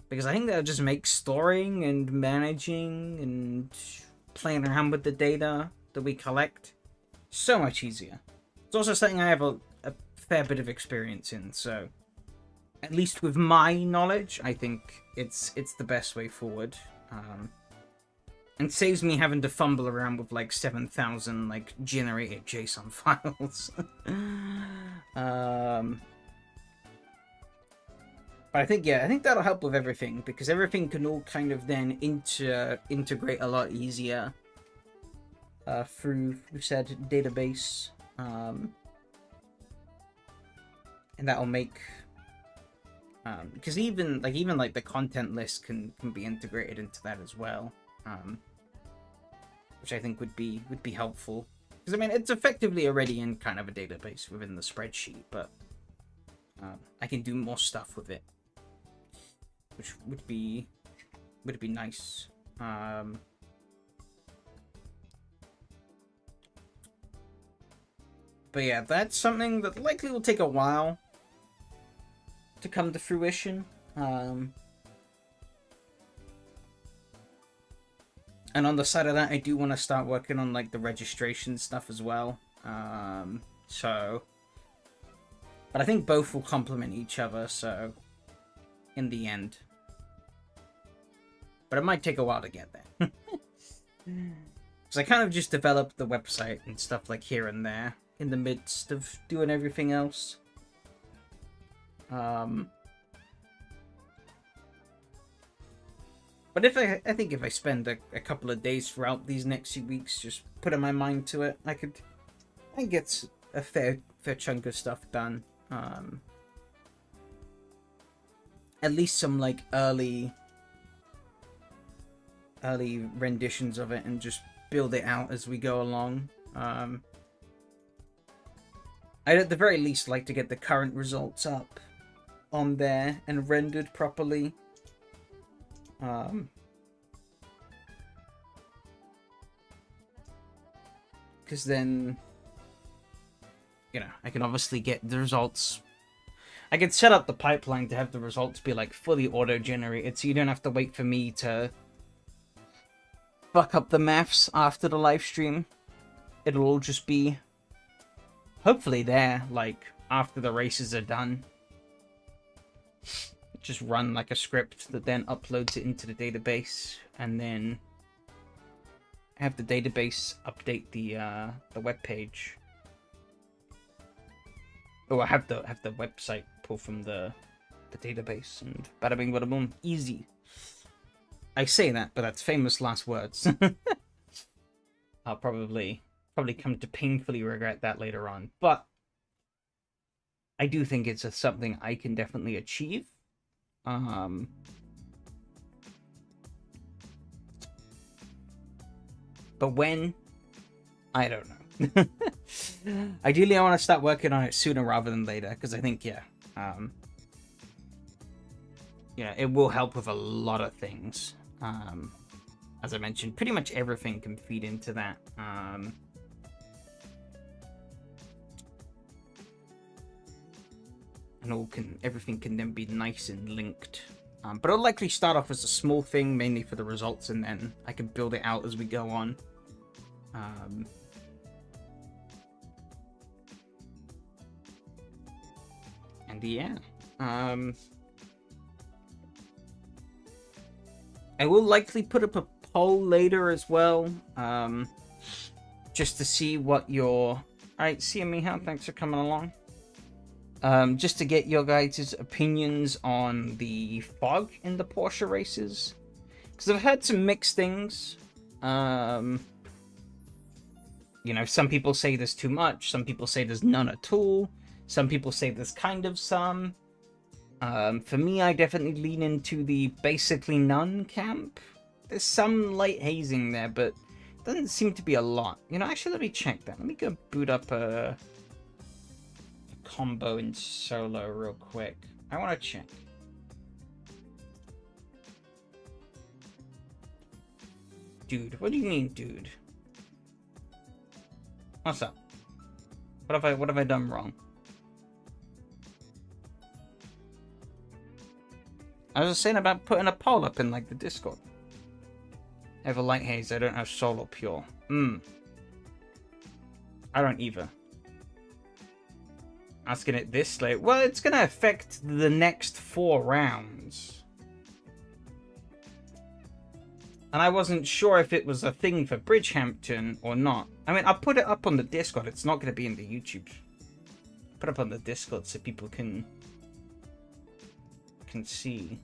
Because I think that'll just make storing and managing and playing around with the data that we collect so much easier. It's also something I have a fair bit of experience in, so at least with my knowledge, I think it's the best way forward. And saves me having to fumble around with like 7,000 like generated JSON files. But I think that'll help with everything, because everything can all kind of then integrate a lot easier through said database, and that'll make because even like the content list can be integrated into that as well, which I think would be helpful, because I mean it's effectively already in kind of a database within the spreadsheet, but I can do more stuff with it, which would be nice. But yeah, that's something that likely will take a while to come to fruition. And on the side of that, I do want to start working on like the registration stuff as well. But I think both will complement each other, so in the end. But it might take a while to get there. Because I kind of just developed the website and stuff like here and there in the midst of doing everything else. But I think if I spend a couple of days throughout these next few weeks just putting my mind to it, I can get a fair chunk of stuff done. At least some like early renditions of it, and just build it out as we go along. I'd at the very least like to get the current results up on there and rendered properly. Because then, you know, I can obviously get the results. I can set up the pipeline to have the results be like fully auto-generated, so you don't have to wait for me to fuck up the maths after the live stream. It'll all just be hopefully there, like, after the races are done. Just run like a script that then uploads it into the database, and then have the database update the web page. Or have the website pull from the database, and bada bing bada boom, easy. I say that, but that's famous last words. I'll probably come to painfully regret that later on, but I do think it's something I can definitely achieve. But when, I don't know. Ideally, I want to start working on it sooner rather than later, because I think, yeah, it will help with a lot of things. As I mentioned, pretty much everything can feed into that. And everything can then be nice and linked. But it'll likely start off as a small thing, mainly for the results, and then I can build it out as we go on. And yeah, I will likely put up a poll later as well, just to see what your... Alright, see you, Miha, thanks for coming along. Just to get your guys' opinions on the fog in the Porsche races. Because I've heard some mixed things. You know, some people say there's too much. Some people say there's none at all. Some people say there's kind of some. For me, I definitely lean into the basically none camp. There's some light hazing there, but it doesn't seem to be a lot. You know, actually, let me check that. Let me go boot up a combo in solo real quick. I want to check. Dude, what do you mean, dude? What's up? What have I done wrong? I was just saying about putting a poll up in like the Discord. I have a light haze, I don't have solo pure. I don't either. Asking it this late. Well, it's going to affect the next 4 rounds. And I wasn't sure if it was a thing for Bridgehampton or not. I mean, I'll put it up on the Discord. It's not going to be in the YouTube. Put it up on the Discord so people can see.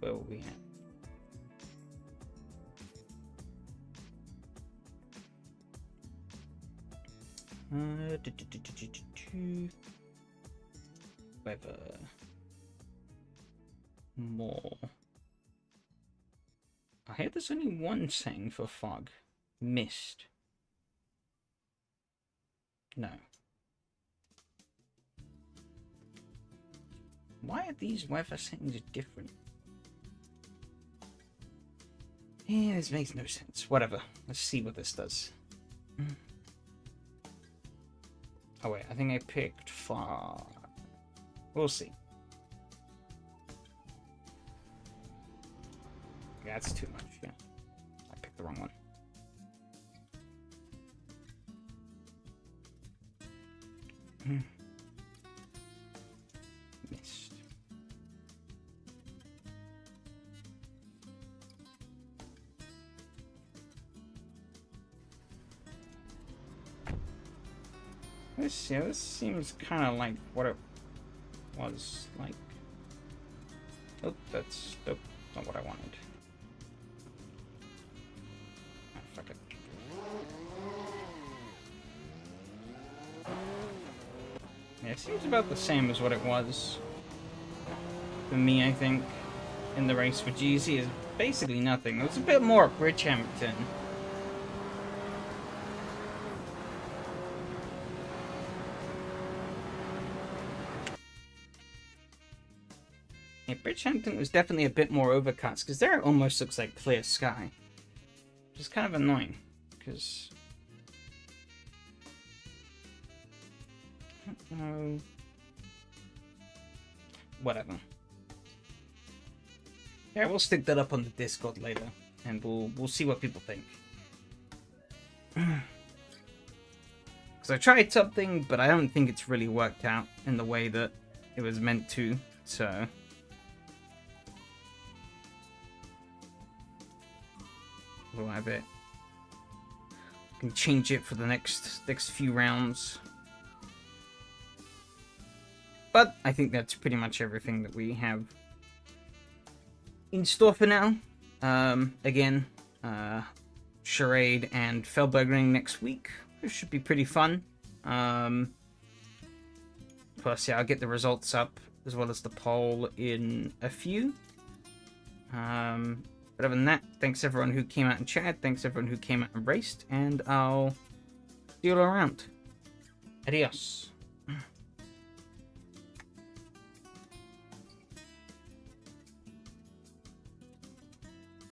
Where were we at? Weather. More. I hear there's only one setting for fog. Mist. No. Why are these weather settings different? Yeah, this makes no sense. Whatever. Let's see what this does. Oh wait, I think I picked fog. We'll see. Yeah, that's too much, yeah. I picked the wrong one. Missed. This seems kind of like what it was like. Oh, that's not what I wanted. Ah, fuck it. Yeah, it seems about the same as what it was. For me, I think, in the race for GZ is basically nothing. It was a bit more at Bridgehampton. Yeah, Bridgehampton was definitely a bit more overcast, because there it almost looks like clear sky. Which is kind of annoying, because... I don't know... Whatever. Yeah, we'll stick that up on the Discord later, and we'll see what people think. Because I tried something, but I don't think it's really worked out in the way that it was meant to, so... We'll have it. Can change it for the next few rounds. But I think that's pretty much everything that we have in store for now. Again, Charade and Feldbergering next week. This should be pretty fun. Plus, yeah, I'll get the results up as well as the poll in a few. But other than that, thanks everyone who came out and chatted. Thanks everyone who came out and raced. And I'll see you all around. Adios.